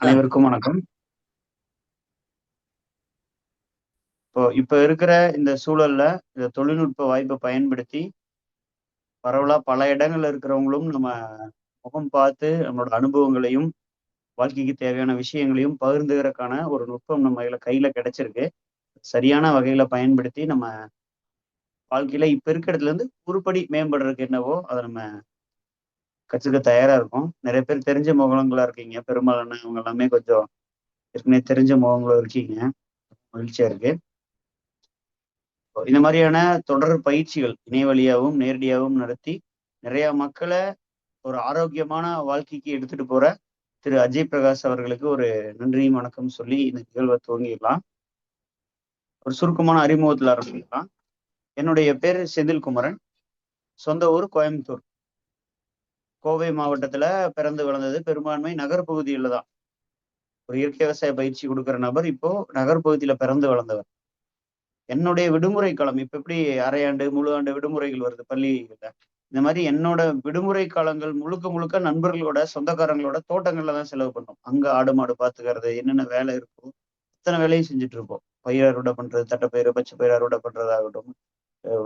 அனைவருக்கும் வணக்கம். இப்ப இருக்கிற இந்த சூழல்ல இந்த தொழில்நுட்ப வாய்ப்பை பயன்படுத்தி பரவலா பல இடங்கள்ல இருக்கிறவங்களும் நம்ம முகம் பார்த்து நம்மளோட அனுபவங்களையும், வாழ்க்கைக்கு தேவையான விஷயங்களையும் பகிர்ந்துக்கிறதுக்கான ஒரு நுட்பம் நம்ம கையில கிடைச்சிருக்கு. சரியான வகையில பயன்படுத்தி நம்ம வாழ்க்கையில இப்ப இருக்கிற இடத்துல இருந்து உருப்படி மேம்படுறதுக்கு என்னவோ அத நம்ம கத்துக்க தயாரா இருக்கோம். நிறைய பேர் தெரிஞ்ச முகங்களா இருக்கீங்க. பெரும்பாலான இவங்க எல்லாமே கொஞ்சம் ஏற்கனவே தெரிஞ்ச முகங்களும் இருக்கீங்க. மகிழ்ச்சியா இருக்கு. இந்த மாதிரியான தொடர் பயிற்சிகள் இணைய வழியாவும் நேரடியாகவும் நடத்தி நிறைய மக்களை ஒரு ஆரோக்கியமான வாழ்க்கைக்கு எடுத்துட்டு போற திரு அஜய் பிரகாஷ் அவர்களுக்கு ஒரு நன்றியும் வணக்கம் சொல்லி இந்த நிகழ்வை துவங்கிடலாம். ஒரு சுருக்கமான அறிமுகத்தில் ஆரம்பிக்கலாம். என்னுடைய பேர் செந்தில்குமரன். சொந்த ஊர் கோயம்புத்தூர். கோவை மாவட்டத்துல பிறந்து வளர்ந்தது. பெரும்பான்மை நகர்பகுதியில தான். ஒரு இயற்கை விவசாய பயிற்சி கொடுக்குற நபர் இப்போ நகர்பகுதியில பிறந்து வளர்ந்தவர். என்னுடைய விடுமுறை காலம் இப்ப எப்படி அரையாண்டு முழு ஆண்டு விடுமுறைகள் வருது பள்ளிகள்ல, இந்த மாதிரி என்னோட விடுமுறை காலங்கள் முழுக்க முழுக்க நண்பர்களோட சொந்தக்காரங்களோட தோட்டங்கள்ல தான் செலவு பண்ணோம். அங்க ஆடு மாடு பாத்துக்கிறது, என்னென்ன வேலை இருக்கோ அத்தனை வேலையும் செஞ்சுட்டு இருப்போம். பயிர் அறுவடை பண்றது, தட்டைப்பயிறு பச்சை பயிர் அறுவடை பண்றதாகட்டும்,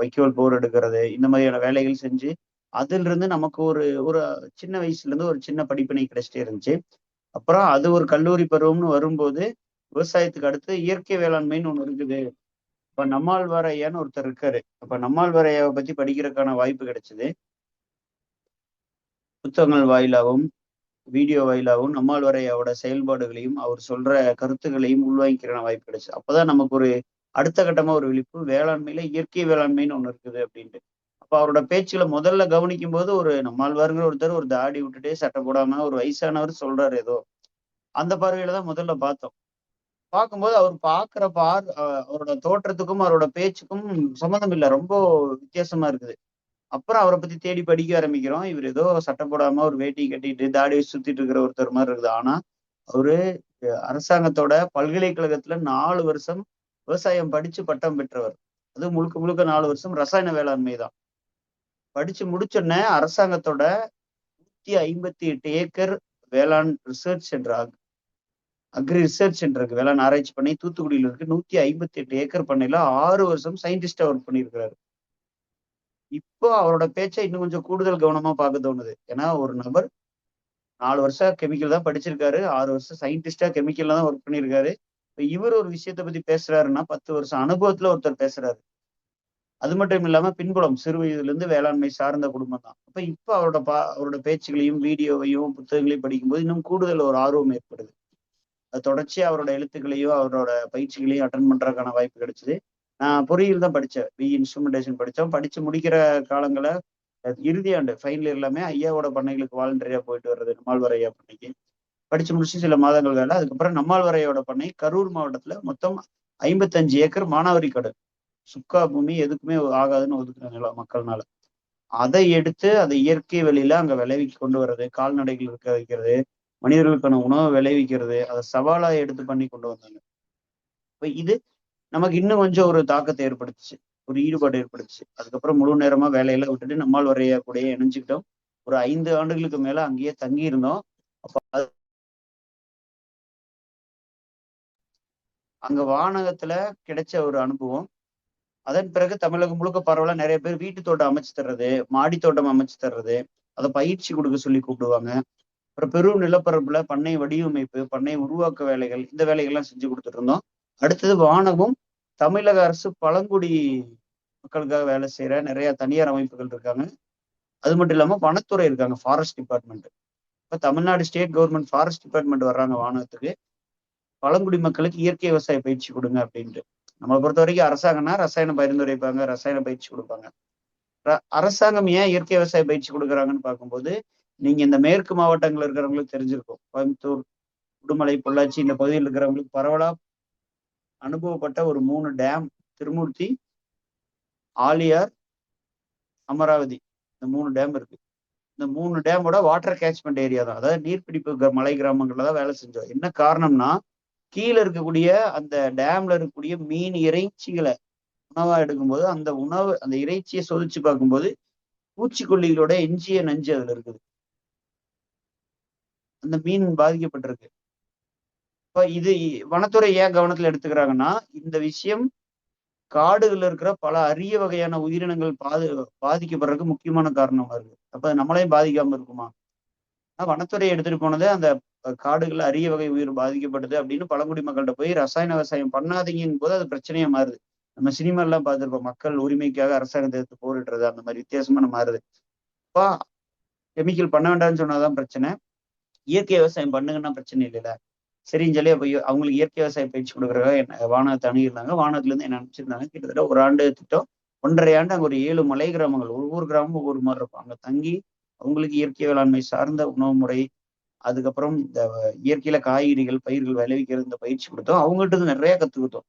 வைக்கோல் போர் எடுக்கிறது, இந்த மாதிரியான வேலைகள் செஞ்சு அதுல இருந்து நமக்கு ஒரு ஒரு சின்ன வயசுல இருந்து ஒரு சின்ன படிப்பினை கிடைச்சிட்டே இருந்துச்சு. அப்புறம் அது ஒரு கல்லூரி பருவம்னு வரும்போது விவசாயத்துக்கு அடுத்து இயற்கை வேளாண்மைன்னு ஒண்ணு இருக்குது. இப்ப நம்மாழ்வார் ஐயான்னு ஒருத்தர் இருக்காரு. அப்ப நம்மாழ்வார் ஐயாவை பத்தி படிக்கிறதுக்கான வாய்ப்பு கிடைச்சது. புத்தகங்கள் வாயிலாகவும், வீடியோ வாயிலாகவும் நம்மாழ்வார் ஐயாவோட செயல்பாடுகளையும், அவர் சொல்ற கருத்துக்களையும் உள்வாங்கிக்கிற வாய்ப்பு கிடைச்சது. அப்பதான் நமக்கு ஒரு அடுத்த கட்டமா ஒரு விழிப்பு, வேளாண்மையில இயற்கை வேளாண்மைன்னு ஒண்ணு இருக்குது அப்படின்ட்டு. அப்ப அவரோட பேச்சுகளை முதல்ல கவனிக்கும் போது ஒரு நம்மாழ்வாருங்கிற ஒருத்தர் ஒரு தாடி விட்டுட்டே சட்டை போடாம ஒரு வயசானவர் சொல்றாரு ஏதோ. அந்த பார்வையில தான் முதல்ல பார்த்தோம். பார்க்கும்போது அவர் பார்க்கிற அவரோட தோற்றத்துக்கும் அவரோட பேச்சுக்கும் சம்மந்தம் இல்ல. ரொம்ப வித்தியாசமா இருக்குது. அப்புறம் அவர பத்தி தேடி படிக்க ஆரம்பிக்கிறோம். இவரு ஏதோ சட்டை போடாம ஒரு வேட்டி கட்டிட்டு, தாடி வச்சு சுத்திட்டு இருக்கிற ஒருத்தர் மாரி இருக்குது. ஆனா, அவரு அரசாங்கத்தோட பல்கலைக்கழகத்துல 4 வருஷம் விவசாயம் படிச்சு பட்டம் பெற்றவர். அதுவும் முழுக்க முழுக்க 4 வருஷம் ரசாயன வேளாண்மை தான். படிச்சு முடிச்சோனே அரசாங்கத்தோட 158 ஏக்கர் வேளாண் research centre agri research centre இருக்கு. வேளாண் ஆராய்ச்சி பண்ணை தூத்துக்குடியில இருக்கு. 158 ஏக்கர் பண்ணையில 6 வருஷம் சயின்டிஸ்டா ஒர்க் பண்ணியிருக்கிறாரு. இப்போ அவரோட பேச்ச இன்னும் கொஞ்சம் கூடுதல் கவனமா பார்க்க தோணுது. ஏன்னா ஒரு நபர் 4 வருஷம் கெமிக்கல் தான் படிச்சிருக்காரு. 6 வருஷம் சயின்டிஸ்டா கெமிக்கல்ல தான் ஒர்க் பண்ணியிருக்காரு. இப்ப இவரு ஒரு விஷயத்த பத்தி பேசுறாருன்னா 10 வருஷம் அனுபவத்துல ஒருத்தர் பேசுறாரு. அது மட்டும் இல்லாம பின்புலம் சிறு வயதிலிருந்து வேளாண்மை சார்ந்த குடும்பம் தான். இப்ப அவரோட பேச்சுகளையும், வீடியோவையும், புத்தகங்களையும் படிக்கும்போது இன்னும் கூடுதல் ஒரு ஆர்வம் ஏற்படுது. அது தொடர்ச்சியா அவரோட எழுத்துக்களையும், அவரோட பயிற்சிகளையும் அட்டெண்ட் பண்றதுக்கான வாய்ப்பு கிடைச்சது. நான் பொறியியல் தான் படிச்சேன். இன்ஸ்ட்ருமென்டேஷன் படிச்சோம். படிச்சு முடிக்கிற காலங்கள்ல இறுதி ஆண்டு ஃபைனல் இயர் எல்லாமே ஐயாவோட பண்ணைகளுக்கு வாலண்டரியா போயிட்டு வர்றது. நம்மாழ்வார் ஐயா பண்ணைக்கு. படிச்சு முடிச்சு சில மாதங்கள் வேலை. அதுக்கப்புறம் நம்மாழ்வார் ஐயாவோட பண்ணை கரூர் மாவட்டத்துல மொத்தம் 55 ஏக்கர் மானாவாரி காடு. சுக்கா பூமி எதுக்குமே ஆகாதுன்னு ஒதுக்குற நிலம் மக்கள்னால. அதை எடுத்து அதை இயற்கை வழியில அங்க விளைவிக்க கொண்டு வர்றது, கால்நடைகள் இருக்க வைக்கிறது, மனிதர்களுக்கான உணவை விளைவிக்கிறது, அதை சவாலா எடுத்து பண்ணி கொண்டு வந்தாங்க. இது நமக்கு இன்னும் கொஞ்சம் ஒரு தாக்கத்தை ஏற்படுத்துச்சு. ஒரு ஈடுபாடு ஏற்படுத்துச்சு. அதுக்கப்புறம் முழு நேரமா வேலையெல்லாம் விட்டுட்டு நம்மாழ்வார் ஐயா கூடயே இணைஞ்சுக்கிட்டோம். ஒரு 5 ஆண்டுகளுக்கு மேல அங்கேயே தங்கி இருந்தோம். அங்க வானகத்துல கிடைச்ச ஒரு அனுபவம். அதன் பிறகு தமிழகம் முழுக்க பரவலா நிறைய பேர் வீட்டு தோட்டம் அமைச்சு தர்றது, மாடி தோட்டம் அமைச்சு தர்றது, அதை பயிற்சி கொடுக்க சொல்லி கூப்பிடுவாங்க. அப்புறம் பெரும் நிலப்பரப்புல பண்ணை வடிவமைப்பு, பண்ணை உருவாக்க வேலைகள், இந்த வேலைகள்லாம் செஞ்சு கொடுத்துட்டு இருந்தோம். அடுத்தது வானகம் தமிழக அரசு பழங்குடி மக்களுக்காக வேலை செய்யற நிறைய தனியார் அமைப்புகள் இருக்காங்க. அது மட்டும் இல்லாம வனத்துறை இருக்காங்க, ஃபாரஸ்ட் டிபார்ட்மெண்ட். இப்ப Tamil Nadu state government forest department வர்றாங்க வானகத்துக்கு. பழங்குடி மக்களுக்கு இயற்கை விவசாய பயிற்சி கொடுங்க அப்படின்ட்டு. நம்மளை பொறுத்த வரைக்கும் அரசாங்கம்னா ரசாயன பரிந்துரைப்பாங்க, ரசாயன பயிற்சி கொடுப்பாங்க. அரசாங்கம் ஏன் இயற்கை விவசாய பயிற்சி கொடுக்குறாங்கன்னு பார்க்கும்போது, நீங்க இந்த மேற்கு மாவட்டங்கள்ல இருக்கிறவங்களுக்கு தெரிஞ்சிருக்கும். கோயம்புத்தூர், உடுமலை, பொள்ளாச்சி இந்த பகுதியில் இருக்கிறவங்களுக்கு பரவலா அனுபவப்பட்ட ஒரு 3 டேம், திருமூர்த்தி, ஆழியார், அமராவதி, இந்த 3 டேம் இருக்கு. இந்த 3 டேமோட வாட்டர் கேட்ச்மெண்ட் ஏரியா தான். அதாவது நீர்பிடிப்பு மலை கிராமங்கள்ல தான் வேலை செஞ்சோம். என்ன காரணம்னா, கீழ இருக்கக்கூடிய அந்த டேம்ல இருக்கக்கூடிய மீன் இறைச்சிகளை உணவா எடுக்கும்போது, அந்த இறைச்சியை சோதிச்சு பார்க்கும்போது, பூச்சிக்கொல்லிகளோட எஞ்சிய நஞ்சு அதுல இருக்குது. அந்த மீன் பாதிக்கப்பட்டிருக்கு. இப்ப இது வனத்துறை ஏன் கவனத்துல எடுத்துக்கிறாங்கன்னா, இந்த விஷயம் காடுகள்ல இருக்கிற பல அரிய வகையான உயிரினங்கள் பாதிக்கப்படுறதுக்கு முக்கியமான காரணமா இருக்கு. அப்ப நம்மளையும் பாதிக்காம இருக்குமா? வனத்துறை எடுத்துட்டு போனது அந்த காடுகள்ல அரிய வகை உயிர் பாதிக்கப்படுது அப்படின்னு பழங்குடி மக்கள்கிட்ட போய் ரசாயன விவசாயம் பண்ணாதீங்கன்னு போது அது பிரச்சனையா மாறுது. நம்ம சினிமா எல்லாம் பார்த்திருப்போம். மக்கள் உரிமைக்காக அரசாங்கத்தை எதிர்த்து போரிடுறது அந்த மாதிரி வித்தியாசமான மாறுது. அப்ப கெமிக்கல் பண்ண வேண்டாம்னு சொன்னாதான் பிரச்சனை. இயற்கை விவசாயம் பண்ணுங்கன்னா பிரச்சனை இல்லைல்ல. சரின்னு சொல்லி அப்ப அவங்களுக்கு இயற்கை விவசாய பயிற்சி கொடுக்குறதுக்காக வானகத்தை அணுகியிருந்தாங்க. வானகத்துல இருந்து என்ன அனுப்பிச்சிருந்தாங்க. கிட்டத்தட்ட ஒரு ஆண்டு திட்டம் 1.5 ஆண்டு அங்க ஒரு 7 மலை கிராமங்கள், ஒவ்வொரு கிராமமும் ஒவ்வொரு மாதிரி இருக்கும். அங்க தங்கி அவங்களுக்கு இயற்கை வேளாண்மை சார்ந்த உணவு முறை, அதுக்கப்புறம் இந்த இயற்கையில காய்கறிகள், பயிர்கள் விளைவிக்கிறது இந்த பயிற்சி கொடுத்தோம். அவங்ககிட்ட இருந்து நிறைய கத்துக்கிட்டோம்.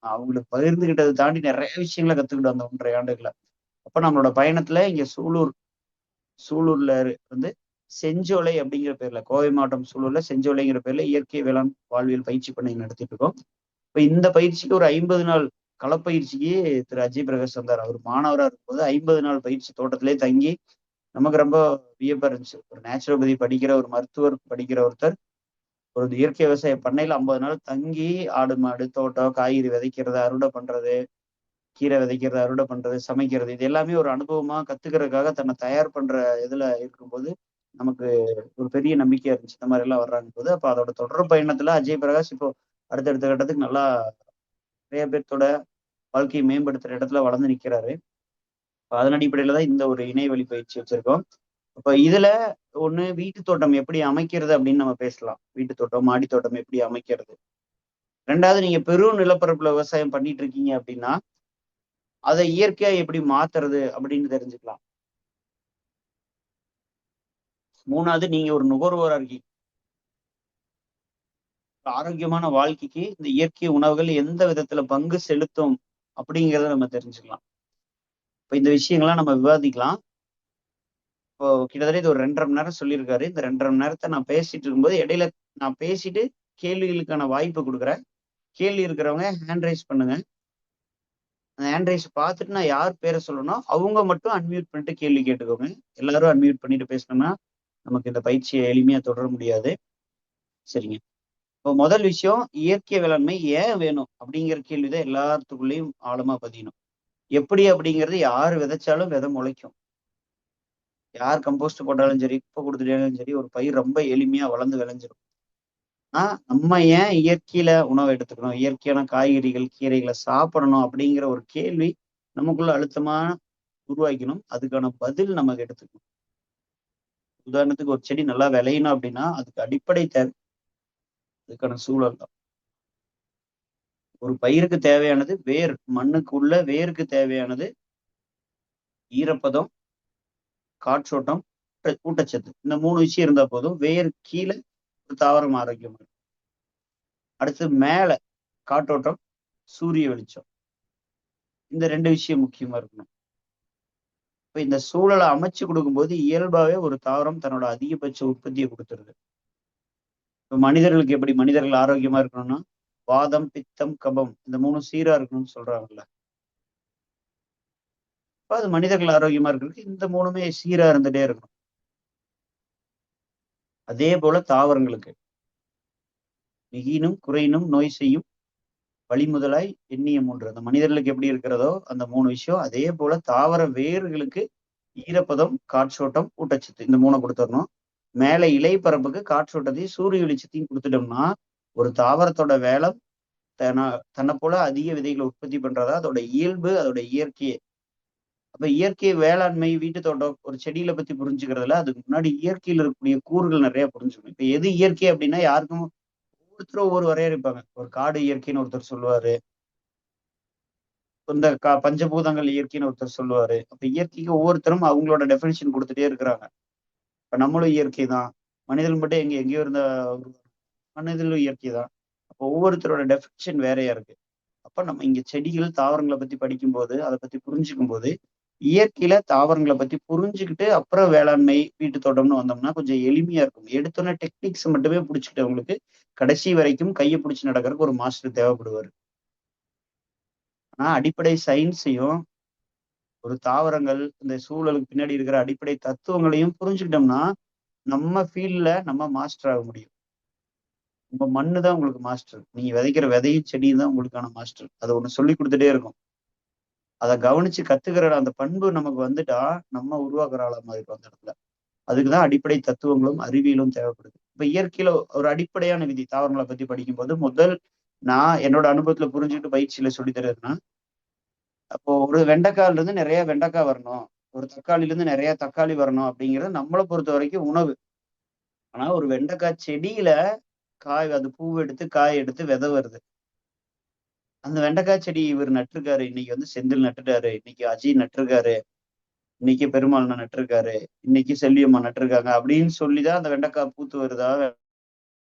அவங்களுக்கு பகிர்ந்துகிட்டதை தாண்டி நிறைய விஷயங்களை கத்துக்கிட்டோம் அந்த 1.5 ஆண்டுகளை. அப்ப நம்மளோட பயணத்துல இங்க சூலூர்ல வந்து செஞ்சோலை அப்படிங்கிற பேர்ல, கோவை மாவட்டம் சூலூர்ல செஞ்சோலைங்கிற பேர்ல இயற்கை வேளாண் வாழ்வியல் பயிற்சி பண்ணி நடத்திட்டு இருக்கோம். இப்ப இந்த பயிற்சிக்கு ஒரு 50 நாள் களப்பயிற்சிக்கு திரு அஜய் பிரகாஷ் வந்தார். அவர் மாணவரா இருக்கும்போது 50 நாள் பயிற்சி தோட்டத்திலே தங்கி நமக்கு ரொம்ப வியப்பா இருந்துச்சு. ஒரு நேச்சுரோபதி படிக்கிற ஒரு மருத்துவர் படிக்கிற ஒருத்தர் ஒரு இயற்கை விவசாய பண்ணையில 50 நாள் தங்கி ஆடு மாடு தோட்டம் காய்கறி விதைக்கிறது, அறுவடை பண்றது, கீரை விதைக்கிறது, அறுவடை பண்றது, சமைக்கிறது, இது எல்லாமே ஒரு அனுபவமா கத்துக்கிறதுக்காக தன்னை தயார் பண்ற இதுல இருக்கும்போது நமக்கு ஒரு பெரிய நம்பிக்கையா இருந்துச்சு. இந்த மாதிரி எல்லாம் வர்றாங்க போது அப்ப அதோட தொடர் பயணத்துல அஜய் பிரகாஷ் இப்போ அடுத்தடுத்த கட்டத்துக்கு நல்லா நிறைய பேர்த்தோட வாழ்க்கையை மேம்படுத்துற இடத்துல வளர்ந்து நிக்கிறாரு. அதன் அடிப்படையில தான் இந்த ஒரு இணையவழி பயிற்சி வச்சிருக்கோம். அப்ப இதுல ஒண்ணு வீட்டு தோட்டம் எப்படி அமைக்கிறது அப்படின்னு நம்ம பேசலாம். வீட்டு தோட்டம், மாடி தோட்டம் எப்படி அமைக்கிறது. 2வது நீங்க பெரும் நிலப்பரப்புல விவசாயம் பண்ணிட்டு இருக்கீங்க அப்படின்னா, அதை இயற்கையா எப்படி மாத்துறது அப்படின்னு தெரிஞ்சுக்கலாம். 3வது நீங்க ஒரு நுகர்வோரா இருக்கீங்க. ஆரோக்கியமான வாழ்க்கைக்கு இந்த இயற்கை உணவுகள் எந்த விதத்துல பங்கு செலுத்தும் அப்படிங்கிறத நம்ம தெரிஞ்சுக்கலாம். இப்ப இந்த விஷயங்கள்லாம் நம்ம விவாதிக்கலாம். இப்போ கிட்டத்தட்ட இது ஒரு 2.5 மணி நேரம் சொல்லியிருக்காரு. இந்த 2.5 மணி நேரத்தை நான் பேசிட்டு இருக்கும்போது இடையில நான் பேசிட்டு கேள்விகளுக்கான வாய்ப்பு கொடுக்குறேன். கேள்வி இருக்கிறவங்க ஹேண்ட் ரைஸ் பண்ணுங்க. அந்த ஹேண்ட் ரைஸ் பார்த்துட்டு நான் யார் பேரை சொல்லணும் அவங்க மட்டும் அன்மியூட் பண்ணிட்டு கேள்வி கேட்டுக்கோங்க. எல்லாரும் அன்மியூட் பண்ணிட்டு பேசணும்னா நமக்கு இந்த பயிற்சியை எளிமையா தொடர முடியாது. சரிங்க. இப்போ முதல் விஷயம் இயற்கை வேளாண்மை ஏன் வேணும் அப்படிங்கிற கேள்விதான் எல்லாத்துக்குள்ளேயும் ஆழமா பதியணும். எப்படி அப்படிங்கிறது யார் விதைச்சாலும் விதை முளைக்கும். யார் கம்போஸ்ட் போட்டாலும் சரி, குப்பை கொடுத்துட்டாலும் சரி, ஒரு பயிர் ரொம்ப எளிமையா வளர்ந்து விளைஞ்சிடும். நம்ம ஏன் இயற்கையில உணவு எடுத்துக்கணும், இயற்கையான காய்கறிகள், கீரைகளை சாப்பிடணும் அப்படிங்கிற ஒரு கேள்வி நமக்குள்ள அழுத்தமா உருவாக்கணும். அதுக்கான பதில் நமக்கு எடுத்துக்கணும். உதாரணத்துக்கு ஒரு செடி நல்லா விளையணும் அப்படின்னா அதுக்கு அடிப்படை தேவை அதுக்கான சூழல் தான். ஒரு பயிருக்கு தேவையானது வேர், மண்ணுக்கு உள்ள வேருக்கு தேவையானது ஈரப்பதம், காற்றோட்டம், ஊட்டச்சத்து. இந்த 3 விஷயம் இருந்தா போதும். வேர் கீழே ஒரு தாவரம் ஆரோக்கியமா இருக்கும். அடுத்து மேல காற்றோட்டம், சூரிய வெளிச்சம். இந்த 2 விஷயம் முக்கியமா இருக்கணும். இப்ப இந்த சூழலை அமைச்சு கொடுக்கும்போது இயல்பாவே ஒரு தாவரம் தன்னோட அதிகபட்ச உற்பத்தியை கொடுத்துருது. இப்ப மனிதர்களுக்கு எப்படி மனிதர்கள் ஆரோக்கியமா இருக்கணும்னா வாதம், பித்தம், கபம் இந்த 3 சீரா இருக்கணும்னு சொல்றாங்கல்ல. இப்ப அது மனிதர்கள் ஆரோக்கியமா இருக்கிறதுக்கு இந்த 3மே சீரா இருந்துட்டே இருக்கணும். அதே போல தாவரங்களுக்கு மிகினும் குறையினும் நோய் செய்யும் வழிமுதலாய் எண்ணிய 3. அந்த மனிதர்களுக்கு எப்படி இருக்கிறதோ அந்த 3 விஷயம் அதே போல தாவர வேர்களுக்கு ஈரப்பதம், காற்றோட்டம், ஊட்டச்சத்து இந்த 3 கொடுத்துடணும். மேல இலை பரப்புக்கு காற்றோட்டத்தையும் சூரிய வெளிச்சத்தையும் கொடுத்துட்டோம்னா ஒரு தாவரத்தோட வேலை தன்னை போல அதிக விதைகளை உற்பத்தி பண்றதா அதோட இயல்பு, அதோட இயற்கையே. அப்ப இயற்கை வேளாண்மை, வீட்டு தோட்டம், ஒரு செடியில பத்தி புரிஞ்சுக்கிறதுல அதுக்கு முன்னாடி இயற்கையில் இருக்கக்கூடிய கூறுகள் நிறைய புரிஞ்சுக்கணும். இப்ப எது இயற்கை அப்படின்னா யாருக்கும் ஒவ்வொருத்தரும் ஒவ்வொரு வரையறுப்பாங்க. ஒரு காடு இயற்கைன்னு ஒருத்தர் சொல்லுவாரு. இந்த பஞ்சபூதங்கள் இயற்கைன்னு ஒருத்தர் சொல்லுவாரு. அப்ப இயற்கைக்கு ஒவ்வொருத்தரும் அவங்களோட டெபினிஷன் கொடுத்துட்டே இருக்கிறாங்க. இப்ப நம்மளும் இயற்கை தான். மனிதன் மட்டும் எங்கேயோ இருந்த மனிதர்களும் இயற்கை தான். அப்போ ஒவ்வொருத்தரோட டெபினிஷன் வேறையா இருக்கு. அப்ப நம்ம இங்க செடிகள், தாவரங்களை பத்தி படிக்கும்போது, அதை பத்தி புரிஞ்சுக்கும் போது, இயற்கையில தாவரங்களை பத்தி புரிஞ்சுக்கிட்டு அப்புறம் வேளாண்மை, வீட்டு தோட்டம்னு வந்தோம்னா கொஞ்சம் எளிமையா இருக்கும். எடுத்தோன்னே டெக்னிக்ஸ் மட்டுமே புடிச்சுக்கிட்டவங்களுக்கு கடைசி வரைக்கும் கையை பிடிச்சு நடக்கிறதுக்கு ஒரு மாஸ்டர் தேவைப்படுவாரு. ஆனா அடிப்படை சயின்ஸையும் ஒரு தாவரங்கள் இந்த சூழலுக்கு பின்னாடி இருக்கிற அடிப்படை தத்துவங்களையும் புரிஞ்சுக்கிட்டோம்னா நம்ம ஃபீல்ட்ல நம்ம மாஸ்டர் ஆக முடியும். உங்க மண்ணு தான் உங்களுக்கு மாஸ்டர். நீங்க விதைக்கிற விதையும் செடியும் தான் உங்களுக்கான மாஸ்டர். அதை ஒண்ணு சொல்லி கொடுத்துட்டே இருக்கும். அதை கவனிச்சு கத்துக்கிற அந்த பண்பு நமக்கு வந்துட்டா நம்ம உருவாக்குற ஆளா மாதிரி அந்த இடத்துல. அதுக்குதான் அடிப்படை தத்துவங்களும் அறிவியலும் தேவைப்படுது. இப்ப இயற்கையில ஒரு அடிப்படையான விதி தாவரங்களை பத்தி படிக்கும்போது முதல் நான் என்னோட அனுபவத்துல புரிஞ்சுக்கிட்டு பயிற்சியில சொல்லி தர்றதுன்னா, அப்போ ஒரு வெண்டைக்காயில இருந்து நிறைய வெண்டைக்காய் வரணும், ஒரு தக்காளில இருந்து நிறைய தக்காளி வரணும் அப்படிங்கிறது நம்மளை பொறுத்த வரைக்கும் உணவு. ஆனா ஒரு வெண்டைக்காய் செடியில காய் அது பூ எடுத்து காய் எடுத்து விதை வருது. அந்த வெண்டைக்காய் செடி இவர் நட்டிருக்காரு. இன்னைக்கு வந்து செந்தில் நட்டுட்டாரு, இன்னைக்கு அஜய் நட்டிருக்காரு, இன்னைக்கு பெருமாள் நட்டிருக்காரு, இன்னைக்கு செல்வியம்மா நட்டிருக்காங்க அப்படின்னு சொல்லிதான் அந்த வெண்டைக்காய் பூத்து வருதா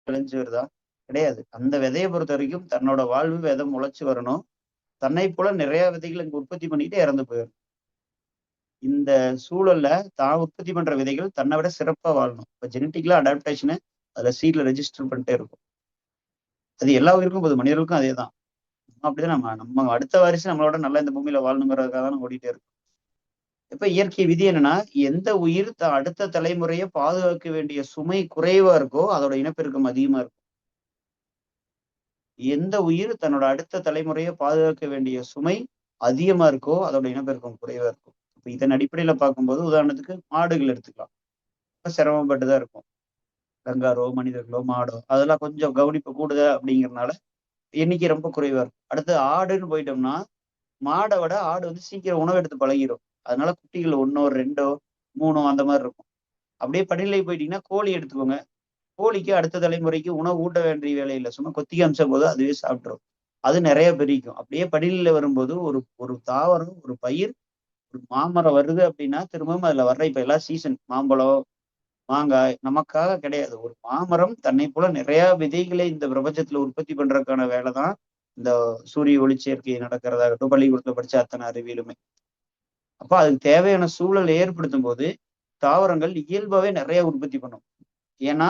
விளைஞ்சு வருதா? கிடையாது. அந்த விதையை பொறுத்த வரைக்கும் தன்னோட வாழ்வு விதை முளைச்சு வரணும். தன்னை போல நிறைய விதைகள் இங்க உற்பத்தி பண்ணிட்டு இறந்து போயிடும். இந்த சூழல்ல தான் உற்பத்தி பண்ற விதைகள் தன்னை விட சிறப்பா வாழணும். இப்ப ஜெனட்டிக்கலா அடாப்டேஷனு அதுல சீட்ல ரெஜிஸ்டர் பண்ணிட்டே இருக்கும். அது எல்லா உயிருக்கும் போது மனிதர்களுக்கும் அதேதான். அப்படிதான் நம்ம அடுத்த வாரிசு நம்மளோட நல்லா இந்த பூமியில வாழணுங்கிறதுக்காக தான் ஓடிட்டே இருக்கும். இப்ப இயற்கை விதி என்னன்னா, எந்த உயிர் அடுத்த தலைமுறையை பாதுகாக்க வேண்டிய சுமை குறைவா இருக்கோ அதோட இனப்பெருக்கம் அதிகமா இருக்கும். எந்த உயிர் தன்னோட அடுத்த தலைமுறையை பாதுகாக்க வேண்டிய சுமை அதிகமா இருக்கோ அதோட இனப்பெருக்கம் குறைவா இருக்கும். இப்ப இதன் அடிப்படையில பார்க்கும்போது உதாரணத்துக்கு மாடுகள் எடுத்துக்கலாம். இப்ப சிரமப்பட்டுதான் இருக்கும். கங்காரோ மனிதர்களோ மாடோ அதெல்லாம் கொஞ்சம் கவனிப்பு கூடுதல் அப்படிங்கிறதுனால எண்ணிக்கை ரொம்ப குறைவா இருக்கும். அடுத்து ஆடுன்னு போயிட்டோம்னா மாடை விட ஆடு வந்து சீக்கிரம் உணவு எடுத்து பழகிடும். அதனால குட்டிகள் 1 2 3 அந்த மாதிரி இருக்கும். அப்படியே படிநிலை போயிட்டீங்கன்னா கோழி எடுத்துக்கோங்க. கோழிக்கு அடுத்த தலைமுறைக்கு உணவு ஊட்ட வேண்டிய வேலை இல்லை. சும்மா கொத்தி அமிச்ச போது அதுவே சாப்பிட்டுரும். அது நிறைய பெருகிக்கும். அப்படியே படிநிலையில வரும்போது ஒரு ஒரு தாவரம் ஒரு பயிர் ஒரு மாமரம் வருது அப்படின்னா திரும்பவும் அதுல வர்ற இப்ப எல்லாம் சீசன் மாம்பழம் மாங்காய் நமக்காக கிடையாது. ஒரு மாமரம் தன்னை போல நிறைய விதைகளை இந்த பிரபஞ்சத்துல உற்பத்தி பண்றதுக்கான வேலை தான் இந்த சூரிய ஒளிச்சேர்க்கை நடக்கிறதாகட்டும் பள்ளிக்கூடத்துல படிச்ச அத்தனை அறிவியலுமே. அப்ப அதுக்கு தேவையான சூழலை ஏற்படுத்தும் போது தாவரங்கள் இயல்பாவே நிறைய உற்பத்தி பண்ணும். ஏன்னா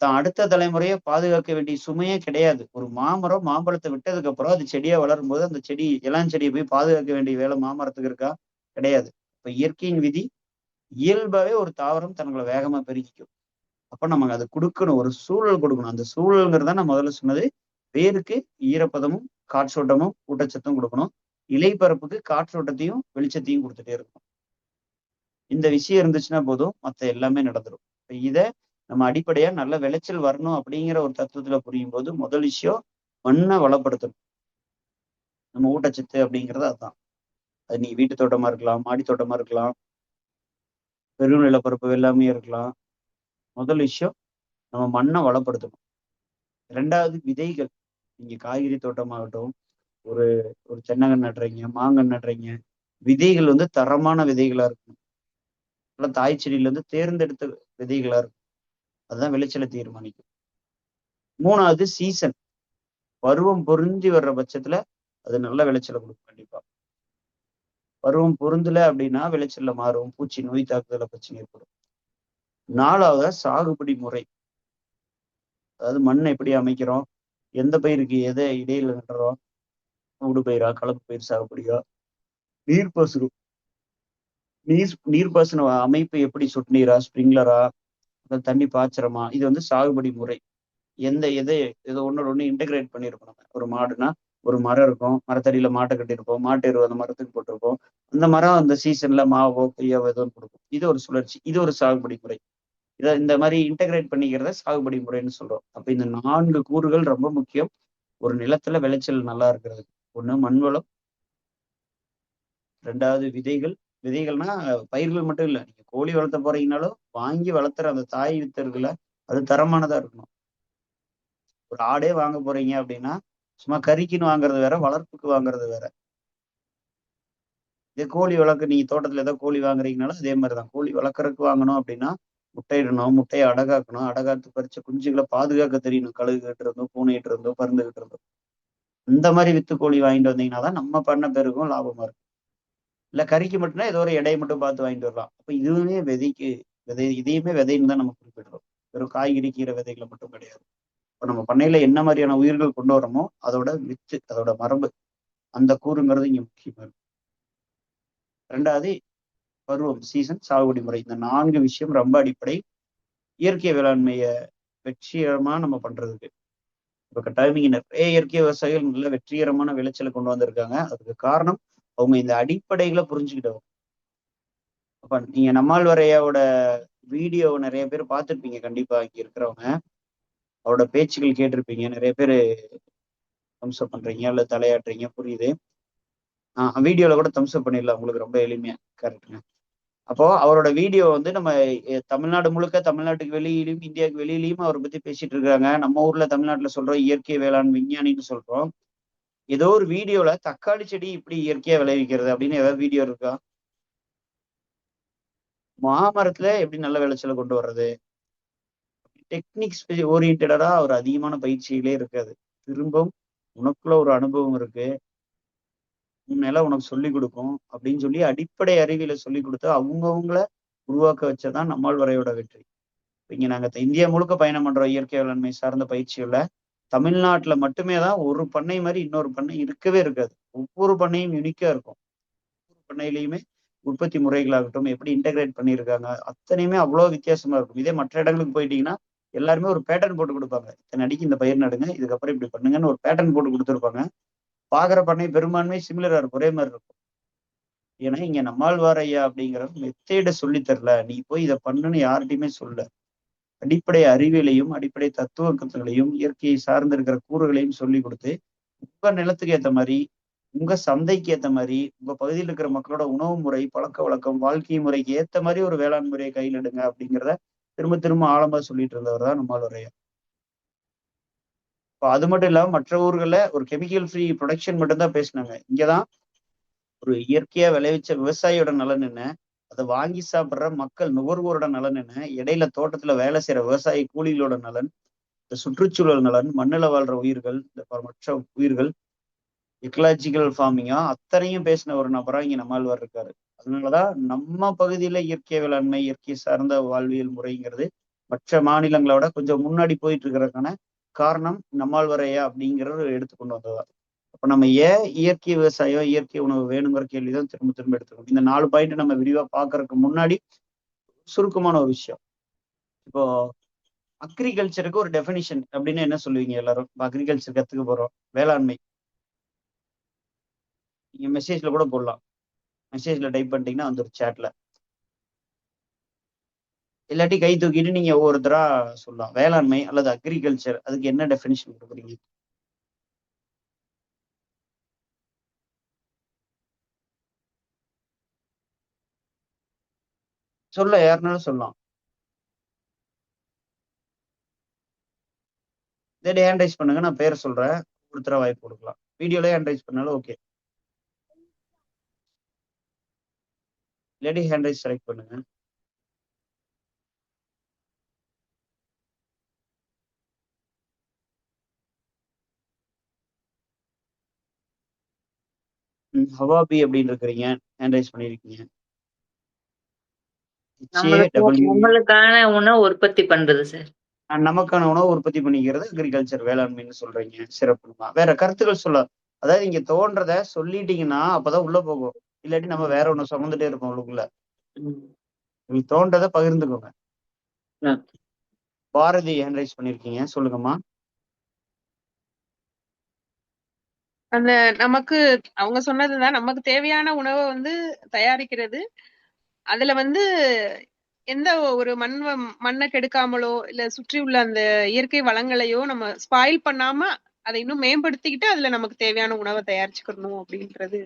தான் அடுத்த தலைமுறையை பாதுகாக்க வேண்டிய சுமையே கிடையாது. ஒரு மாமரம் மாம்பழத்தை விட்டதுக்கு அப்புறம் அது செடியா வளரும் போது அந்த செடி இளஞ்செடியை போய் பாதுகாக்க வேண்டிய வேலை மாமரத்துக்கு இருக்கா? கிடையாது. இப்ப இயற்கையின் விதி இயல்பாவே ஒரு தாவரம் தங்களை வேகமா பெருக்கிக்கும். அப்ப நமக்கு அது கொடுக்கணும். ஒரு சூழல் கொடுக்கணும். அந்த சூழல்ங்கிறத நான் முதல்ல சொன்னது. வேருக்கு ஈரப்பதமும் காற்றோட்டமும் ஊட்டச்சத்தும் கொடுக்கணும். இலைப்பரப்புக்கு காற்றோட்டத்தையும் வெளிச்சத்தையும் கொடுத்துட்டே இருக்கணும். இந்த விஷயம் இருந்துச்சுன்னா போதும் மத்த எல்லாமே நடந்துரும். இப்ப இத நம்ம அடிப்படையா நல்ல விளைச்சல் வரணும் அப்படிங்கிற ஒரு தத்துவத்துல புரியும் போது முதல் விஷயம் மண்ணை வளப்படுத்தணும். நம்ம ஊட்டச்சத்து அப்படிங்கிறது அதுதான். அது நீ வீட்டு தோட்டமா இருக்கலாம், மாடி தோட்டமா இருக்கலாம், பெரும் நிலப்பரப்பு எல்லாமே இருக்கலாம். முதல் விஷயம் நம்ம மண்ணை வளப்படுத்தணும். 2வது விதைகள். நீங்க காய்கறி தோட்டமாகட்டும், ஒரு ஒரு தென்னங்கன்று நடுறீங்க, மாங்கன்று நடுறீங்க. விதைகள் வந்து தரமான விதைகளா இருக்கணும். நல்ல தாய் செடியில இருந்து தேர்ந்தெடுத்த விதைகளா இருக்கும். அதுதான் விளைச்சலை தீர்மானிக்கும். 3வது சீசன். பருவம் பொருந்தி வர்ற பட்சத்துல அது நல்ல விளைச்சலை கொடுக்கும் கண்டிப்பா. பருவம் பொருந்தல அப்படின்னா விளைச்சல்ல மாறும். பூச்சி நோய் தாக்குதல பிரச்சனை ஏற்படும். 4வது சாகுபடி முறை. அதாவது மண் எப்படி அமைக்கிறோம்? எந்த பயிருக்கு எதை இடையில நடுறோம்? ஊடு பயிரா, கலப்பு பயிர் சாகுபடியா, நீர்ப்பாசனம் நீர்ப்பாசன அமைப்பு எப்படி சொட்டு நீரா, ஸ்பிரிங்லரா, தண்ணி பாய்ச்சறமா? இது வந்து சாகுபடி முறை. ஏதோ ஒண்ணோட ஒண்ணு இன்டகிரேட் பண்ணியிருக்கோம் நம்ம. ஒரு மாடுனா ஒரு மரம் இருக்கும். மரத்தடியில மாட்டை கட்டியிருப்போம். மாட்டு எருவு அந்த மரத்துக்கு போட்டிருப்போம். அந்த மரம் அந்த சீசன்ல மாவோ, கொய்யாவோ ஏதோ ஒண்ணு கொடுக்கும். இது ஒரு சுழற்சி. இது ஒரு சாகுபடி முறை. இந்த மாதிரி இன்டகிரேட் பண்ணிக்கிறத சாகுபடி முறைன்னு சொல்றோம். அப்ப இந்த 4 கூறுகள் ரொம்ப முக்கியம். ஒரு நிலத்துல விளைச்சல் நல்லா இருக்கிறதுக்கு. 1 மண் வளம், 2வது விதைகள். விதைகள்னா பயிர்கள் மட்டும் இல்ல. நீங்க கோழி வளர்த்த போறீங்கனாலும் வாங்கி வளர்த்துற அந்த தாய் வித்து இருக்குல்ல, அது தரமானதா இருக்கணும். ஒரு ஆடே வாங்க போறீங்க அப்படின்னா, சும்மா கறிக்குன்னு வாங்குறது வேற, வளர்ப்புக்கு வாங்குறது வேற. இதே கோழி வளர்க்க நீங்க தோட்டத்துல ஏதோ கோழி வாங்குறீங்கனாலும் அதே மாதிரிதான். கோழி வளர்க்கறதுக்கு வாங்கணும் அப்படின்னா, முட்டையிடணும், முட்டையை அடகாக்கணும், அடகாத்து பறிச்ச குஞ்சுகளை பாதுகாக்க தெரியணும். கழுகுகிட்ட இருந்தோ, பூனைகிட்ட இருந்தோ, பருந்துகிட்ட இருந்தோ. இந்த மாதிரி வித்து கோழி வாங்கிட்டு வந்தீங்கன்னா தான் நம்ம பண்ண பேருக்கும் லாபமா இருக்கும். இல்ல கறிக்கு மட்டும்னா ஏதோ ஒரு எடையை மட்டும் பார்த்து வாங்கிட்டு வரலாம். அப்ப இதுவுமே இதையுமே விதைன்னு தான் நம்ம குறிப்பிடுறோம். வெறும் காய்கறி கீரை விதைகளை மட்டும் கிடையாது. இப்ப நம்ம பண்ணையில என்ன மாதிரியான உயிர்கள் கொண்டு வரோமோ அதோட வித்து, அதோட மரபு, அந்த கூறுங்கிறது இங்க முக்கியமா இருக்கு. 2வது பருவம், சீசன், சாகுபடி முறை. இந்த 4 விஷயம் ரொம்ப அடிப்படை. இயற்கை வேளாண்மைய வெற்றிகரமா நம்ம பண்றதுக்கு. இப்ப கட்டாயம் இங்க நிறைய இயற்கை விவசாயிகள் நல்ல வெற்றிகரமான விளைச்சலை கொண்டு வந்திருக்காங்க. அதுக்கு காரணம் அவங்க இந்த அடிப்படைகளை புரிஞ்சுக்கிட்டவங்க. அப்ப நீங்க நம்மாழ்வாரையாவோட வீடியோ நிறைய பேர் பார்த்துருப்பீங்க கண்டிப்பா இங்க இருக்கிறவங்க. அவரோட பேச்சுகள் கேட்டிருப்பீங்க. நிறைய பேர் தம்ஸ் அப் பண்றீங்க அல்ல தலையாட்டுறீங்க, புரியுது. வீடியோல கூட தம்ஸ் அப் பண்ணிடலாம் உங்களுக்கு ரொம்ப எளிமையா. கரெக்டுங்க. அப்போ அவரோட வீடியோ வந்து நம்ம தமிழ்நாடு முழுக்க, தமிழ்நாட்டுக்கு வெளியிலும் இந்தியாவுக்கு வெளியிலயும் அவரை பத்தி பேசிட்டு இருக்காங்க. நம்ம ஊர்ல தமிழ்நாட்டுல சொல்றோம் இயற்கை வேளாண் விஞ்ஞானின்னு சொல்றோம். ஏதோ ஒரு வீடியோல தக்காளி செடி இப்படி இயற்கையா விளைவிக்கிறது அப்படின்னு ஏதாவது வீடியோ இருக்கா? மாமரத்துல எப்படி நல்ல விளைச்சலை கொண்டு வர்றது, டெக்னிக்ஸ் ஓரியன்டா ஒரு அதிகமான பயிற்சிகளே இருக்காது. திரும்பவும் உனக்குள்ள ஒரு அனுபவம் இருக்கு, உன்னால உனக்கு சொல்லிக் கொடுக்கும் அப்படின்னு சொல்லி அடிப்படை அறிவியலை சொல்லிக் கொடுத்து அவங்கவுங்கள உருவாக்க வச்சதான் நம்மாழ்வாரையோட வெற்றி. இங்க நாங்க இந்தியா முழுக்க பயணம் பண்றோம் இயற்கை வேளாண்மை சார்ந்த பயிற்சிகள்ல. தமிழ்நாட்டுல மட்டுமே தான் ஒரு பண்ணை மாதிரி இன்னொரு பண்ணை இருக்கவே இருக்காது. ஒவ்வொரு பண்ணையும் யூனிக்கா இருக்கும். ஒவ்வொரு பண்ணையிலையுமே உற்பத்தி முறைகளாகட்டும் எப்படி இன்டகிரேட் பண்ணியிருக்காங்க அத்தனையுமே அவ்வளவு வித்தியாசமா இருக்கும். இதே மற்ற இடங்களுக்கு போயிட்டீங்கன்னா எல்லாருமே ஒரு பேட்டர்ன் போட்டு கொடுப்பாங்க. இத்தனை அடிக்கு இந்த பயிர் நடுங்க, இதுக்கப்புறம் இப்படி பண்ணுங்கன்னு ஒரு பேட்டர்ன் போட்டு கொடுத்துருப்பாங்க. பாக்குற பண்ணை பெரும்பான்மை சிமிலரா இருக்கும், ஒரே மாதிரி இருக்கும். ஏன்னா இங்க நம்மாழ்வார் ஐயா அப்படிங்கிற மெத்தேட சொல்லி தரல, நீ போய் இதை பண்ணுன்னு யார்கிட்டயுமே சொல்ல. அடிப்படை அறிவியலையும் அடிப்படை தத்துவங்களையும் இயற்கையை சார்ந்து இருக்கிற கூறுகளையும் சொல்லி கொடுத்து உங்க நிலத்துக்கு ஏத்த மாதிரி, உங்க சந்தைக்கு ஏத்த மாதிரி, உங்க பகுதியில் இருக்கிற மக்களோட உணவு முறை, பழக்க வழக்கம், வாழ்க்கை முறைக்கு ஏத்த மாதிரி ஒரு வேளாண் முறையை கையில் எடுங்க அப்படிங்கிறத திரும்ப திரும்ப ஆழமா சொல்லிட்டு இருந்தவர் தான் நம்மாழ்வார் ஐயா. இப்போ அது மட்டும் இல்லாம மற்ற ஊர்கள்ல ஒரு கெமிக்கல் ஃப்ரீ ப்ரொடக்ஷன் மட்டும்தான் பேசினாங்க. இங்கதான் ஒரு இயற்கையா விளைவிச்ச விவசாயியோட நலன் என்ன, அதை வாங்கி சாப்பிடுற மக்கள் நுகர்வோரோட நலன் என்ன, இடையில தோட்டத்துல வேலை செய்யற விவசாய கூலிகளோட நலன், இந்த சுற்றுச்சூழல் நலன், மண்ணுல வாழ்ற உயிர்கள், இந்த மற்ற உயிர்கள், எக்கலாஜிக்கல் ஃபார்மிங்கா அத்தனையும் பேசின ஒரு நபரா இங்க நம்மாழ்வார் இருக்காரு. அதனாலதான் நம்ம பகுதியில இயற்கை வேளாண்மை, இயற்கை சார்ந்த வாழ்வியல் முறைங்கிறது மற்ற மாநிலங்களோட கொஞ்சம் முன்னாடி போயிட்டு இருக்கிறதுக்கான காரணம் நம்மாழ்வாரையா அப்படிங்கிறத எடுத்துக்கொண்டு வந்ததா. அப்ப நம்ம ஏன் இயற்கை விவசாயம், இயற்கை உணவு வேணுங்கிற கேள்விதான் திரும்ப திரும்ப எடுத்துக்கணும். இந்த 4 பாயிண்ட் நம்ம விரிவா பாக்குறதுக்கு முன்னாடி சுருக்கமான ஒரு விஷயம். இப்போ அக்ரிகல்ச்சருக்கு ஒரு டெபினிஷன் அப்படின்னு என்ன சொல்லுவீங்க எல்லாரும்? அக்ரிகல்ச்சர் கத்துக்க போறோம், வேளாண்மை. நீங்க மெசேஜ்ல கூட போடலாம். மெசேஜ்ல டைப் பண்ணிட்டீங்கன்னா வந்துடும் சேட்ல. இல்லாட்டி கை தூக்கிட்டு நீங்க ஒவ்வொருத்தரா சொல்லலாம். வேளாண்மை அல்லது அக்ரிகல்ச்சர் அதுக்கு என்ன டெபினிஷன் கொடுக்குறீங்க? சொல்ல யாருனாலும் சொல்லலாம். இல்லாட்டி ஹேண்ட் ரைஸ் பண்ணுங்க, நான் பேர் சொல்றேன், ஒருத்தர வாய்ப்பு கொடுக்கலாம். வீடியோல ஹேண்ட் ரைஸ் பண்ணாலும் ஓகே. இல்லாட்டி ஹேண்ட் ரைஸ் செலக்ட் பண்ணுங்க. ஹவாபி அப்படின்னு இருக்கிறீங்க, ஹேண்ட் ரைஸ் பண்ணிருக்கீங்க. நம்மளுக்கான உணவு உற்பத்தி பண்றது சார். நமக்கான உணவு உற்பத்தி பண்ணிக்கிறது அக்ரிகல்ச்சர் வேளாண்மைன்னு சொல்றீங்க. சிறப்புமா. வேற கருத்துக்கள் சொல்ல, அதாவது இங்க தோன்றத சொல்லிட்டீங்கன்னா அப்பதான் உள்ள போகும். இல்லாட்டி நம்ம வேற ஒண்ணு சுமந்துட்டே இருப்போம் உள்ளுக்குள்ள. உங்களுக்கு தோன்றதை பகிர்ந்துக்கோங்க. பாரதி ஹேண்ட் ரைஸ் பண்ணிருக்கீங்க, சொல்லுங்கம்மா. அந்த நமக்கு அவங்க சொன்னதுதான், நமக்கு தேவையான உணவை வந்து தயாரிக்கிறது. அதுல வந்து எந்த ஒரு மண்ணை கெடுக்காமலோ இல்ல சுற்றி உள்ள அந்த இயற்கை வளங்களையோ நம்ம ஸ்பாயில் பண்ணாம அதை இன்னும் மேம்படுத்திக்கிட்டு அதுல நமக்கு தேவையான உணவை தயாரிச்சுக்கணும் அப்படின்றது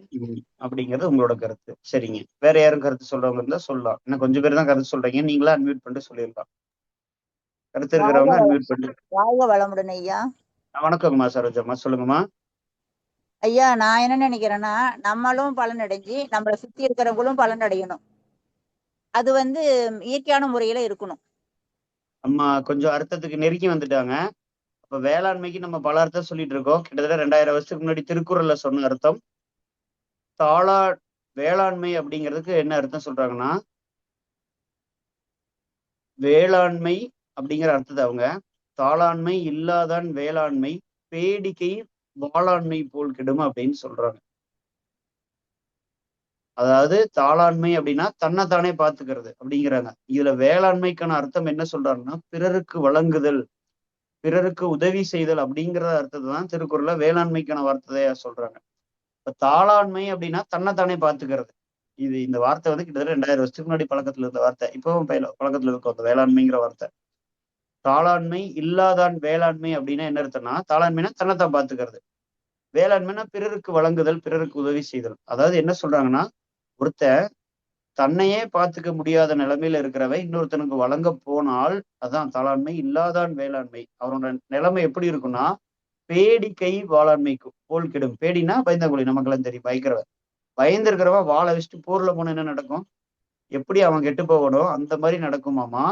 அப்படிங்கிறது உங்களோட கருத்து. சரிங்க. வேற யாரும் கருத்து சொல்றவங்க இருந்தா சொல்லலாம். இன்னும் கொஞ்சம் பேர் தான் கருத்து சொல்றீங்க, நீங்களா அன்மியூட் பண்ணிட்டு சொல்லிடலாம். கருத்து இருக்கிறவங்க அன்மியூட் பண்ணிட்டு. வாழ்க வளமுடன் ஐயா. வணக்கம்மா சரோஜம்மா, சொல்லுங்கம்மா. ஐயா, நான் என்ன நினைக்கிறேன்னா, நம்மளும் பலனடைஞ்சு நம்மளை சுத்தி இருக்கிறவங்களும் பலனடையணும். அது வந்து இயற்கையான முறையில இருக்கணும். அம்மா கொஞ்சம் அர்த்தத்துக்கு நெருக்கி வந்துட்டாங்க. அப்ப வேளாண்மைக்கு நம்ம பல அர்த்தம் சொல்லிட்டு இருக்கோம். கிட்டத்தட்ட 2000 வருஷத்துக்கு முன்னாடி திருக்குறள்ல சொன்ன அர்த்தம் தாளா வேளாண்மை அப்படிங்கிறதுக்கு என்ன அர்த்தம் சொல்றாங்கன்னா, வேளாண்மை அப்படிங்கிற அர்த்தத்தை அவங்க தாளாண்மை இல்லாதான் வேளாண்மை பேடிக்கை வாளாண்மை போல் கெடும் அப்படின்னு சொல்றாங்க. அதாவது தாளாண்மை அப்படின்னா தன்னைத்தானே பாத்துக்கிறது அப்படிங்கிறாங்க. இதுல வேளாண்மைக்கான அர்த்தம் என்ன சொல்றாங்கன்னா, பிறருக்கு வழங்குதல், பிறருக்கு உதவி செய்தல் அப்படிங்கிற அர்த்தத்தை தான் திருக்குறள்ல வேளாண்மைக்கான வார்த்தையா சொல்றாங்க. இப்ப தாளாண்மை அப்படின்னா தன்னைத்தானே பாத்துக்கிறது. இந்த வார்த்தை வந்து கிட்டத்தட்ட 2000 வருஷத்துக்கு முன்னாடி பழக்கத்துல இருந்த வார்த்தை. இப்பவும் பழக்கத்துல இருக்கும் அந்த வேளாண்மைங்கிற வார்த்தை. தாளாண்மை இல்லாதான் வேளாண்மை அப்படின்னா என்ன அர்த்தம்னா, தாளாண்மைனா தன்னைத்தான் பாத்துக்கிறது, வேளாண்மைனா பிறருக்கு வழங்குதல், பிறருக்கு உதவி செய்தல். அதாவது என்ன சொல்றாங்கன்னா, ஒருத்தன் தன்னையே பார்த்துக்க முடியாத நிலைமையில இருக்கிறவன் இன்னொருத்தனுக்கு வழங்க போனால் அதான் தாளாண்மை இல்லாதான் வேளாண்மை. அவனோட நிலைமை எப்படி இருக்கும்னா, பேடி கை வாளாண்மைக்கு போல் கெடும். பேடினா பயந்தாங்குழி, நமக்கெல்லாம் தெரியும், பயக்கிறவன். பயந்து இருக்கிறவன் வாழை வச்சுட்டு போர்ல போன என்ன நடக்கும், எப்படி அவன் கெட்டு போகணும் அந்த மாதிரி நடக்குமாமா.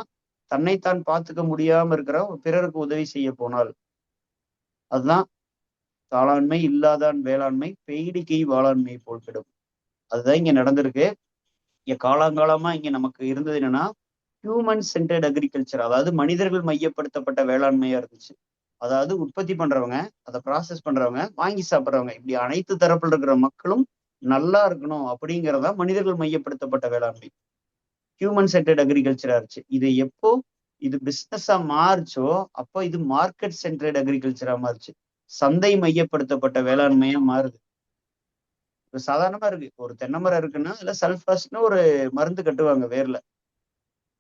தன்னைத்தான் பார்த்துக்க முடியாம இருக்கிறவன் பிறருக்கு உதவி செய்ய போனால் அதுதான் தாளாண்மை இல்லாதான் வேளாண்மை, பெய்டி கை வாளாண்மை போல் கெடும். அதுதான் இங்க நடந்திருக்கு. இங்க காலங்காலமா இங்க நமக்கு இருந்தது என்னன்னா, ஹியூமன் சென்டர்ட் அக்ரிகல்ச்சர், அதாவது மனிதர்கள் மையப்படுத்தப்பட்ட வேளாண்மையா இருந்துச்சு. அதாவது உற்பத்தி பண்றவங்க, அதை ப்ராசஸ் பண்றவங்க, வாங்கி சாப்பிட்றவங்க, இப்படி அனைத்து தரப்புல இருக்கிற மக்களும் நல்லா இருக்கணும் அப்படிங்கிறதா மனிதர்கள் மையப்படுத்தப்பட்ட வேளாண்மை, ஹியூமன் சென்டர்ட் அக்ரிகல்ச்சரா இருந்துச்சு. இது எப்போ இது பிசினஸா மாறுச்சோ அப்போ இது மார்க்கெட் சென்டர்ட் அக்ரிகல்ச்சரா மாறுச்சு, சந்தை மையப்படுத்தப்பட்ட வேளாண்மையா மாறுது. இப்ப சாதாரணமா இருக்கு, ஒரு தென்னை மரம் இருக்குன்னா அதுல சல்ஃபாஸ்னு ஒரு மருந்து கட்டுவாங்க வேர்ல.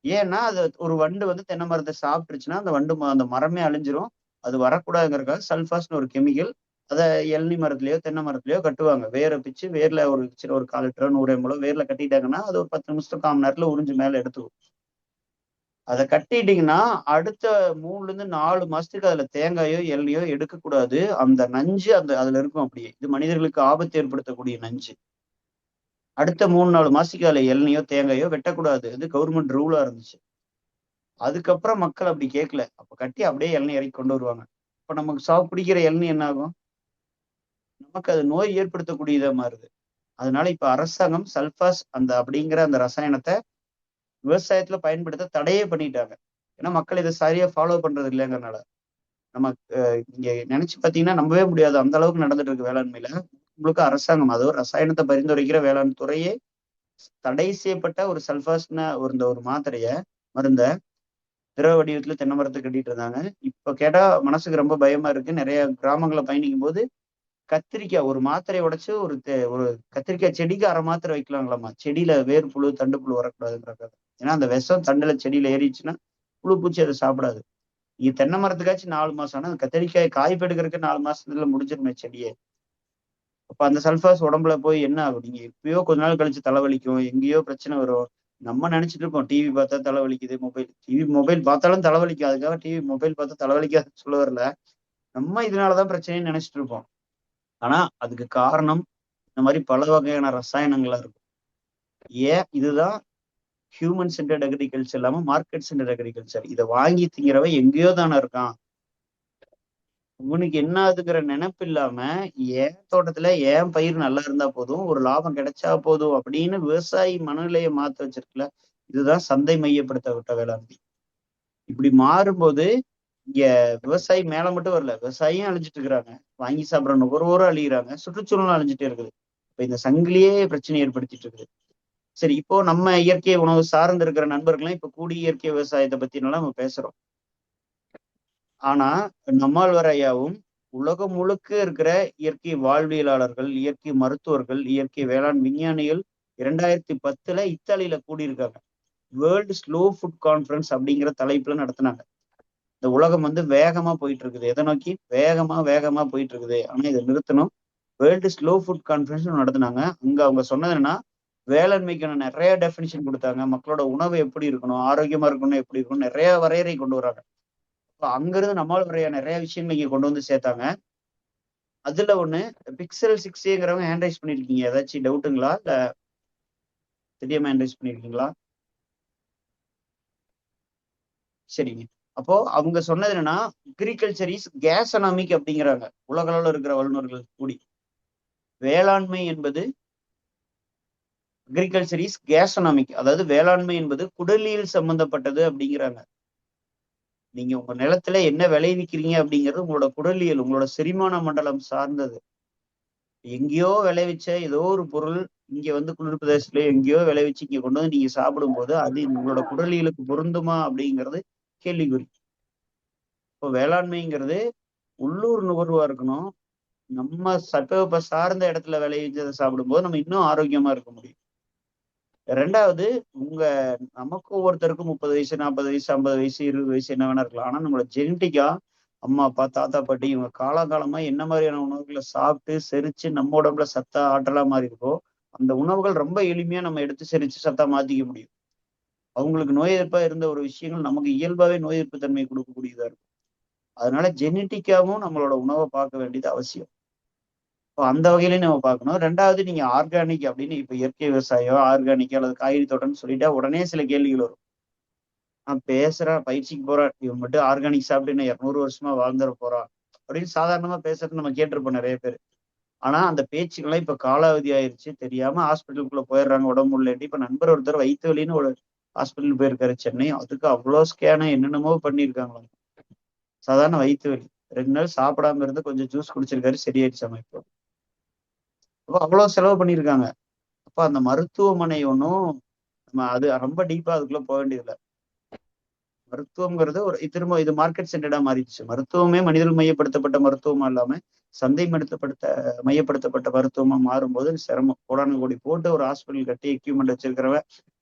ஏன்னா அது ஒரு வண்டு வந்து தென்னை மரத்தை சாப்பிட்டுருச்சுன்னா அந்த வண்டு அந்த மரமே அழிஞ்சிரும், அது வரக்கூடாதுங்கிறதுக்காக சல்ஃபாஸ்னு ஒரு கெமிக்கல் அதை இளநி மரத்துலயோ தென்னை மரத்துலயோ கட்டுவாங்க. வேரை பிச்சு வேர்ல ஒரு சின்ன ஒரு 1/4 லிட்டரோ 100 ml வேர்ல கட்டிட்டாங்கன்னா அது ஒரு 10 நிமிஷத்துக்கு 1/4 மணி நேரத்துல உறிஞ்சு மேல எடுத்துக்கும். அதை கட்டிட்டீங்கன்னா அடுத்த 3 to 4 மாசத்துக்கு அதுல தேங்காயோ இளநியோ எடுக்கக்கூடாது. அந்த நஞ்சு அதுல இருக்கும் அப்படியே. இது மனிதர்களுக்கு ஆபத்து ஏற்படுத்தக்கூடிய நஞ்சு. அடுத்த 3-4 மாசத்துக்கு அதுல இளநியோ தேங்காயோ வெட்டக்கூடாது. இது கவர்மெண்ட் ரூலா இருந்துச்சு. அதுக்கப்புறம் மக்கள் அப்படி கேட்கல, அப்ப கட்டி அப்படியே இளநீ இறக்கி கொண்டு வருவாங்க. இப்ப நமக்கு பிடிக்கிற இளநீ என்ன ஆகும், நமக்கு அது நோய் ஏற்படுத்தக்கூடியதா மாறுது. அதனால இப்ப அரசாங்கம் சல்ஃபாஸ் அப்படிங்கிற அந்த ரசாயனத்தை விவசாயத்துல பயன்படுத்த தடையே பண்ணிட்டாங்க. ஏன்னா மக்கள் இதை சரியா ஃபாலோ பண்றது இல்லைங்கிறனால. நம்ம இங்க நினைச்சு பாத்தீங்கன்னா நம்பவே முடியாது, அந்த அளவுக்கு நடந்துட்டு இருக்கு வேளாண்மையில. உங்களுக்கு அரசாங்கம் அதோ ரசாயனத்தை பரிந்துரைக்கிற வேளாண் துறையே தடை செய்யப்பட்ட ஒரு சல்ஃபாஸ்ன ஒரு மாத்திரைய மருந்த திரவ வடிவத்துல தென்னை மரத்தை கட்டிட்டு இருந்தாங்க. இப்ப கேட்டா மனசுக்கு ரொம்ப பயமா இருக்கு. நிறைய கிராமங்களை பயணிக்கும் போது கத்திரிக்காய் ஒரு மாத்திரையை உடைச்சு ஒரு கத்திரிக்காய் செடிக்கு 1/2 மாத்திரை வைக்கலாங்களாமா. செடியில வேர் புழு தண்டு புழு வரக்கூடாதுங்கிறக்காக. ஏன்னா அந்த விஷம் தண்டுல செடியில ஏறிச்சுன்னா புழு பூச்சி அதை சாப்பிடாது. நீங்க தென்னை மரத்துக்காச்சும் 4 மாசம், ஆனா கத்திரிக்காய் காய்ப்பு எடுக்கிறதுக்கு 4 மாசத்துல முடிஞ்சிருமே செடியே. அப்ப அந்த சல்ஃபாஸ் உடம்புல போய் என்ன ஆகும், நீங்க எப்பயோ கொஞ்ச நாள் கழிச்சு தலைவலிக்கும், எங்கேயோ பிரச்சனை வரும். நம்ம நினைச்சிட்டு இருப்போம் டிவி பார்த்தா தலைவலிக்குது, மொபைல் பார்த்தாலும் தலைவலிக்கும், அதுக்காக டிவி மொபைல் பார்த்தா தலைவலிக்காதுன்னு சொல்ல வரல. நம்ம இதனாலதான் பிரச்சனைன்னு நினைச்சிட்டு இருப்போம். ஆனா அதுக்கு காரணம் இந்த மாதிரி பல வகையான ரசாயனங்களா இருக்கும். இதுதான் ஹியூமன் சென்டர்ட் அக்ரிகல்ச்சர் இல்லாம மார்க்கெட் சென்டர்ட் அக்ரிகல்ச்சர். இதை வாங்கி திங்கிறவன் எங்கேயோ தானே இருக்கான். இவனுக்கு என்ன ஆகுதுங்கிற நினைப்பு இல்லாம ஏன் தோட்டத்துல ஏன் பயிர் நல்லா இருந்தா போதும், ஒரு லாபம் கிடைச்சா போதும் அப்படின்னு விவசாயி மனநிலையை மாத்த வச்சிருக்குல்ல, இதுதான் சந்தை மையப்படுத்தப்பட்ட வேளாண்மை. இப்படி மாறும்போது இங்க விவசாயி மேல மட்டும் வரல, விவசாயியும் அழிஞ்சிட்டு இருக்கிறாங்க, வாங்கி சாப்பிட்ற நுகர்வோரும் அழிகிறாங்க, சுற்றுச்சூழலும் அழிஞ்சிட்டே இருக்குது. இப்ப இந்த சங்கிலியே பிரச்சனை ஏற்படுத்திட்டு இருக்குது. சரி, இப்போ நம்ம இயற்கை உணவு சார்ந்து இருக்கிற நண்பர்களும் இப்ப கூடி இயற்கை விவசாயத்தை பத்தினால நம்ம பேசுறோம். ஆனா நம்மாழ்வார் ஐயாவும் உலகம் முழுக்க இருக்கிற இயற்கை வாழ்வியலாளர்கள், இயற்கை மருத்துவர்கள், இயற்கை வேளாண் விஞ்ஞானிகள் 2010 இத்தாலியில கூடியிருக்காங்க. வேர்ல்டு ஸ்லோ ஃபுட் கான்ஃபரன்ஸ் அப்படிங்கிற தலைப்புல நடத்தினாங்க. இந்த உலகம் வந்து வேகமா போயிட்டு இருக்குது, எதை நோக்கி வேகமா போயிட்டு இருக்குது, ஆனா இதை நிறுத்தணும். வேர்ல்டு ஸ்லோ ஃபுட் கான்ஃபரன்ஸ் நடத்தினாங்க. அங்க அவங்க சொன்னது என்னன்னா, வேளாண்மைக்கான நிறைய டெஃபினிஷன் கொடுத்தாங்க. மக்களோட உணவு எப்படி இருக்கணும், ஆரோக்கியமா இருக்கணும், எப்படி இருக்கணும், நிறைய வரையறை கொண்டு வராங்க. அங்கிருந்து நம்மால் நிறைய விஷயங்கள் இங்க கொண்டு வந்து சேர்த்தாங்க. அதுல ஒண்ணு பிக்சல் 6Aங்கிறவங்க ஹேண்ட் ரைஸ் பண்ணிருக்கீங்க, ஏதாச்சும் டவுட்டுங்களா, இல்ல தெரியாம ஹேண்ட் ரைஸ் பண்ணிருக்கீங்களா? சரிங்க. அப்போ அவங்க சொன்னது என்னன்னா, அக்ரிகல்ச்சர் இஸ் கேசனாமிக் அப்படிங்கிறாங்க உலக அளவில் இருக்கிற வல்லுநர்கள் கூடி. வேளாண்மை என்பது அக்ரிகல்ச்சர் இஸ் கேசனாமிக், அதாவது வேளாண்மை என்பது குடலியல் சம்பந்தப்பட்டது அப்படிங்கிறாங்க. நீங்க உங்க நிலத்துல என்ன விளைவிக்கிறீங்க அப்படிங்கிறது உங்களோட குடலியல், உங்களோட செரிமான மண்டலம் சார்ந்தது. எங்கேயோ விளைவிச்ச ஏதோ ஒரு பொருள் இங்க வந்து குளிர் பிரதேசத்துல எங்கேயோ விளைவிச்சு இங்க கொண்டு வந்து நீங்க சாப்பிடும் போது அது உங்களோட குடலியலுக்கு பொருந்துமா அப்படிங்கிறது கேள்விக்குறி. இப்போ வேளாண்மைங்கிறது உள்ளூர் நுகர்வா இருக்கணும். நம்ம சட்டவெப்ப சார்ந்த இடத்துல விளைவிச்சதை சாப்பிடும்போது நம்ம இன்னும் ஆரோக்கியமா இருக்க முடியும். ரெண்டாவது, நமக்கு ஒவ்வொருத்தருக்கும் 30 வயசு, 40 வயசு, 50 வயசு, 20 வயசு என்ன வேணா இருக்கலாம். ஆனா நம்மளோட ஜெனட்டிக்கா அம்மா, அப்பா, தாத்தா, பாட்டி இவங்க காலகாலமா என்ன மாதிரியான உணவுகளை சாப்பிட்டு செரிச்சு நம்ம உடம்புல சத்தா ஆற்றலா மாறி இருக்கோ, அந்த உணவுகள் ரொம்ப எளிமையா நம்ம எடுத்து செரிச்சு சத்தா மாத்திக்க முடியும். அவங்களுக்கு நோய் எதிர்ப்பா இருந்த ஒரு விஷயங்கள் நமக்கு இயல்பாவே நோய் எதிர்ப்பு தன்மை கொடுக்கக்கூடியதா இருக்கும். அதனால ஜெனட்டிக்காவும் நம்மளோட உணவை பார்க்க வேண்டியது அவசியம். இப்போ அந்த வகையிலையும் நம்ம பார்க்கணும். ரெண்டாவது, நீங்க ஆர்கானிக் அப்படின்னு இப்ப இயற்கை விவசாயம், ஆர்கானிக் அல்லது காய்கறி தோட்டம்னு சொல்லிட்டா உடனே சில கேள்விகள் வரும். பேசுறான், பயிற்சிக்கு போறான், இவன் மட்டும் ஆர்கானிக் சாப்பிட்டு இன்னும் 200 வருஷமா வாழ்ந்துட போறான் அப்படின்னு சாதாரணமா பேசுறது நம்ம கேட்டிருப்போம் நிறைய பேர். ஆனா அந்த பேச்சுக்கெல்லாம் இப்ப காலாவதி ஆயிருச்சு. தெரியாம ஹாஸ்பிட்டலுக்குள்ள போயிடுறாங்க உடம்பு இல்லைன்ட்டு. இப்ப நண்பர் ஒருத்தர் வயிற்று வலின்னு ஒரு ஹாஸ்பிட்டல் போயிருக்காரு சென்னை. அதுக்கு அவ்வளோ ஸ்கேனு என்னென்னமோ பண்ணியிருக்காங்களாம். சாதாரண வயிற்று வலி 2 நாள் சாப்பிடாம இருந்து கொஞ்சம் ஜூஸ் குடிச்சிருக்காரு, சரியாயிடுச்சாம இப்போ. அப்போ அவ்வளோ செலவு பண்ணியிருக்காங்க. அப்ப அந்த மருத்துவமனை ஒன்றும் நம்ம அது ரொம்ப டீப்பா அதுக்குள்ள போக வேண்டியதில்லை. மருத்துவம்ங்கிறது திரும்ப இது மார்க்கெட் சென்டர்டா மாறிடுச்சு. மருத்துவமே மனிதர்கள் மையப்படுத்தப்பட்ட மருத்துவமா இல்லாம சந்தை மையப்படுத்தப்பட்ட மருத்துவமா மாறும்போது சிரமம். கோடானு கோடி போட்டு ஒரு ஹாஸ்பிட்டல் கட்டி எக்யூப்மெண்ட் வச்சிருக்கிறவன்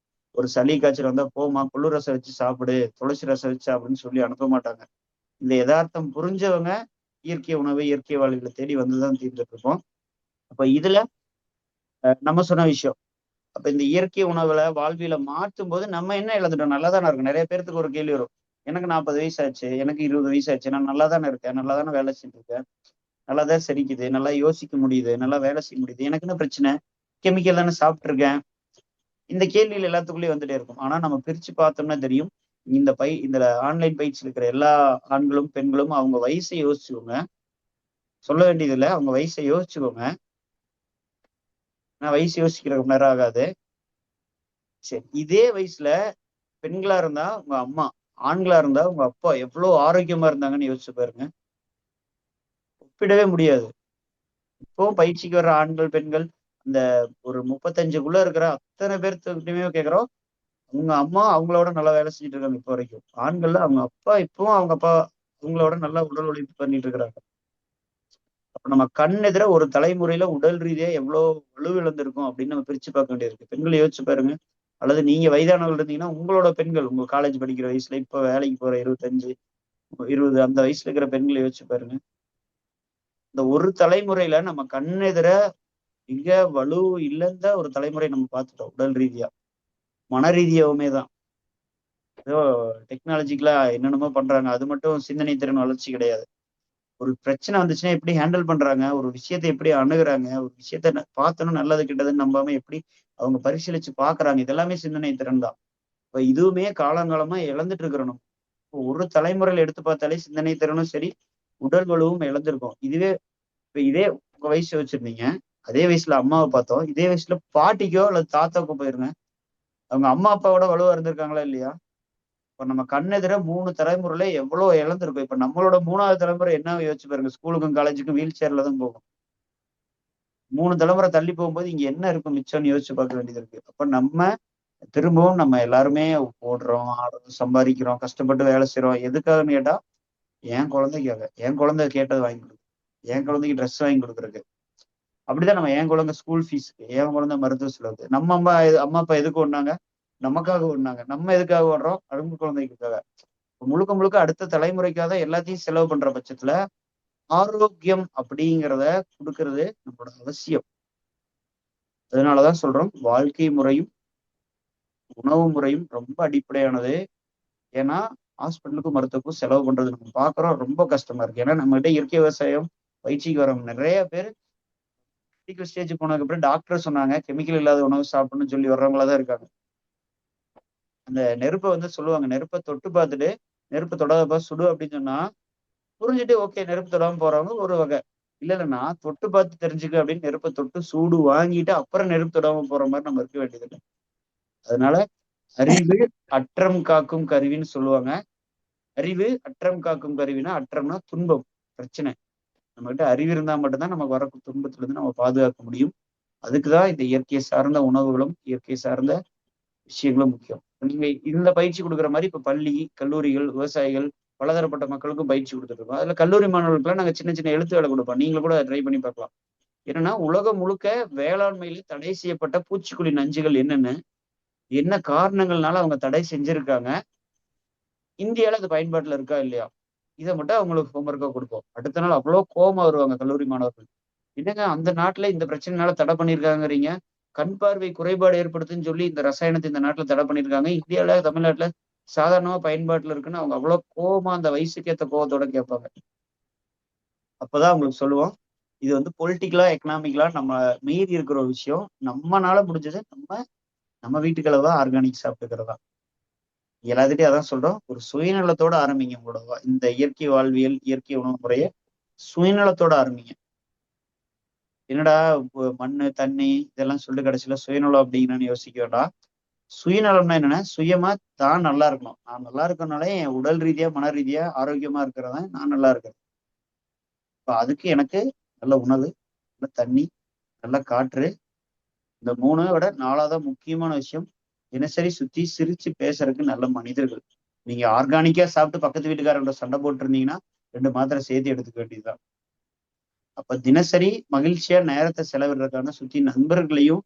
ஒரு சளி காய்ச்சல் வந்தா போமா குளிர் ரசம் வச்சு சாப்பிடு, துளசி ரசம் வச்சு அப்படின்னு சொல்லி அனுப்ப மாட்டாங்க. இந்த யதார்த்தம் புரிஞ்சவங்க இயற்கை உணவு, இயற்கை வாழ்களை தேடி வந்துதான் தீர்ந்துட்டு இருக்கோம். அப்ப இதுல நம்ம சொன்ன விஷயம். அப்ப இந்த இயற்கை உணவுல வாழ்வியல மாற்றும் போது நம்ம என்ன இழந்துட்டோம்? நல்லா தானே இருக்கும். நிறைய பேருக்கு ஒரு கேள்வி வரும். எனக்கு 40 வயசு ஆச்சு, எனக்கு 20 வயசு ஆச்சு, நான் நல்லா தானே இருக்கேன், நல்லா தானே வேலை செஞ்சுருக்கேன், நல்லா தான் செரிக்குது, நல்லா யோசிக்க முடியுது, நல்லா வேலை செய்ய முடியுது, எனக்கு என்ன பிரச்சனை, கெமிக்கல் தானே சாப்பிட்டுருக்கேன். இந்த கேள்விகள் எல்லாத்துக்குள்ளேயும் வந்துட்டே இருக்கும். ஆனா நம்ம பிரிச்சு பார்த்தோம்னா தெரியும், இந்த ஆன்லைன் பயிற்சி இருக்கிற எல்லா ஆண்களும் பெண்களும் அவங்க வயசை யோசிச்சுக்கோங்க. சொல்ல வேண்டியது இல்லை, அவங்க வயசை யோசிச்சுக்கோங்க. நான் வயசு யோசிக்கிற ரொம்ப நேரம் ஆகாது. சரி, இதே வயசுல பெண்களா இருந்தா உங்க அம்மா, ஆண்களா இருந்தா உங்க அப்பா எவ்வளவு ஆரோக்கியமா இருந்தாங்கன்னு யோசிச்சு பாருங்க. ஒப்பிடவே முடியாது. இப்போ பயிற்சிக்கு வர்ற ஆண்கள் பெண்கள் அந்த ஒரு 35க்குள்ள இருக்கிற அத்தனை பேர்த்துக்கிட்டுமே கேட்கிறோம், உங்க அம்மா அவங்களோட நல்லா வேலை செஞ்சுட்டு இருக்காங்க இப்போ வரைக்கும். ஆண்கள்ல அவங்க அப்பா இப்பவும் அவங்க அப்பா அவங்களோட நல்லா உடல் உழைப்பு பண்ணிட்டு இருக்கிறாங்க. அப்ப நம்ம கண் எதிர ஒரு தலைமுறையில உடல் ரீதியா எவ்வளவு வலுவிழந்திருக்கும் அப்படின்னு நம்ம பிரிச்சு பார்க்க வேண்டியிருக்கு. பெண்களை யோசிச்சு பாருங்க. அல்லது நீங்க வயதானவர்கள் இருந்தீங்கன்னா உங்களோட பெண்கள் உங்க காலேஜ் படிக்கிற வயசுல இப்ப வேலைக்கு போற 25, 20 அந்த வயசுல இருக்கிற பெண்களை யோசிச்சு பாருங்க. இந்த ஒரு தலைமுறையில நம்ம கண் எதிர மிக வலு இழந்த ஒரு தலைமுறை நம்ம பார்த்துட்டோம். உடல் ரீதியா, மன ரீதியாவுமே தான். ஏதோ டெக்னாலஜிக்கலா என்னென்னமோ பண்றாங்க, அது மட்டும் சிந்தனை திறன் வளர்ச்சி கிடையாது. ஒரு பிரச்சனை வந்துச்சுன்னா எப்படி ஹேண்டில் பண்றாங்க, ஒரு விஷயத்தை எப்படி அணுகுறாங்க, ஒரு விஷயத்த பார்த்தோன்னா நல்லது கெட்டதுன்னு நம்பாம எப்படி அவங்க பரிசீலிச்சு பாக்குறாங்க, இதெல்லாமே சிந்தனை திறன் தான். இப்ப இதுவுமே காலங்காலமா இழந்துட்டு இருக்கிறோம். ஒரு தலைமுறையில எடுத்து பார்த்தாலே சிந்தனை திறனும் சரி, உடல் வலுவும் இழந்திருக்கும். இதே உங்க வயசு வச்சிருந்தீங்க, அதே வயசுல அம்மாவை பார்த்தோம், இதே வயசுல பாட்டிக்கோ அல்லது தாத்தாக்கோ போயிருங்க, அவங்க அம்மா அப்பாவோட வலுவா இருந்திருக்காங்களா இல்லையா? இப்ப நம்ம கண்ணெதிர 3 தலைமுறையில எவ்வளவு இழந்திருக்கும். இப்ப நம்மளோட 3வது தலைமுறை என்ன யோசிச்சு பாருங்க. ஸ்கூலுக்கும் காலேஜுக்கும் வீல் சேர்ல தான் போகும். 3 தலைமுறை தள்ளி போகும்போது இங்க என்ன இருக்கும் மிச்சம்னு யோசிச்சு பார்க்க வேண்டியது இருக்கு. அப்ப திரும்பவும் நம்ம எல்லாருமே ஓடுறோம், ஆடுறோம், சம்பாதிக்கிறோம், கஷ்டப்பட்டு வேலை செய்யறோம். எதுக்காகன்னு கேட்டா, என் குழந்தைக்காக. என் குழந்தை கேட்டது வாங்கி கொடுக்கு, என் குழந்தைக்கு ட்ரெஸ் வாங்கி கொடுக்குறதுக்கு. அப்படிதான் நம்ம என் குழந்தை ஸ்கூல் ஃபீஸ்க்கு, என் குழந்தை மருத்துவ செலவுக்கு. நம்ம அம்மா அப்பா எதுக்கு ஓடுனாங்க? நமக்காக ஓடுனாங்க. நம்ம எதுக்காக ஓடுறோம்? அரும்பு குழந்தைக்காக. முழுக்க முழுக்க அடுத்த தலைமுறைக்காக எல்லாத்தையும் செலவு பண்ற பட்சத்துல ஆரோக்கியம் அப்படிங்கிறத கொடுக்கறது நம்மளோட அவசியம். அதனாலதான் சொல்றோம், வாழ்க்கை முறையும் உணவு முறையும் ரொம்ப அடிப்படையானது. ஏன்னா ஹாஸ்பிட்டலுக்கும் மருத்துவக்கும் செலவு பண்றது நம்ம பாக்குறோம், ரொம்ப கஷ்டமா இருக்கு. ஏன்னா நம்ம கிட்ட இயற்கை விவசாயம் பயிற்சிக்கு வரவங்க நிறைய பேர் மெடிக்கல் ஸ்டேஜ் போனதுக்கு அப்புறம் டாக்டர் சொன்னாங்க கெமிக்கல் இல்லாத உணவு சாப்பிடணும்னு சொல்லி வர்றவங்களா தான் இருக்காங்க. அந்த நெருப்பை சொல்லுவாங்க, நெருப்பை தொட்டு பார்த்துட்டு நெருப்பு தொடாதப்பா சுடு அப்படின்னு சொன்னா புரிஞ்சுட்டு ஓகே நெருப்பு தொடாம போறவங்க ஒரு வகை. இல்ல நான் தொட்டு பார்த்து தெரிஞ்சுக்க அப்படின்னு நெருப்பை தொட்டு சூடு வாங்கிட்டு அப்புறம் நெருப்பு தொடாம போற மாதிரி நம்ம இருக்க வேண்டியது இல்லை. அதனால அறிவு அற்றம் காக்கும் கருவின்னு சொல்லுவாங்க. அறிவு அற்றம் காக்கும் கருவினா, அற்றம்னா துன்பம், பிரச்சனை. நம்ம கிட்ட அறிவு இருந்தா மட்டும்தான் நமக்கு வர துன்பத்துல இருந்து நம்ம பாதுகாக்க முடியும். அதுக்குதான் இந்த இயற்கை சார்ந்த உணவுகளும் இயற்கை சார்ந்த விஷயங்களும் முக்கியம். நீங்க இந்த பயிற்சி கொடுக்குற மாதிரி இப்ப பள்ளி, கல்லூரிகள், விவசாயிகள், பலதரப்பட்ட மக்களுக்கும் பயிற்சி கொடுத்துட்டு இருக்கோம். அதுல கல்லூரி மாணவர்களுக்குலாம் நாங்க சின்ன சின்ன எழுத்து வேலை கொடுப்போம். நீங்களும் கூட ட்ரை பண்ணி பார்க்கலாம். என்னன்னா உலகம் முழுக்க வேளாண்மையில் தடை செய்யப்பட்ட பூச்சிக்கொல்லி நஞ்சுகள் என்னென்ன, என்ன காரணங்கள்னால அவங்க தடை செஞ்சிருக்காங்க, இந்தியால அது பயன்பாட்டுல இருக்கா இல்லையா, இதை மட்டும் அவங்களுக்கு ஹோம்ஒர்க்கா கொடுப்போம். அடுத்த நாள் அவ்வளோ கோவமா வருவாங்க கல்லூரி மாணவர்கள். என்னங்க அந்த நாட்டுல இந்த பிரச்சனைனால தடை பண்ணியிருக்காங்கறீங்க, கண் பார்வை குறைபாடு ஏற்படுத்துன்னு சொல்லி இந்த ரசாயனத்தை இந்த நாட்டுல தடை பண்ணியிருக்காங்க, இந்தியால தமிழ்நாட்டுல சாதாரணமா பயன்பாட்டுல இருக்குன்னு அவங்க அவ்வளவு கோவமா அந்த வயசுக்கு ஏத்த கோவத்தோட கேட்பாங்க. அப்பதான் அவங்களுக்கு சொல்லுவோம், இது வந்து பொலிட்டிக்கலா எக்கனாமிக்கலா நம்ம மீறி இருக்கிற ஒரு விஷயம். நம்மனால முடிஞ்சது நம்ம வீட்டுக்களவா ஆர்கானிக் சாப்பிட்டுக்கிறதா. எல்லாத்துட்டையும் அதான் சொல்றோம், ஒரு சுயநலத்தோட ஆரம்பிங்க உங்களோட இந்த இயற்கை வாழ்வியல், இயற்கை உணவு முறைய சுயநலத்தோட ஆரம்பிங்க. என்னடா மண்ணு தண்ணி இதெல்லாம் சொல்லிட்டு கடைசியில சுயநலம் அப்படிங்கன்னு யோசிக்க வேண்டாம். சுயநலம்னா என்னன்னா, சுயமா தான் நல்லா இருக்கணும். நான் நல்லா இருக்கனால என் உடல் ரீதியா மன ரீதியா ஆரோக்கியமா இருக்கிறவன் நான் நல்லா இருக்கேன். இப்ப அதுக்கு எனக்கு நல்ல உணவு, நல்ல தண்ணி, நல்ல காற்று, இந்த 3 விட 4வது முக்கியமான விஷயம், தினசரி சுத்தி சிரிச்சு பேசுறதுக்கு நல்ல மனிதர்கள். நீங்க ஆர்கானிக்கா சாப்பிட்டு பக்கத்து வீட்டுக்காரங்களோட சண்டை போட்டு இருந்தீங்கன்னா 2 மாத்திரை சேர்த்து எடுத்துக்க வேண்டியதுதான். அப்ப தினசரி மகிழ்ச்சியா நேரத்தை செலவிடுறதுக்கான சுத்தி நண்பர்களையும்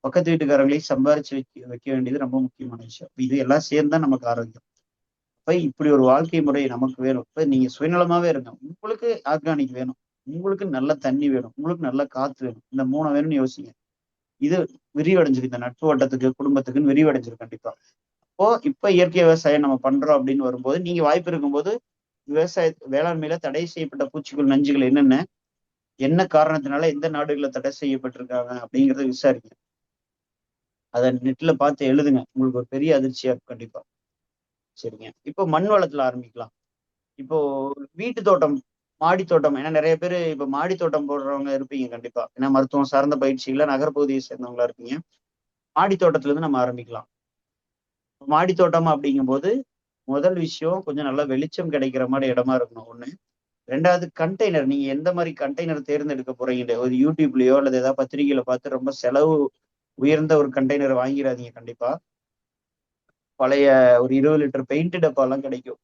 பக்கத்து வீட்டுக்காரங்களையும் சம்பாரிச்சு வைக்க வேண்டியது ரொம்ப முக்கியமான விஷயம். இது எல்லாம் சேர்ந்தா நமக்கு ஆரோக்கியம். அப்ப இப்படி ஒரு வாழ்க்கை முறை நமக்கு வேணும். இப்ப நீங்க சுயநலமாவே இருங்க. உங்களுக்கு ஆர்கானிக் வேணும், உங்களுக்கு நல்ல தண்ணி வேணும், உங்களுக்கு நல்ல காத்து வேணும், இந்த 3 வேணும்னு யோசிங்க. இது விரிவடைஞ்சிருக்கு, இந்த நட்பு வட்டத்துக்கு குடும்பத்துக்குன்னு விரிவடைஞ்சிருக்கு கண்டிப்பா. அப்போ இப்ப இயற்கை விவசாயம் நம்ம பண்றோம் அப்படின்னு வரும்போது, நீங்க வாய்ப்பு இருக்கும்போது வேளாண்மையில தடை செய்யப்பட்ட பூச்சிகள் நஞ்சுகள் என்னென்ன, என்ன காரணத்தினால எந்த நாடுகள்ல தடை செய்யப்பட்டிருக்காங்க அப்படிங்கறத விசாரிங்க. அதை நெட்ல பார்த்து எழுதுங்க. உங்களுக்கு ஒரு பெரிய அதிர்ச்சியா இருக்கும் கண்டிப்பா. சரிங்க. இப்போ மண் வளத்துல ஆரம்பிக்கலாம். இப்போ வீட்டு தோட்டம், மாடி தோட்டம், ஏன்னா நிறைய பேர் இப்ப மாடி தோட்டம் போடுறவங்க இருப்பீங்க கண்டிப்பா. ஏன்னா மருத்துவம் சார்ந்த பயிற்சிகளை நகர்பகுதியை சேர்ந்தவங்களா இருப்பீங்க. மாடி தோட்டத்துல இருந்து நம்ம ஆரம்பிக்கலாம். மாடி தோட்டம் அப்படிங்கும்போது முதல் விஷயம் கொஞ்சம் நல்லா வெளிச்சம் கிடைக்கிற மாதிரி இடமா இருக்கணும் ஒண்ணு. 2வது கண்டெய்னர். நீங்க எந்த மாதிரி கண்டெய்னர் தேர்ந்தெடுக்க போறீங்க, ஒரு யூடியூப்லயோ அல்லது ஏதாவது பத்திரிகையில பார்த்து ரொம்ப செலவு உயர்ந்த ஒரு கண்டெய்னர் வாங்கிடாதீங்க கண்டிப்பா. பழைய ஒரு 20 லிட்டர் பெயிண்ட் டப்பா எல்லாம் கிடைக்கும்,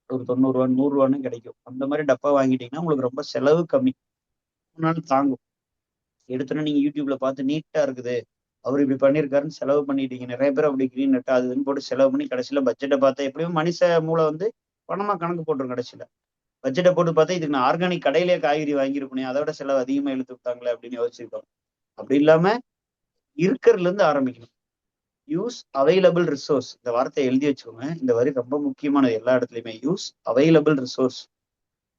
ஒரு 90 ரூபா 100 ரூபான்னு கிடைக்கும். அந்த மாதிரி டப்பா வாங்கிட்டீங்கன்னா உங்களுக்கு ரொம்ப செலவு கம்மி, தாங்கும். எடுத்தோன்னா நீங்க யூடியூப்ல பார்த்து நீட்டா இருக்குது, அவர் இப்படி பண்ணியிருக்காருன்னு செலவு பண்ணிட்டீங்க. நிறைய பேர் அப்படி கிரீன் நெட் அதுன்னு போட்டு செலவு பண்ணி கடைசியில பட்ஜெட்டை பார்த்தா எப்படியும் மனுஷ மூளை வந்து பணமா கணக்கு போட்டுரும். கடைசியில பட்ஜெட்டை போட்டு பார்த்தா இதுக்கு நான் ஆர்கானிக் கடையிலேயே காய்கறி வாங்கியிருப்பேன், அதோட செலவு அதிகமா இழுத்து விட்டாங்களே அப்படின்னு யோசிச்சிருக்கோம். அப்படி இல்லாம இருக்கிறதுல இருந்து ஆரம்பிக்கணும். யூஸ் அவைலபிள் ரிசோர்ஸ், இந்த வார்த்தையை எழுதி வச்சுக்கோங்க. இந்த வரி ரொம்ப முக்கியமானது எல்லா இடத்துலயுமே. Use available resource.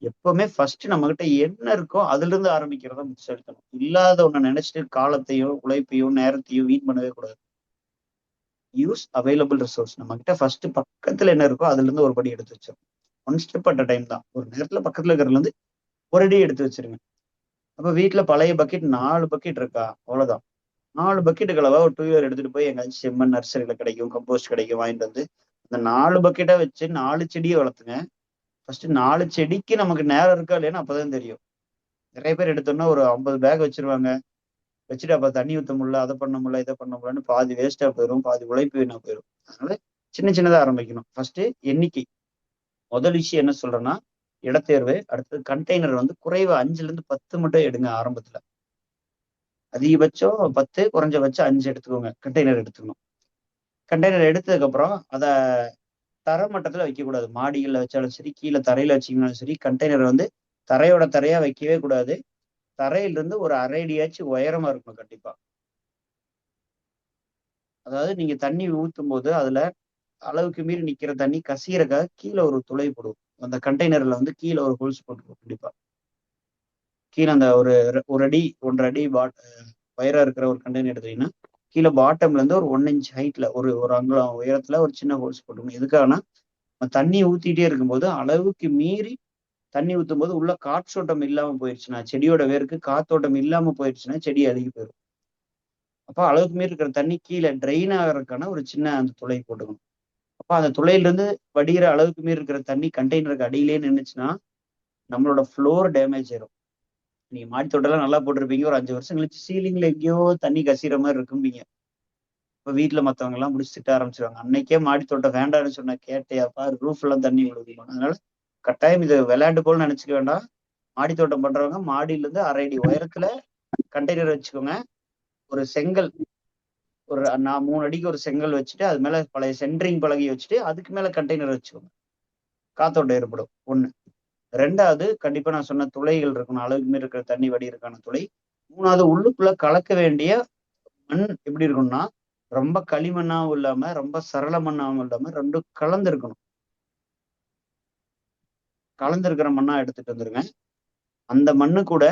எப்பவுமே ஃபர்ஸ்ட் நம்ம கிட்ட என்ன இருக்கோ அதுல இருந்து ஆரம்பிக்கிறத செலுத்தணும். இல்லாத ஒண்ணு நினைச்சிட்டு காலத்தையும் உழைப்பையும் நேரத்தையும் வீண் பண்ணவே கூடாது. Use available resource. நம்ம கிட்ட ஃபர்ஸ்ட் பக்கத்துல என்ன இருக்கோ அதுல இருந்து ஒரு படி எடுத்து வச்சிடும். 1 ஸ்டெப் அட் அ டைம் தான். ஒரு நேரத்துல பக்கத்துல இருக்கிறதுல இருந்து ஒரு அடி எடுத்து வச்சிருங்க. அப்ப வீட்டுல பழைய பக்கெட் 4 பக்கெட் இருக்கா, அவ்வளவுதான். 4 பக்கெட் கலவா ஒரு 2 வீலர் எடுத்துட்டு போய் எங்காச்சும் செம்மண் நர்சரியில கிடைக்கும், கம்போஸ்ட் கிடைக்கும், வாங்கிட்டு வந்து அந்த 4 பக்கெட்டா வச்சு 4 செடியை வளர்த்துங்க. ஃபர்ஸ்ட் 4 செடிக்கு நமக்கு நேரம் இருக்கா இல்லையான்னு அப்பதான் தெரியும். நிறைய பேர் எடுத்தோம்னா ஒரு 50 பேக் வச்சிருவாங்க, வச்சுட்டு அப்ப தண்ணி ஊத்த முடியல, அதை பண்ண முடியல, இதை பண்ண முடியலன்னு பாதி வேஸ்டா போயிடும், பாதி உழைப்பு வீணா போயிடும். அதனால சின்ன சின்னதா ஆரம்பிக்கணும். ஃபர்ஸ்ட் எண்ணிக்கை. முதல் விஷயம் என்ன சொல்றேன்னா இடத்தேர்வு. அடுத்தது கண்டெய்னர் வந்து குறைவு 5ல இருந்து 10 மட்டும் எடுங்க ஆரம்பத்துல. அதிகபட்சம் 10, குறைஞ்சபட்சம் 5 எடுத்துக்கோங்க. கண்டெய்னர் எடுத்துக்கணும். கண்டெய்னர் எடுத்ததுக்கு அப்புறம் அதை தரைமட்டத்துல வைக்கக்கூடாது. மாடிகள்ல வச்சாலும் சரி, கீழே தரையில வச்சீங்கன்னாலும் சரி, கண்டெய்னர் வந்து தரையோட தரையா வைக்கவே கூடாது. தரையிலிருந்து ஒரு 1/2 அடியாச்சும் உயரமா இருக்கணும் கண்டிப்பா. அதாவது நீங்க தண்ணி ஊத்தும் போது அதுல அளவுக்கு மீறி நிக்கிற தண்ணி கசியறக்காக கீழே ஒரு துளை போடுவோம். அந்த கண்டெய்னர்ல வந்து கீழே ஒரு ஹோல்ஸ் போட்டுருவோம் கண்டிப்பா. கீழே அந்த ஒரு அடி 1.5 அடி உயரம் இருக்கிற ஒரு கண்டெய்னர் எடுத்தீங்கன்னா கீழே பாட்டம்ல இருந்து ஒரு 1 இன்ச் ஹைட்ல ஒரு அங்குலம் உயரத்துல ஒரு சின்ன ஹோல்ஸ் போட்டுக்கணும். எதுக்காகனா தண்ணி ஊத்திட்டே இருக்கும்போது அளவுக்கு மீறி தண்ணி ஊத்தும் போது உள்ள காற்றோட்டம் இல்லாம போயிடுச்சுன்னா, செடியோட வேருக்கு காத்தோட்டம் இல்லாம போயிடுச்சுன்னா செடி அழுகி போயிடும். அப்ப அளவுக்கு மீறி இருக்கிற தண்ணி கீழே ட்ரெயின் ஆகிறதுக்கான ஒரு சின்ன அந்த துளை போட்டுக்கணும். அப்ப அந்த துளையிலிருந்து வடிகிற அளவுக்கு மீறி இருக்கிற தண்ணி கண்டெய்னருக்கு அடியிலே நின்றுச்சுன்னா நம்மளோட ஃப்ளோர் டேமேஜ் ஆயிரும். நீங்க மாடி தோட்டம்லாம் நல்லா போட்டிருப்பீங்க, ஒரு 5 வருஷம் கழிச்சு சீலிங்ல எங்கேயோ தண்ணி கசிகிற மாதிரி இருக்கும்பீங்க. இப்ப வீட்டுல மத்தவங்க எல்லாம் முடிச்சு திட்ட ஆரம்பிச்சிருவாங்க. அன்னைக்கே மாடி தோட்டம் வேண்டாம்னு சொன்ன கேட்டையாப்பா, ரூஃப் எல்லாம் தண்ணி விழுதுமா. அதனால கட்டாயம் இது விளையாட்டு போல நினைச்சுக்க வேண்டாம். மாடி தோட்டம் பண்றவங்க மாடியில இருந்து 1/2 அடி உயரத்துல கண்டெய்னர் வச்சுக்கோங்க. ஒரு செங்கல் ஒரு 3 அடிக்கு ஒரு செங்கல் வச்சுட்டு அது மேல பழைய சென்ட்ரிங் பலகை வச்சுட்டு அதுக்கு மேல கண்டெய்னர் வச்சுக்கோங்க. காத்தோட்டம் ஏற்படும். 1. 2வது கண்டிப்பா நான் சொன்ன துளைகள் இருக்கணும். அளவுக்கு மீறி இருக்கிற தண்ணி வடியிருக்கான துளை. 3வது உள்ளுக்குள்ள கலக்க வேண்டிய மண் எப்படி இருக்கும்னா, ரொம்ப களிமண்ணாவும் இல்லாம ரொம்ப சரள மண்ணாவும் இல்லாம 2 கலந்து இருக்கணும். கலந்து இருக்கிற மண்ணா எடுத்துட்டு வந்துருங்க. அந்த மண்ணு கூட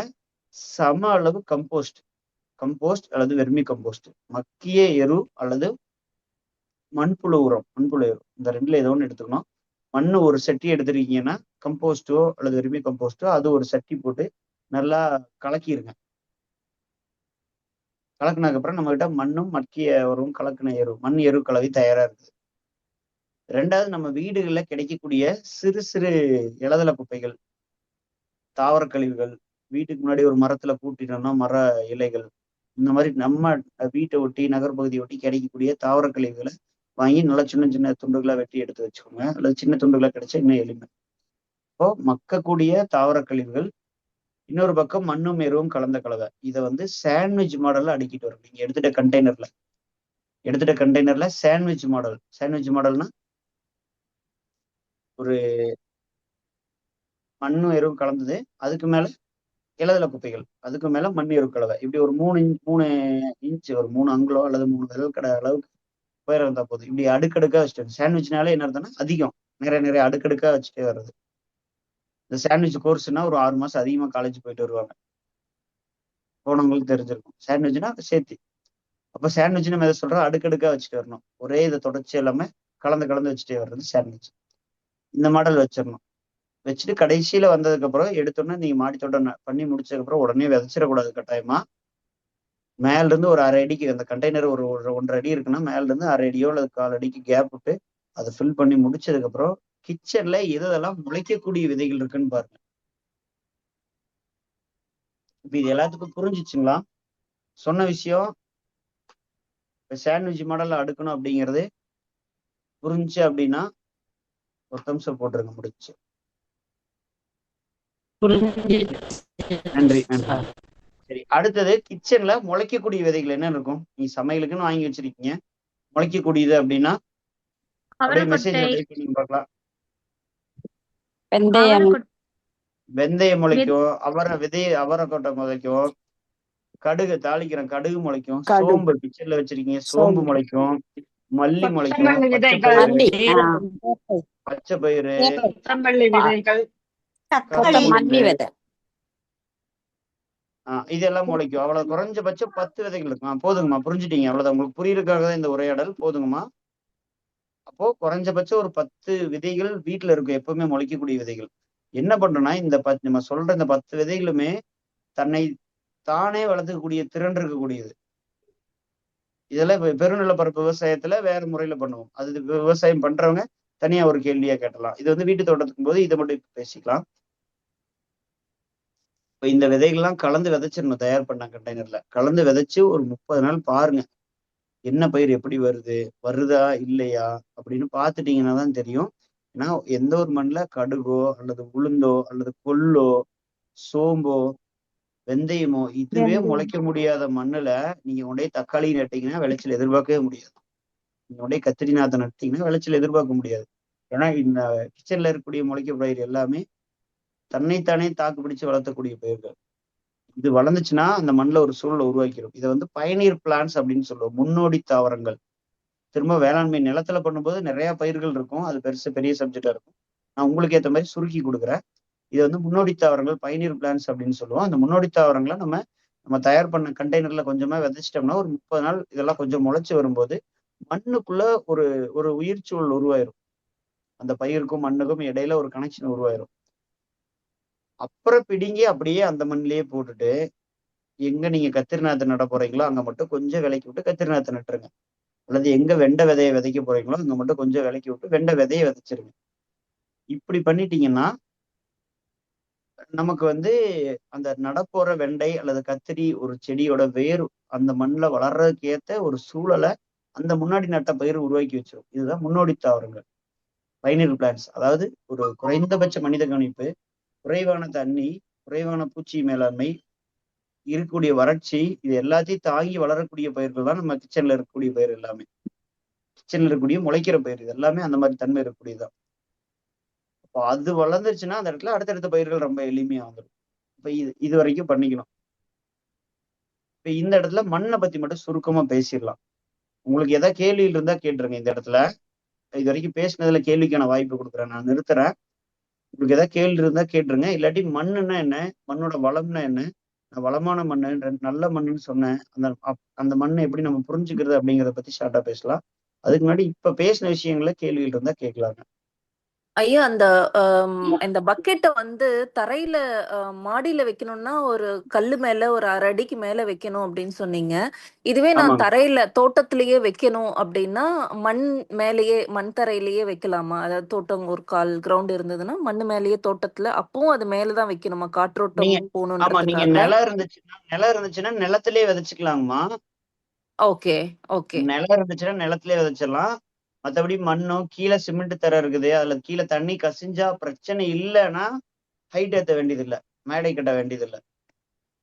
சம அளவு கம்போஸ்ட் அல்லது வெர்மி கம்போஸ்ட், மக்கிய எரு அல்லது மண்புழு உரம், மண்புழு எரு, இந்த 2ல ஏதோ ஒன்று எடுத்துக்கணும். மண்ணு ஒரு சட்டி எடுத்துருக்கீங்கன்னா கம்போஸ்டோ அல்லது வெர்மி கம்போஸ்டோ அது ஒரு சட்டி போட்டு நல்லா கலக்கிருங்க. கலக்குனதுக்கு அப்புறம் நம்ம கிட்ட மண்ணும் மக்கிய எருவும் கலக்கின எரு, மண் எரு கலவை தயாரா இருக்குது. 2வது நம்ம வீடுகள்ல கிடைக்கக்கூடிய சிறு சிறு இலதல குப்பைகள், தாவர கழிவுகள், வீட்டுக்கு முன்னாடி ஒரு மரத்துல கூட்டிட்டோம்னா மர இலைகள், இந்த மாதிரி நம்ம வீட்டை ஒட்டி நகர்பகுதியை ஒட்டி கிடைக்கக்கூடிய தாவர கழிவுகளை வாங்கி நல்லா சின்ன சின்ன துண்டுகளா வெட்டி எடுத்து வச்சுக்கோங்க. அல்லது சின்ன துண்டுகளா கிடைச்சா இன்னும் எளிமை. இப்போ மக்கக்கூடிய தாவர கழிவுகள், இன்னொரு பக்கம் மண்ணும் எருவும் கலந்த கலவை. இதை வந்து சாண்ட்விச் மாடல்ல அடுக்கிட்டு வரும். நீங்க எடுத்துட்ட கண்டெய்னர்ல சாண்ட்விச் மாடல்னா ஒரு மண்ணும் எருவும் கலந்தது, அதுக்கு மேல இலதல குப்பைகள், அதுக்கு மேல மண் எரு கலவை. இப்படி ஒரு 3 இன்ச் ஒரு 3 அங்குலம் அல்லது 3 விரல் கடை அளவுக்கு உயரம் இருந்தா போதும். இப்படி அடுக்கடுக்கா வச்சுட்டு, சாண்ட்விச்னாலே என்ன அர்த்தம்னா அதிகம், நிறைய அடுக்கடுக்கா வச்சுட்டே வர்றது. இந்த சாண்ட்விச் கோர்ஸ்னா ஒரு 6 மாசம் அதிகமா காலேஜ் போயிட்டு வருவாங்க. போனவங்களுக்கு தெரிஞ்சிருக்கும். சாண்ட்விச்னா சேர்த்து. அப்ப சாண்ட்விச் நம்ம எதை சொல்றோம், அடுக்கடுக்கா வச்சுட்டு வரணும். ஒரே இதை தொடர்ச்சி எல்லாமே கலந்து வச்சுட்டே வர்றது சாண்ட்விச். இந்த மாடல் வச்சிடணும். வச்சுட்டு கடைசியில வந்ததுக்கு அப்புறம் எடுத்தோன்னே நீங்க மாடி தோட்டம் பண்ணி முடிச்சதுக்கு அப்புறம் உடனே விதைச்சிடக்கூடாது. கட்டாயமா மேல இருந்து ஒரு 1/2 அடிக்கு, அந்த கண்டெய்னர் ஒரு 1.5 அடி இருக்குன்னா மேல இருந்து 1/2 அடியோ அல்லது 1/4 அடிக்கு கேப் விட்டு அதை ஃபில் பண்ணி முடிச்சதுக்கு அப்புறம் கிச்சன்ல எதெல்லாம் முளைக்கக்கூடிய விதைகள் இருக்குன்னு பாருங்க. இப்ப இது எல்லாத்துக்கும் புரிஞ்சிச்சுங்களா? சொன்ன விஷயம் இப்ப சாண்ட்விச் மாடல்ல அடுக்கணும் அப்படிங்கிறது புரிஞ்சு அப்படின்னா ஒரு தம்ஸ் போட்டுருங்க. முடிச்சு. நன்றி. சரி, அடுத்தது கிச்சன்ல முளைக்கக்கூடிய விதைகள் என்ன இருக்கும்? நீ சமையலுக்குன்னு வாங்கி வச்சிருக்கீங்க, முளைக்கக்கூடியது அப்படின்னா அப்படியே மெசேஜ்ல டைப் பண்ணி பார்க்கலாம். வெந்தயம் முளைக்கும், அவரைக்கொட்டை முளைக்கும், கடுகு தாளிக்கிறேன், கடுகு முளைக்கும், சோம்பு கிச்சன்ல வச்சிருக்கீங்க சோம்பு முளைக்கும், மல்லி முளைக்கும், பச்சை பயிறு, இதெல்லாம் முளைக்கும். அவ்வளவு குறைஞ்சபட்சம் 10 விதைகள் இருக்கும். போதுங்கம்மா, புரிஞ்சுட்டீங்க? அவ்வளவுதான். உங்களுக்கு புரியுறதுக்காக தான் இந்த உரையாடல். போதுங்கம்மா. அப்போ குறைஞ்சபட்சம் ஒரு 10 விதைகள் வீட்டுல இருக்கும், எப்பவுமே முளைக்கக்கூடிய விதைகள். என்ன பண்றோம்னா இந்த நம்ம சொல்ற இந்த 10 விதைகளுமே தன்னை தானே வளர்த்துக்கக்கூடிய திறன் இருக்கக்கூடியது. இதெல்லாம் பெருநிலப்பரப்பு விவசாயத்துல வேற முறையில பண்ணுவோம். அது விவசாயம் பண்றவங்க தனியா ஒரு கேள்வியா கேட்டலாம். இது வந்து வீட்டு தோட்டத்துக்கும் போது இதை மட்டும் பேசிக்கலாம். இப்ப இந்த விதைகள்லாம் கலந்து விதைச்சிடணும். தயார் பண்ண கண்டெய்னர்ல கலந்து விதைச்சு ஒரு 30 நாள் பாருங்க, என்ன பயிர் எப்படி வருதா இல்லையா அப்படின்னு பார்த்துட்டீங்கன்னா தான் தெரியும். ஏன்னா எந்த ஒரு மண்ணுல கடுகோ அல்லது உளுந்தோ அல்லது கொள்ளோ சோம்போ வெந்தயமோ இதுவே முளைக்க முடியாத மண்ணுல நீங்க கொண்டே தக்காளி நட்டீங்கன்னா விளைச்சல் எதிர்பார்க்கவே முடியாது. நீங்க கொண்டே கத்திரி நாத்தை நட்டீங்கன்னா விளைச்சல் எதிர்பார்க்க முடியாது. ஏன்னா இந்த கிச்சன்ல இருக்கக்கூடிய முளைக்க பயிர் எல்லாமே தன்னைத்தானே தாக்கு பிடிச்சு வளர்த்தக்கூடிய பயிர்கள். இது வளர்ந்துச்சுன்னா அந்த மண்ணில் ஒரு சூழலை உருவாக்கிடும். இதை வந்து பயனீர் பிளான்ஸ் அப்படின்னு சொல்லுவோம், முன்னோடி தாவரங்கள். திரும்ப வேளாண்மை நிலத்துல பண்ணும்போது நிறைய பயிர்கள் இருக்கும், அது பெரிய சப்ஜெக்டா இருக்கும். நான் உங்களுக்கு ஏற்ற மாதிரி சுருக்கி கொடுக்குறேன். இது வந்து முன்னோடி தாவரங்கள், பயனீர் பிளான்ஸ் அப்படின்னு சொல்லுவோம். அந்த முன்னோடி தாவரங்களை நம்ம தயார் பண்ண கண்டெய்னர்ல கொஞ்சமா விதைச்சிட்டோம்னா ஒரு 30 நாள் இதெல்லாம் கொஞ்சம் முளைச்சு வரும்போது மண்ணுக்குள்ள ஒரு உயிர் சூழல் உருவாயிரும். அந்த பயிருக்கும் மண்ணுக்கும் இடையில ஒரு கனெக்ஷன் உருவாயிரும். அப்புறம் பிடிங்கி அப்படியே அந்த மண்ணிலேயே போட்டுட்டு எங்க நீங்க கத்திரி நாத்தை நட போறீங்களோ அங்க மட்டும் கொஞ்சம் விலைக்கு விட்டு கத்திரி நாத்தை நட்டுருங்க. அல்லது எங்க வெண்டை விதையை விதைக்க போறீங்களோ அங்க மட்டும் கொஞ்சம் விலைக்கு விட்டு வெண்டை விதையை விதைச்சிருங்க. இப்படி பண்ணிட்டீங்கன்னா நமக்கு வந்து அந்த நடப்போற வெண்டை அல்லது கத்திரி ஒரு செடியோட வேர் அந்த மண்ணில் வளர்றதுக்கு ஏற்ற ஒரு சூழலை அந்த முன்னாடி நட்ட பயிர் உருவாக்கி வச்சிரும். இதுதான் முன்னோடி தாவரங்கள், பைனரி பிளான்ஸ். அதாவது ஒரு குறைந்தபட்ச மனித கவனிப்பு, குறைவான தண்ணி, குறைவான பூச்சி மேலாண்மை, இருக்கக்கூடிய வறட்சி, இது எல்லாத்தையும் தாங்கி வளரக்கூடிய பயிர்கள் தான் நம்ம கிச்சன்ல இருக்கக்கூடிய பயிர் எல்லாமே. கிச்சன்ல இருக்கக்கூடிய முளைக்கிற பயிர் இது எல்லாமே அந்த மாதிரி தன்மை இருக்கக்கூடியதுதான். அப்போ அது வளர்ந்துருச்சுன்னா அந்த இடத்துல அடுத்தடுத்த பயிர்கள் ரொம்ப எளிமையா வந்துடும். இப்ப இது வரைக்கும் பண்ணிக்கணும். இப்ப இந்த இடத்துல மண்ணை பத்தி மட்டும் சுருக்கமா பேசிடலாம். உங்களுக்கு ஏதாவது கேள்விகள் இருந்தா கேட்டுருங்க. இந்த இடத்துல இது வரைக்கும் பேசினதுல கேள்விக்கான வாய்ப்பு கொடுக்குறேன், நான் நிறுத்துறேன். உங்களுக்கு ஏதாவது கேள்வி இருந்தா கேட்டுருங்க. இல்லாட்டி மண்ணுன்னா என்ன, மண்ணோட வளம்னா என்ன, நான் வளமான மண்ணு நல்ல மண்ணுன்னு சொன்னேன், அந்த மண்ணை எப்படி நம்ம புரிஞ்சுக்கிறது அப்படிங்கிறத பத்தி ஷார்ட்டா பேசலாம். அதுக்கு முன்னாடி இப்ப பேசின விஷயங்கள கேள்விகள் இருந்தா கேட்கலாங்க. ஐயா, இந்த பக்கெட்டை வந்து தரையில மாடியில வைக்கணும்னா ஒரு கல்லு மேல ஒரு 1/2 அடிக்கு மேல வைக்கணும் அப்படின்னு சொன்னீங்க. இதுவே நான் ஆமாங்க. தரையில தோட்டத்திலேயே வைக்கணும் அப்படின்னா மண் மேலேயே மண் தரையிலேயே வைக்கலாமா? அதாவது தோட்டம் ஒரு 1/4 கிரவுண்ட் இருந்ததுன்னா மண்ணு மேலேயே தோட்டத்துல அப்பவும் அது மேலதான் வைக்கணுமா? நீங்க காற்றோட்டம் ஆமா, நீங்க போகணுன்றதுக்காக. நிலம் இருந்துச்சுன்னா நிலத்திலேயே விதைச்சுக்கலாங்கம்மா. ஓகே ஓகே நிலம் இருந்துச்சுன்னா நிலத்திலேயே விதைச்சிடலாம். மத்தபடி மண்ணோ கீழே சிமெண்ட் தரை இருக்குது, அதுல கீழே தண்ணி கசிஞ்சா பிரச்சனை இல்லைன்னா ஹைட் ஏத்த வேண்டியது இல்ல, மேடை கட்ட வேண்டியது இல்ல.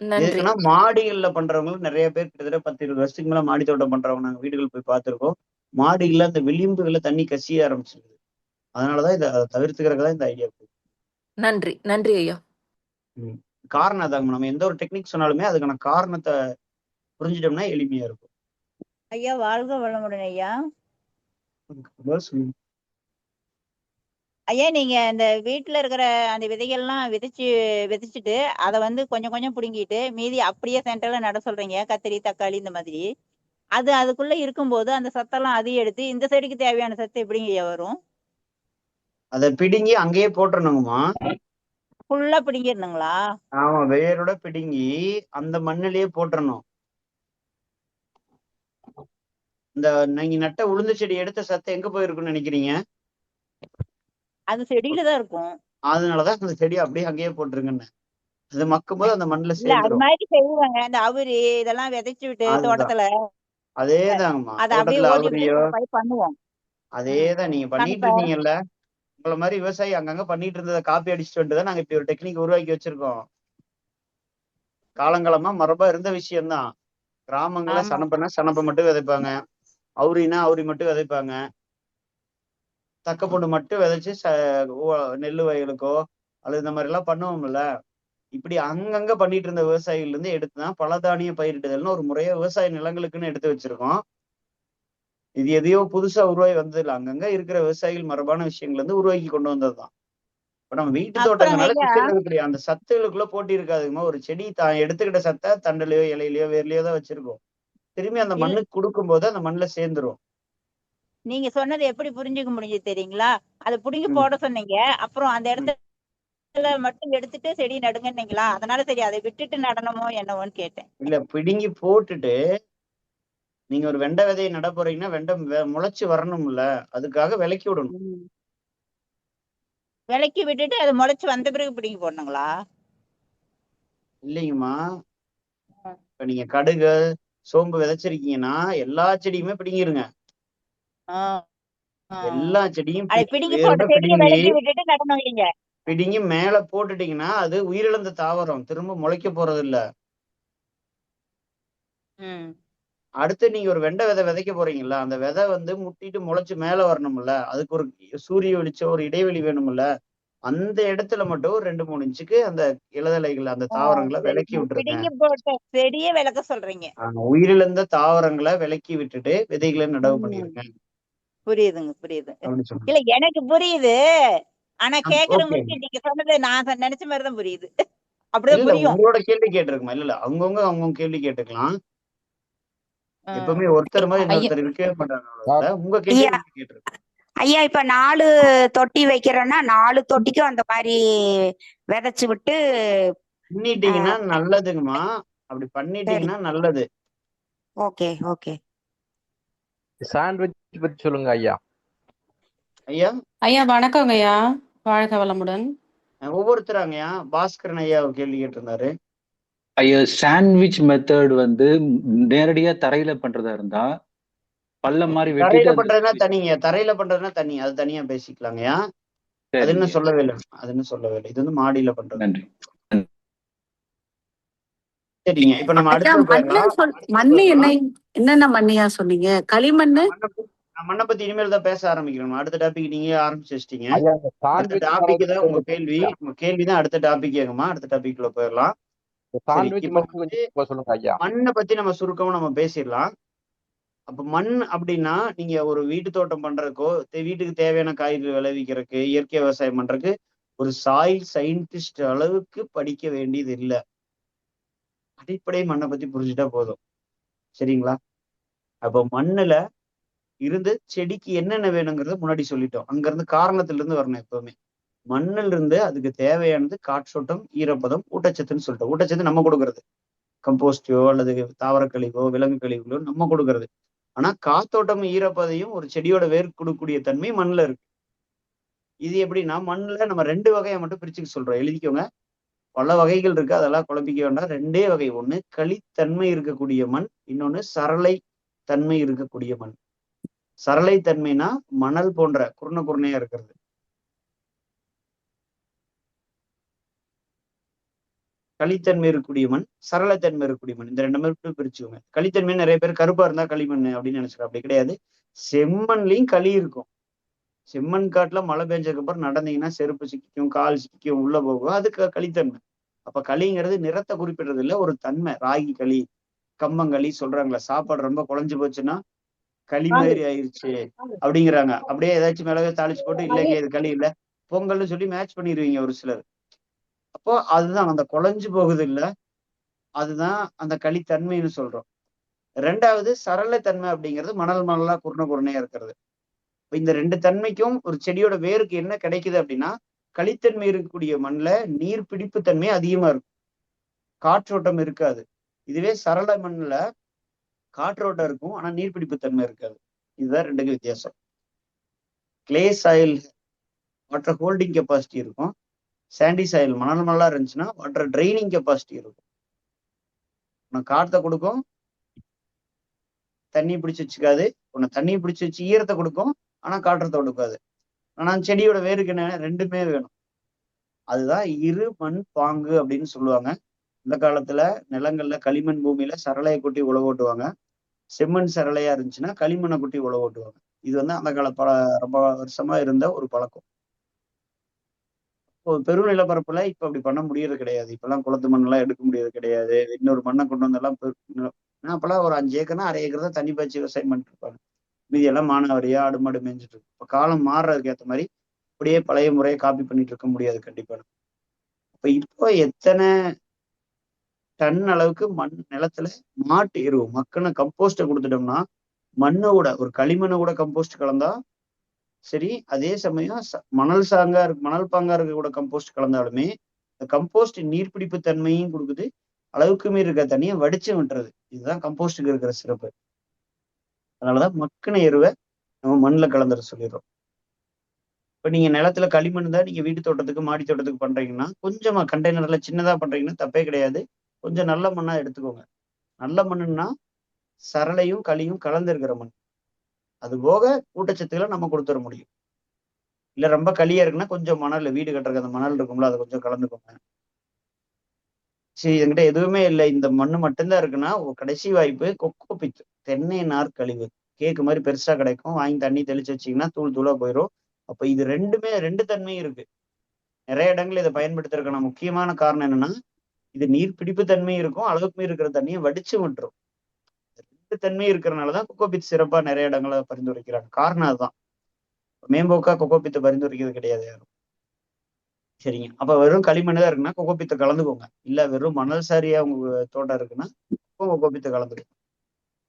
நன்றி. எதுக்குன்னா மாடிகள்ல பண்றவங்களுக்கு நிறைய பேர் கிட்டத்தட்ட 10-20 வருஷத்துக்கு மேல மாடி தோட்டம் பண்றவங்க நாங்க வீடுகள் போய் பார்த்திருக்கோம். மாடிகள்ல அந்த விளிம்புகளை தண்ணி கசிய ஆரம்பிச்சிருக்குது. அதனாலதான் இதை தவிர்த்துக்கிறதுக்கு இந்த ஐடியா. நன்றி நன்றி ஐயா. காரணம் அதாங்க, நம்ம எந்த ஒரு டெக்னிக் சொன்னாலுமே அதுக்கான காரணத்தை புரிஞ்சிட்டோம்னா எளிமையா இருக்கும். ஐயா வாழ்க வளமுடன் ஐயா. ஐயா நீங்க இந்த வீட்டுல இருக்கிற அந்த விதைகள்லாம் விதைச்சிட்டு அதை வந்து கொஞ்சம் கொஞ்சம் புடுங்கிட்டு மீதி அப்படியே சென்டர்ல நட சொல்றீங்க, கத்திரி தக்காளி இந்த மாதிரி. அது அதுக்குள்ள இருக்கும்போது அந்த சத்தெல்லாம் அதையும் எடுத்து இந்த செடிக்கு தேவையான சத்து எப்படிங்க ஐயா வரும்? அதை பிடுங்கி அங்கேயே போட்டுறணுங்கம்மா. ஃபுல்லா பிடுங்கிடணுங்களா? ஆமா, வேரோட பிடுங்கி அந்த மண்ணிலேயே போட்டுறணும். இந்த நீங்க நட்ட உளுந்து செடி எடுத்த சத்து எங்க போயிருக்குன்னு நினைக்கிறீங்க? அது செடியில தான் இருக்கும். அதனாலதான் அந்த செடி அப்படியே அங்கேயே போட்டுருங்கன்னு. அது மக்கும் போது அந்த மண்ணுல இல்ல அது சேர்ந்துரும். மாதிரி செய்வாங்க, இந்த அவரி இதெல்லாம் விதைச்சு விட்டு அதுதான், தோட்டத்துல அதேதாங்கம்மா. அதை அப்படியே தோட்டத்துல ஓட்டி விட்டு அவரையோ இந்த மாதிரி பண்ணுவோம். அதேதான் நீங்க பண்ணிட்டு இப்ப இருக்கீங்கல்ல. உங்களை மாதிரி விவசாயி அங்கங்க பண்ணிட்டு இருந்ததை காப்பி அடிச்சுட்டு வந்துதான் நாங்க இப்படி ஒரு டெக்னிக் உருவாக்கி வச்சிருக்கோம். காலங்காலமா மரபா இருந்த விஷயம்தான். கிராமங்கள்ல ஆமா சனப்பைனா சனப்பை மட்டும் விதைப்பாங்க, அவுரினா அவுரி மட்டும் விதைப்பாங்க, தக்கப்பொண்டு மட்டும் விதைச்சு நெல்லு வயலுக்கோ அல்லது இந்த மாதிரி எல்லாம் பண்ணுவோம்ல. இப்படி அங்கங்க பண்ணிட்டு இருந்த விவசாயிகள் இருந்து எடுத்துதான் பலதானிய பயிரிடுதல்னு ஒரு முறையா விவசாய நிலங்களுக்குன்னு எடுத்து வச்சிருக்கோம். இது எதையோ புதுசா உருவாகி வந்தது இல்லை, அங்கங்க இருக்கிற விவசாயிகள் மரபான விஷயங்கள் இருந்து உருவாக்கி கொண்டு வந்ததுதான். இப்ப நம்ம வீட்டு அப்புறம் தோட்டங்கனால ஐயா கிச்சன்ல இருக்கக்கூடிய அந்த சத்துகளுக்குள்ள போட்டி இருக்காதுங்கம்மா. ஒரு செடி தான் எடுத்துக்கிட்ட சத்தை தண்டலையோ இலையிலயோ வேர்லயோ தான் வச்சிருக்கோம். திரும்பி அந்த இல்ல மண்ணுக்கு கொடுக்கும் போது அந்த மண்ணுல சேர்ந்துரும். நீங்க சொன்னது எப்படி புரிஞ்சுக்க முடிஞ்சது தெரியுங்களா? அதை புடுங்கி ம், போட சொன்னீங்க, அப்புறம் அந்த ம். இடத்துல மட்டும் எடுத்துட்டு செடி நடுங்கன்னீங்களா? அதனால சரி அதை விட்டுட்டு நடணுமோ என்னவோன்னு கேட்டேன். இல்ல, பிடுங்கி போட்டுட்டு நீங்க ஒரு வெண்டை விதையை நட போறீங்கன்னா வெண்டை முளைச்சு வரணும்ல, அதுக்காக விலக்கி விடணும். ம். விலக்கி விட்டுட்டு அது முளைச்சு வந்த பிறகு பிடுங்கி போடணுங்களா? இல்லைங்கம்மா, இப்ப நீங்க கடுகு சோம்பு விதைச்சிருக்கீங்கன்னா எல்லா செடியுமே பிடுங்கிருங்க. ஆஹ் ஆஹ். எல்லா செடியும் அதை பிடுங்கி போட்ட செடியை விலக்கி விட்டுட்டு நடணும் இல்லைங்க? பிடுங்கி மேல போட்டுட்டீங்கன்னா அது உயிரிழந்த தாவரம், திரும்ப முளைக்க போறது இல்ல. அடுத்து நீங்க ஒரு வெண்டை விதை விதைக்க போறீங்கல்ல, அந்த விதை வந்து முட்டிட்டு முளைச்சு மேல வரணும்ல, அதுக்கு ஒரு சூரிய வெளிச்சம் ஒரு இடைவெளி வேணும்ல. அந்த இடத்துல மட்டும் ஒரு 2-3 இன்ச்சுக்கு அந்த இளதலைகள் அந்த தாவரங்களை சரி, விலக்கி விட்டுருங்க. பிடுங்கி போட்ட செடியை விலக்க சொல்றீங்க. உயிரிழந்த தாவரங்களை விலக்கி விட்டுட்டு விதைகளை நடவு பண்ணிருங்க புரியுதுங்க புரியுது. அப்படின்னு சொல்லுங்க. இல்ல எனக்கு புரியுது, ஆனா ஓகே, கேக்குறவங்களுக்கு நீங்க சொன்னது நான் நினைச்ச மாதிரிதான் புரியுது. அப்படிதான் இல்ல புரியும். உங்களோட கேள்வி கேட்டிருக்குமா? இல்ல அவங்கவுங்க கேள்வி கேட்டுக்கலாம். எப்பவுமே ஒருத்தர் மாதிரி இன்னொருத்தர் இருக்கவே மாட்டாங்க. உங்க கேள்வி கேட்டிருக்கோம். ஐயா, இப்ப 4 தொட்டி வைக்கிறோம்னா 4 தொட்டிக்கும் அந்த மாதிரி விதைச்சு விட்டு பண்ணிட்டீங்கன்னா நல்லதுங்கம்மா. அப்படி பண்ணிட்டீங்கன்னா நல்லது. Okay okay. சாண்ட்விச் பத்தி சொல்லுங்க ஐயா. ஐயா ஐயா வணக்கங்க ஐயா, வாழ்க வளமுடன். ஒவ்வொருத்தராங்கய்யா. பாஸ்கரன் ஐயா ஒரு கேள்வி கேட்டிருந்தாரு. ஐயா, சாண்ட்விச் மெத்தட் வந்து நேரடியா தரையில பண்றதா இருந்தா பள்ளம் மாதிரி தரையில வெட்டிட்டு அந்த பண்றதுன்னா தனிங்க, தரையில பண்றதுன்னா தனி, அது தனியா பேசிக்கலாங்கய்யா. அது இன்னும் சரிங்க. சொல்லவே இல்லை, அது இன்னும் சொல்லவே இல்லை. இது வந்து மாடியில பண்றது. நன்றி. சரிங்க, இப்ப நம்ம ஐயா அடுத்தது போயிடலாம். மண்ணு என்னென்ன மண்ணியா சொன்னீங்க? களிமண்ணு, மண்ணை பத்தி இனிமேல் தான் பேச ஆரம்பிக்கணும். அடுத்த டாபிக் நீங்க ஆரம்பிச்சு வச்சிட்டீங்க. ஐயா இந்த அடுத்த சாண்ட்விச் டாபிக் தான் உங்க மட்டும் கேள்வி. ஐயா, உங்க கேள்வி தான் அடுத்த டாபிக் கேக்குமா? அடுத்த டாபிக்ல போயிடலாம். இந்த சரி, சாண்ட்விச் இப்ப மட்டும் கொஞ்சம் சொல்லுங்க ஐயா. மண்ணை பத்தி நம்ம சுருக்கமா நம்ம பேசிடலாம். அப்ப மண் அப்படின்னா நீங்க ஒரு வீட்டு தோட்டம் பண்றதுக்கோ, வீட்டுக்கு தேவையான காய்கறி விளைவிக்கிறதுக்கு, இயற்கை விவசாயம் பண்றதுக்கு ஒரு சாயில் சயின்டிஸ்ட் அளவுக்கு படிக்க வேண்டியது இல்லை. அடிப்படை மண்ணை பத்தி புரிஞ்சுட்டா போதும். சரிங்களா? அப்ப மண்ணுல இருந்து செடிக்கு என்னென்ன வேணுங்கிறத முன்னாடி சொல்லிட்டோம். அங்க இருந்து காரணத்துல இருந்து வரணும். எப்பவுமே மண்ணில் இருந்து அதுக்கு தேவையானது காற்றோட்டம், ஈரப்பதம், ஊட்டச்சத்துன்னு சொல்லிட்டோம். ஊட்டச்சத்து நம்ம கொடுக்கறது, கம்போஸ்டோ அல்லது தாவர கழிவோ விலங்கு கழிவுகளோ நம்ம கொடுக்கறது. ஆனா காத்தோட்டம் ஈரப்பதையும் ஒரு செடியோட வேர் கொடுக்கக்கூடிய தன்மை மண்ணுல இருக்கு. இது எப்படின்னா மண்ணுல நம்ம 2 வகையை மட்டும் பிரிச்சுக்க சொல்றோம். எழுதிக்கோங்க, பல வகைகள் இருக்கு, அதெல்லாம் குழப்பிக்க வேண்டாம். 2 வகை. ஒண்ணு களித்தன்மை இருக்கக்கூடிய மண், இன்னொன்னு சரளை தன்மை இருக்கக்கூடிய மண். சரளை தன்மைனா மணல் போன்ற குருணையா இருக்கிறது. களித்தன்மை இருக்கக்கூடிய மண், சரளத்தன்மை இருக்கக்கூடிய மண், இந்த 2 மட்டும் பிரிச்சுக்கோங்க. களித்தன்மை நிறைய பேர் கருப்பா இருந்தா களிமண் அப்படின்னு நினைச்சுக்கோ. அப்படி கிடையாது. செம்மண்லயும் களி இருக்கும். செம்மண் காட்டுல மழை பெஞ்சதுக்கு அப்புறம் நடந்தீங்கன்னா செருப்பு சிக்கிக்கும், கால் சிக்கிக்கும், உள்ள போகும். அதுக்கு களித்தன்மை. அப்ப களிங்கிறது நிறத்தை குறிப்பிடுறது இல்லை, ஒரு தன்மை. ராகி களி, கம்மங்களி சொல்றாங்களா, சாப்பாடு ரொம்ப குழஞ்சு போச்சுன்னா களி மாதிரி ஆயிடுச்சு அப்படிங்கிறாங்க. அப்படியே ஏதாச்சும் மிளகா தாளிச்சு போட்டு இல்லைங்க இது களி இல்லை பொங்கல்னு சொல்லி மேட்ச் பண்ணிடுவீங்க ஒரு சிலர். அப்போ அதுதான் அந்த குழஞ்சு போகுது இல்ல, அதுதான் அந்த களித்தன்மைன்னு சொல்றோம். 2வது சரளத்தன்மை அப்படிங்கிறது மணல் மணலா குருணையா இருக்கிறது. இந்த 2 தன்மைக்கும் ஒரு செடியோட வேருக்கு என்ன கிடைக்குது அப்படின்னா, களித்தன்மை இருக்கக்கூடிய மண்ணுல நீர் பிடிப்பு தன்மை அதிகமா இருக்கும், காற்றோட்டம் இருக்காது. இதுவே சரள மண்ணுல காற்றோட்டம் இருக்கும், ஆனா நீர்பிடிப்பு தன்மை இருக்காது. இதுதான் 2க்கு வித்தியாசம். Clay soil water holding capacity இருக்கும், சாண்டி சாயில் மணல் மணலா இருந்துச்சுன்னா வாட்டர் ட்ரைனிங் கெப்பாசிட்டி இருக்கும். காற்றை கொடுக்கும், தண்ணி பிடிச்சி வச்சுக்காது. தண்ணி பிடிச்சி வச்சு ஈரத்தை கொடுக்கும், ஆனா காற்றத்தை கொடுக்காது. ஆனா செடியோட வேருக்கு என்ன 2மே வேணும். அதுதான் இரு மண் பாங்கு அப்படின்னு சொல்லுவாங்க. இந்த காலத்துல நிலங்கள்ல களிமண் பூமியில சரளையை கொட்டி உழவு ஓட்டுவாங்க. செம்மண் சரளையா இருந்துச்சுன்னா களிமண்ணை கொட்டி உழவு ஓட்டுவாங்க. இது வந்து அந்த கால ரொம்ப வருஷமா இருந்த ஒரு பழக்கம். பெரும் நிலப்பரப்புல இப்ப அப்படி பண்ண முடியறது கிடையாது. இப்பெல்லாம் குளத்து மண்ணெல்லாம் எடுக்க முடியாது கிடையாது. இன்னொரு மண்ணை கொண்டு வந்தெல்லாம் அப்பெல்லாம் ஒரு 5 ஏக்கர்னா 1/2 ஏக்கர் தான் தண்ணி பாய்ச்சி விவசாயம் பண்ணிட்டு இருப்பாங்க. மீதி எல்லாம் மானாவாரியா ஆடு மாடு மேய்ஞ்சிட்டு இருக்கு. இப்ப காலம் மாறுறதுக்கு ஏற்ற மாதிரி அப்படியே பழைய முறையை காப்பி பண்ணிட்டு இருக்க முடியாது கண்டிப்பா. இப்ப இப்போ எத்தனை டன் அளவுக்கு மண் நிலத்துல மாட்டு எருவு மக்குன கம்போஸ்ட கொடுத்துட்டோம்னா, மண்ணை கூட ஒரு களிமண்ணை கூட கம்போஸ்ட் கலந்தா சரி, அதே சமயம் மணல் பாங்கா இருக்க கூட கம்போஸ்ட் கலந்தாலுமே இந்த கம்போஸ்ட் நீர்பிடிப்பு தன்மையும் கொடுக்குது, அளவுக்கு மீறி இருக்க தண்ணியை வடிச்சு விட்டுறது. இதுதான் கம்போஸ்டுக்கு இருக்கிற சிறப்பு. அதனாலதான் மக்குன எருவை நம்ம மண்ணுல கலந்துட சொல்லிடுறோம். இப்ப நீங்க நிலத்துல களிமண் தான் நீங்க வீட்டு தோட்டத்துக்கு மாடி தோட்டத்துக்கு பண்றீங்கன்னா கொஞ்சமா கண்டெய்னர்ல சின்னதா பண்றீங்கன்னா தப்பே கிடையாது. கொஞ்சம் நல்ல மண்ணா எடுத்துக்கோங்க. நல்ல மண்ணுன்னா சரளையும் களியும் கலந்து இருக்கிற மண். அது போக ஊட்டச்சத்துக்களை நம்ம கொடுத்துட முடியும். இல்ல ரொம்ப களியா இருக்குன்னா கொஞ்சம் மணல், வீடு கட்டுறதுக்கு அந்த மணல் இருக்கும்ல, அதை கொஞ்சம் கலந்துக்கோங்க. சரி, என்கிட்ட எதுவுமே இல்லை, இந்த மண்ணு மட்டும்தான் இருக்குன்னா கடைசி வாய்ப்பு கொக்கோ பித்து, தென்னை நார் கழிவு. கேக்கு மாதிரி பெருசா கிடைக்கும், வாங்கி தண்ணி தெளிச்சு வச்சீங்கன்னா தூள் தூளா போயிடும். அப்ப இது 2 தன்மையும் இருக்கு. நிறைய இடங்கள் இதை பயன்படுத்துறதுக்கான முக்கியமான காரணம் என்னன்னா, இது நீர் பிடிப்பு தன்மை இருக்கும், அளவுக்கு மீறி இருக்கிற தண்ணியை வடிச்சு விட்டுரும். 2 தன்மை இருக்கிறனாலதான் கொக்கோபித் சிறப்பா நிறைய இடங்களை பரிந்துரைக்கிறாங்க. காரணம் அதுதான். மேம்போக்கா கொக்கோபித்தை பரிந்துரைக்கிறது கிடையாது யாரும். சரிங்க, அப்ப வெறும் களிமண் தான் இருக்குன்னா கொக்கோபித்தை கலந்துக்கோங்க. இல்ல வெறும் மணல் சாரியா உங்க தோட்டம் இருக்குன்னா கொக்கோபித்தை கலந்துக்கோங்க.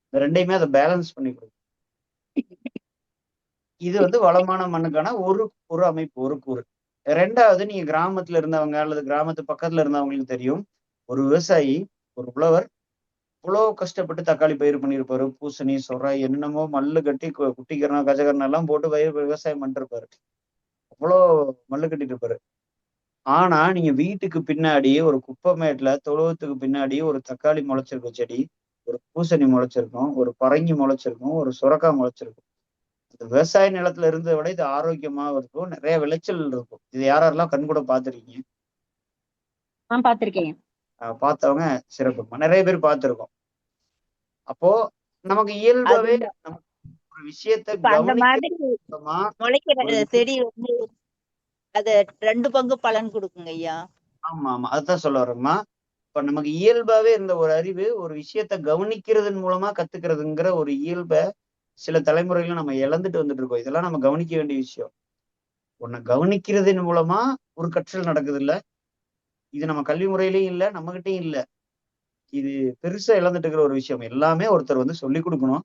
இந்த 2யுமே அதை பேலன்ஸ் பண்ணி கொடுக்கும். இது வந்து வளமான மண்ணுக்கான ஒரு அமைப்பு, ஒரு கூறு. 2வது, நீங்க கிராமத்துல இருந்தவங்க அல்லது கிராமத்து பக்கத்துல இருந்தவங்களுக்கு தெரியும், ஒரு விவசாயி, ஒரு உழவர் இவ்வளோ கஷ்டப்பட்டு தக்காளி பயிர் பண்ணியிருப்பாரு, பூசணி, சொரை, என்னென்னமோ மல்லு கட்டி குட்டிக்கரணம் கஜகரணம் எல்லாம் போட்டு விவசாயம் பண்ணிருப்பாரு. அவ்வளோ மல்லு கட்டிட்டு இருப்பாரு. ஆனா நீங்க வீட்டுக்கு பின்னாடி ஒரு குப்பை மேட்ல தொழுவத்துக்கு பின்னாடி ஒரு தக்காளி முளைச்சிருக்க செடி ஒரு பூசணி முளைச்சிருக்கும், ஒரு பரங்கி முளைச்சிருக்கும், ஒரு சுரக்காய் முளைச்சிருக்கும். இந்த விவசாய நிலத்துல இருந்ததை விட இது ஆரோக்கியமா இருக்கும், நிறைய விளைச்சல் இருக்கும். இது யாரெல்லாம் கண் கூட பார்த்துருக்கீங்க? பார்த்திருக்கேன். பார்த்தவங்க சிறப்புமா, நிறைய பேர் பார்த்துருக்கோம். அப்போ நமக்கு இயல்பாவே அது நமக்கு ஒரு விஷயத்த இப்ப அந்த மாதிரி கவனிக்கிறோமா, முளைக்கிற ஒரு விஷயம் செடி வந்து அது 2 பங்கு பலன் கொடுக்குங்க ஐயா. ஆமா ஆமா அதுதான் சொல்ல வரேம்மா. இப்ப நமக்கு இயல்பாவே இருந்த ஒரு அறிவு ஒரு விஷயத்த கவனிக்கிறதன் மூலமா கத்துக்கிறதுங்கிற ஒரு இயல்பை சில தலைமுறைகளை நம்ம இழந்துட்டு வந்துட்டு இருக்கோம். இதெல்லாம் நம்ம கவனிக்க வேண்டிய விஷயம். உன்னை கவனிக்கிறதன் மூலமா ஒரு கற்றல் நடக்குது இல்ல, இது நம்ம கல்வி முறையிலயும் இல்ல, நம்மகிட்டயும் இல்ல. இது பெருசா இழந்துட்டு இருக்கிற ஒரு விஷயம். எல்லாமே ஒருத்தர் வந்து சொல்லி கொடுக்கணும்.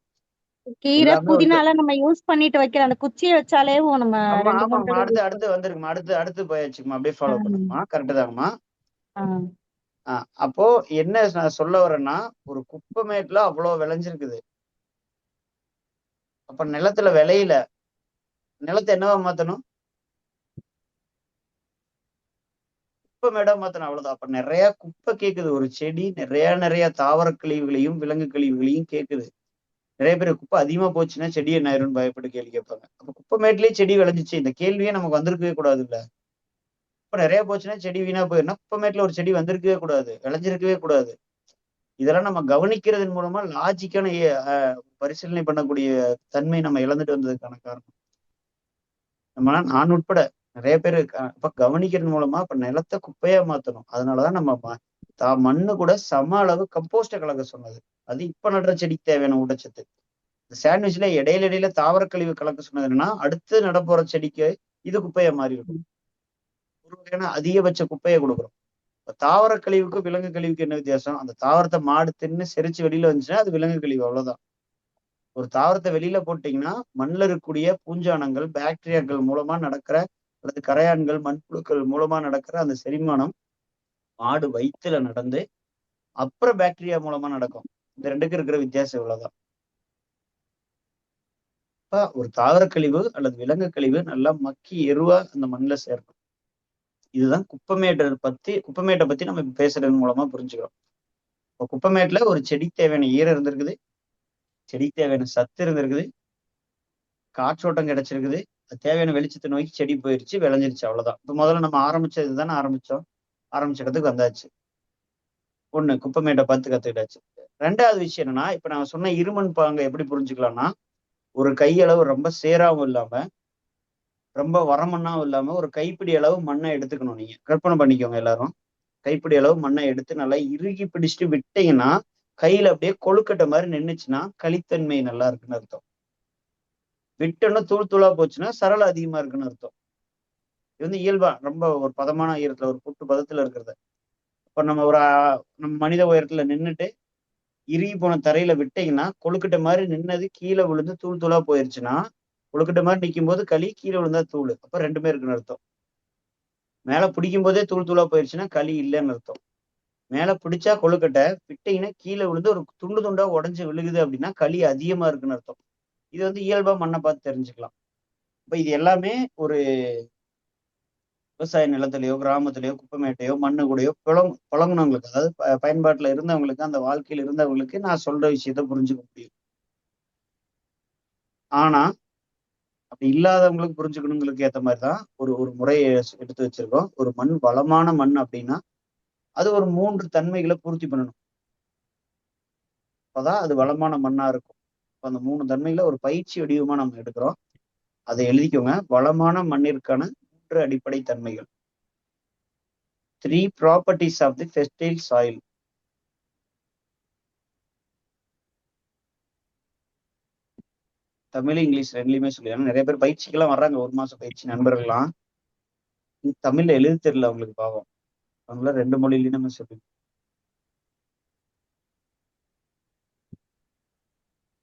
கீரை எல்லாமே புதினா ஒருத்தர் எல்லாம் நம்ம யூஸ் பண்ணிட்டு வைக்கிற அந்த குச்சியை வச்சாலே நம்ம ஆமா 2 ஆமாம்மா, மூணு அடுத்து அடுத்து வந்துருக்குமா, அடுத்து போயாச்சுமா, அப்படியே ஃபாலோ பண்ணுங்கம்மா, கரெக்டு தாங்கம்மா. அப்போ என்ன நான் சொல்ல வரேன்னா, ஒரு குப்பை மேட்ல அவ்வளவு விளைஞ்சிருக்குது. அப்ப நிலத்துல விளையில, நிலத்தை என்னவா மாத்தணும்? குப்பை மேடா மாத்தணும், அவ்வளவுதான். அப்ப நிறைய குப்பை கேக்குது. ஒரு செடி நிறைய தாவர கழிவுகளையும் விலங்கு கழிவுகளையும் கேக்குது. நிறைய பேர் குப்பை அதிகமா போச்சுன்னா செடி என்ன ஆயிரும்னு பயப்பட்டு கேள்வி கேட்பாங்க. அப்ப குப்பை மேட்லயே செடி விளைஞ்சிச்சு, இந்த கேள்வியே நமக்கு வந்திருக்கவே கூடாது இல்ல. இப்ப நிறைய போச்சுன்னா செடி வீணா போயிருந்தா குப்பை மேட்ல ஒரு செடி வந்திருக்கவே கூடாது, விளைஞ்சிருக்கவே கூடாது. இதெல்லாம் நம்ம கவனிக்கிறதன் மூலமா லாஜிக்கான பரிசீலனை பண்ணக்கூடிய தன்மை நம்ம இழந்துட்டு வந்ததுக்கான காரணம். நான் உட்பட நிறைய பேர் அப்ப கவனிக்கிறது மூலமா இப்ப நிலத்தை குப்பையா மாத்தணும். அதனாலதான் நம்ம மண்ணு கூட சம அளவு கம்போஸ்ட கலக்க சொன்னது. அது இப்ப நடுற செடிக்கு தேவையான ஊட்டச்சத்து. இந்த சாண்ட்விச்ல இடையில தாவர கழிவு கலக்க சொன்னது என்னன்னா, அடுத்து நடப்போற செடிக்கு இது குப்பையா மாறி இருக்கும். ஒரு வகையான அதிகபட்ச குப்பையை கொடுக்குறோம். தாவர கழிவுக்கு விலங்கு கழிவுக்கு என்ன வித்தியாசம்? அந்த தாவரத்தை மாடு தின்னு செரிச்சு வெளியில வந்துச்சுன்னா அது விலங்கு கழிவு, அவ்வளவுதான். ஒரு தாவரத்தை வெளியில போட்டீங்கன்னா மண்ணில் இருக்கக்கூடிய பூஞ்சானங்கள் பாக்டீரியாக்கள் மூலமா நடக்கிற அல்லது கரையான்கள் மண்புழுக்கள் மூலமா நடக்கிற அந்த செரிமானம் மாடு வயிற்றுல நடந்து அப்புறம் பாக்டீரியா மூலமா நடக்கும். இந்த ரெண்டுக்கு இருக்கிற வித்தியாசம் இவ்வளவுதான். இப்ப ஒரு தாவர கழிவு அல்லது விலங்கு கழிவு நல்லா மக்கி எருவா அந்த மண்ணில் சேர்க்கும். இதுதான் குப்பைமேட்டை பத்தி நம்ம பேசுறது மூலமா புரிஞ்சுக்கிறோம். இப்போ குப்பைமேட்டுல ஒரு செடிக்கு தேவையான ஈரம் இருந்திருக்குது, செடிக்கு தேவையான சத்து இருந்திருக்குது, காற்றோட்டம் கிடைச்சிருக்குது, அது தேவையான வெளிச்சத்தை நோக்கி செடி போயிருச்சு, விளைஞ்சிருச்சு, அவ்வளவுதான். இப்போ முதல்ல நம்ம ஆரம்பிச்சது தானே ஆரம்பிச்ச இடத்துக்கு வந்தாச்சு. ஒண்ணு, குப்பைமேட்டை பார்த்து கத்துக்கிட்டாச்சு. ரெண்டாவது விஷயம் என்னன்னா, இப்ப நான் சொன்ன இருமண் பாங்க எப்படி புரிஞ்சுக்கலாம்னா, ஒரு கையளவு ரொம்ப சேராவும் இல்லாம ரொம்ப வரமண்ணாவும் இல்லாம ஒரு கைப்பிடி அளவு மண்ணை எடுத்துக்கணும். நீங்க கற்பனை பண்ணிக்கோங்க எல்லாரும். கைப்பிடி அளவு மண்ணை எடுத்து நல்லா இறுகி பிடிச்சிட்டு விட்டீங்கன்னா கையில அப்படியே கொழுக்கட்டை மாதிரி நின்றுச்சுன்னா களித்தன்மை நல்லா இருக்குன்னு அர்த்தம். விட்டோன்னு தூளா போச்சுன்னா சரள அதிகமா இருக்குன்னு அர்த்தம். இது வந்து இயல்பா ரொம்ப ஒரு பதமான ஈரத்துல ஒரு புட்டு பதத்துல இருக்கிறத. இப்ப நம்ம மனித உயரத்துல நின்றுட்டு இறுகி போன தரையில விட்டீங்கன்னா கொழுக்கட்டை மாதிரி நின்னது கீழே விழுந்து தூளா போயிருச்சுன்னா, கொழுக்கட்டை மாதிரி நிற்கும் போது களி, கீழே விழுந்தா தூள், அப்ப ரெண்டுமே இருக்குன்னு அர்த்தம். மேல பிடிக்கும் போதே தூளா போயிருச்சுன்னா களி இல்லைன்னு அர்த்தம். மேல பிடிச்சா கொழுக்கட்டை, விட்டீங்கன்னா கீழே விழுந்து ஒரு துண்டா உடஞ்சு விழுகுது அப்படின்னா களி அதிகமா இருக்குன்னு அர்த்தம். இது வந்து இயல்பா மண்ணை பார்த்து தெரிஞ்சுக்கலாம். இப்ப இது எல்லாமே ஒரு விவசாய நிலத்திலேயோ கிராமத்திலேயோ குப்பைமேட்டையோ மண்ணு கூடயோ புழங்குனவங்களுக்கு, அதாவது பயன்பாட்டுல இருந்தவங்களுக்கு, அந்த வாழ்க்கையில் இருந்தவங்களுக்கு நான் சொல்ற விஷயத்த புரிஞ்சுக்க முடியும். ஆனா அப்படி இல்லாதவங்களுக்கு புரிஞ்சுக்கணுங்களுக்கு ஏத்த மாதிரிதான் ஒரு முறையை எடுத்து வச்சிருக்கோம். ஒரு மண் வளமான மண் அப்படின்னா அது ஒரு 3 தன்மைகளை பூர்த்தி பண்ணணும். அப்பதான் அது வளமான மண்ணா இருக்கும். அந்த 3 தன்மைகளை ஒரு பயிற்சி வடிவமா நம்ம எடுக்கிறோம். அதை எழுதிக்கோங்க. வளமான மண்ணிற்கான 3 அடிப்படை தன்மைகள். 3 properties of the fertile soil. Tamil English ரெண்டுலயுமே சொல்லி, ஏன்னா நிறைய பேர் பயிற்சிக்கெல்லாம் வர்றாங்க, 1 மாசம் பயிற்சி நண்பர்கள்லாம். தமிழ்ல எழுத தெரியல அவங்களுக்கு, பாவம். அவங்கள 2 மொழியிலையும் நம்ம சொல்லி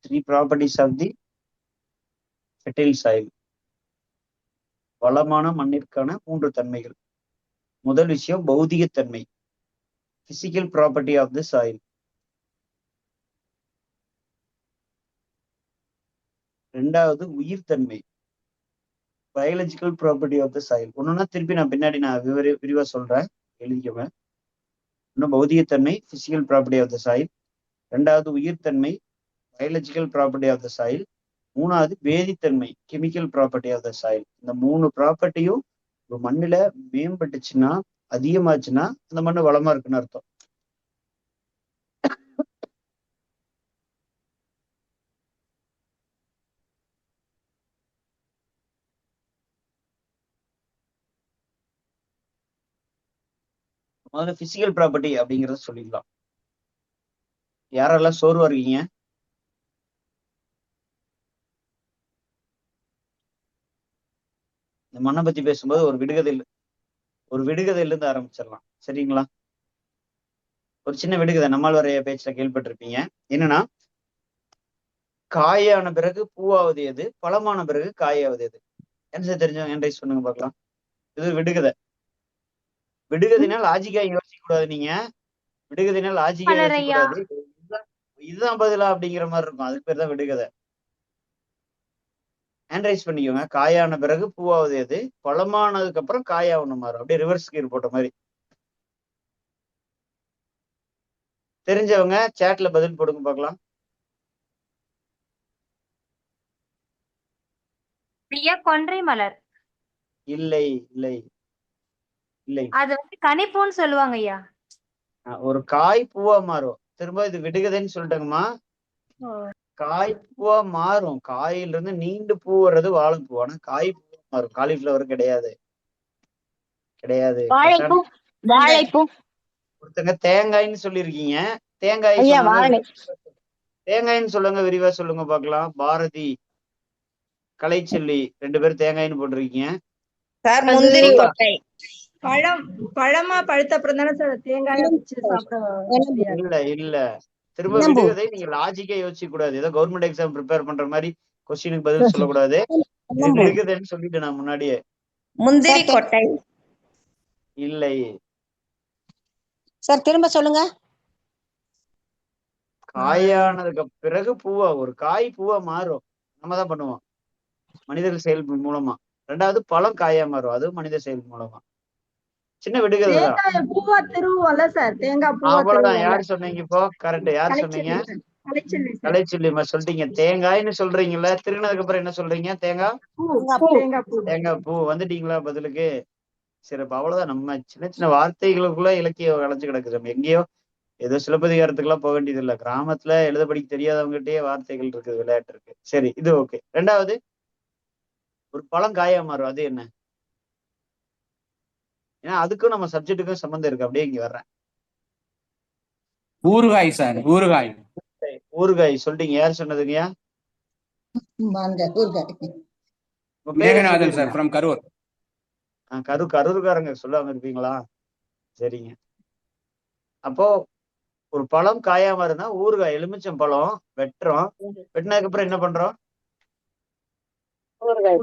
3 properties of the fertile soil. வளமான மண்ணிற்கான 3 தன்மைகள். முதல் விஷயம் பௌதிகத்தன்மை, physical property of the soil. ரெண்டாவது உயிர்த்தன்மை, biological property of the soil. ஒன்னொன்னா திருப்பி நான் பின்னாடி விரிவா சொல்றேன், எழுதிக்கோங்க. இன்னும் பௌதிகத்தன்மை, physical property of the soil. ரெண்டாவது உயிர்த்தன்மை, biological property of the soil. மூணாவது வேதித்தன்மை, chemical property of the soil. இந்த 3 ப்ராப்பர்ட்டியும் ஒரு மண்ணுல மேம்பட்டுச்சுன்னா, அதிகமாச்சுன்னா அந்த மண்ணு வளமா இருக்குன்னு அர்த்தம். முதல்ல பிசிக்கல் ப்ராப்பர்ட்டி அப்படிங்கிறத சொல்லிக்கலாம். யாரெல்லாம் சோர்வா இருக்கீங்க? இந்த மண்ணை பத்தி பேசும்போது ஒரு விடுகதையில இருந்து ஆரம்பிச்சிடலாம், சரிங்களா? ஒரு சின்ன விடுகதை நம்மாழ்வார் பேச்சுல கேள்விப்பட்டிருப்பீங்க. என்னன்னா, காயான பிறகு பூவாவது எது, பழமான பிறகு காயாவது எது? ஆன்சர் தெரிஞ்சவங்க ஹேண்ட் ரைஸ் பண்ணுங்க பார்க்கலாம். இது விடுகதை. விடுகதைனா லாஜிக்கா யோசிக்க கூடாது. நீங்க விடுகதைனா லாஜிக்கா யோசிக்க கூடாது. இதுதான் பதிலா அப்படிங்கிற மாதிரி இருக்கும். அதுக்கு பேர் தான் விடுகதை. ஹேண்ட் ரைஸ் பண்ணிக்கோங்க. காயான பிறகு பூவாவது எது, பழமானதுக்கு அப்புறம் காயாவணும் மாறும். அப்படியே ரிவர்ஸ் கீர் போட்ட மாதிரி. தெரிஞ்சவங்க சேட்ல பதில் போடுங்க பார்க்கலாம். ஐயா கொன்றை மலர். இல்லை இல்லை இல்லை. அது வந்து கனிப்பூன்னு சொல்லுவாங்க ஐயா. ஒரு காய் பூவா மாறும். திரும்ப இது விடுகதைன்னு சொல்லிட்டேங்கம்மா. காய் பூவா மாறும். காயில இருந்து நீண்டு பூ வர்றது வாழைப்பூ. ஆனா காய் பூவா மாறும். காலிஃபிளவர் கிடையாது. கிடையாது. ஒருத்தங்க தேங்காய்ன்னு சொல்லியிருக்கீங்க. தேங்காய் தேங்காய்ன்னு சொல்லுங்க, விரிவா சொல்லுங்க பார்க்கலாம். பாரதி, கலைச்செல்வி 2 பேரும் தேங்காய்ன்னு போட்டிருக்கீங்க. முந்திரி கொட்டை. பழமா பழுத்த அப்புறம் தானே சார் தேங்காய் வச்சு சாப்பிட. இல்ல இல்ல, திரும்ப விடுகதை. நீங்க லாஜிக்கா யோசிக்க கூடாது. ஏதோ கவர்மெண்ட் எக்ஸாம் ப்ரிப்பேர் பண்ற மாதிரி கொஸ்டினுக்கு பதில் சொல்லக்கூடாது. விடுகதைன்னு சொல்லிட்டு நான் முன்னாடியே. முந்திரி கொட்டை. இல்லை சார் திரும்ப சொல்லுங்க. காயானதுக்கு பிறகு பூவா, ஒரு காய் பூவா மாறும். நம்ம தான் பண்ணுவோம் மனிதர்கள் செயல் மூலமா. ரெண்டாவது பழம் காயா மாறும். அதுவும் மனித செயல் மூலமா. சின்ன விடுகதை தான். பூவா திருவுவல்ல சார். தேங்காய் பூவா. அவ்வளவுதான். யாரு சொன்னீங்க இப்போ? கரெக்ட். யாரு சொன்னீங்க? கலைச்செல்வி சொல்றீங்க. தேங்காய்ன்னு சொல்றீங்கல்ல, திருநதுக்கு அப்புறம் என்ன சொல்றீங்க? தேங்காய் பூ. வந்துட்டீங்களா பதிலுக்கு? சரி, அவ்வளவுதான். நம்ம சின்ன சின்ன வார்த்தைகளுக்குள்ள இலக்கியம் கலைஞ்சு கிடக்குது. நம்ம எங்கேயோ ஏதோ சிலப்பதிகாரத்துக்குலாம் போக வேண்டியது இல்லை. கிராமத்துல எழுத படிக்க தெரியாதவங்ககிட்டயே வார்த்தைகள் இருக்குது, விளையாட்டு இருக்கு. சரி, இது ஓகே. ரெண்டாவது, ஒரு பழம் காயா மாறும். அது என்ன? ஏன்னா அதுக்கும் நம்ம சப்ஜெக்டுக்கும் சம்பந்தம் இருக்கு. அப்படியே இங்க வர்றேன். ஊறுகாய் சார். ஊறுகாய் சொல்லிட்டீங்க. யார் சொன்னதுங்கய்யா? Meganathan sir from Karur. கரூர்காரங்க சொல்லாம இருப்பீங்களா? சரிங்க. அப்போ ஒரு பழம் காயாம இருந்தா ஊறுகாய். எலுமிச்சம் பழம் வெட்டுறோம். வெட்டினதுக்கு அப்புறம் என்ன பண்றோம்?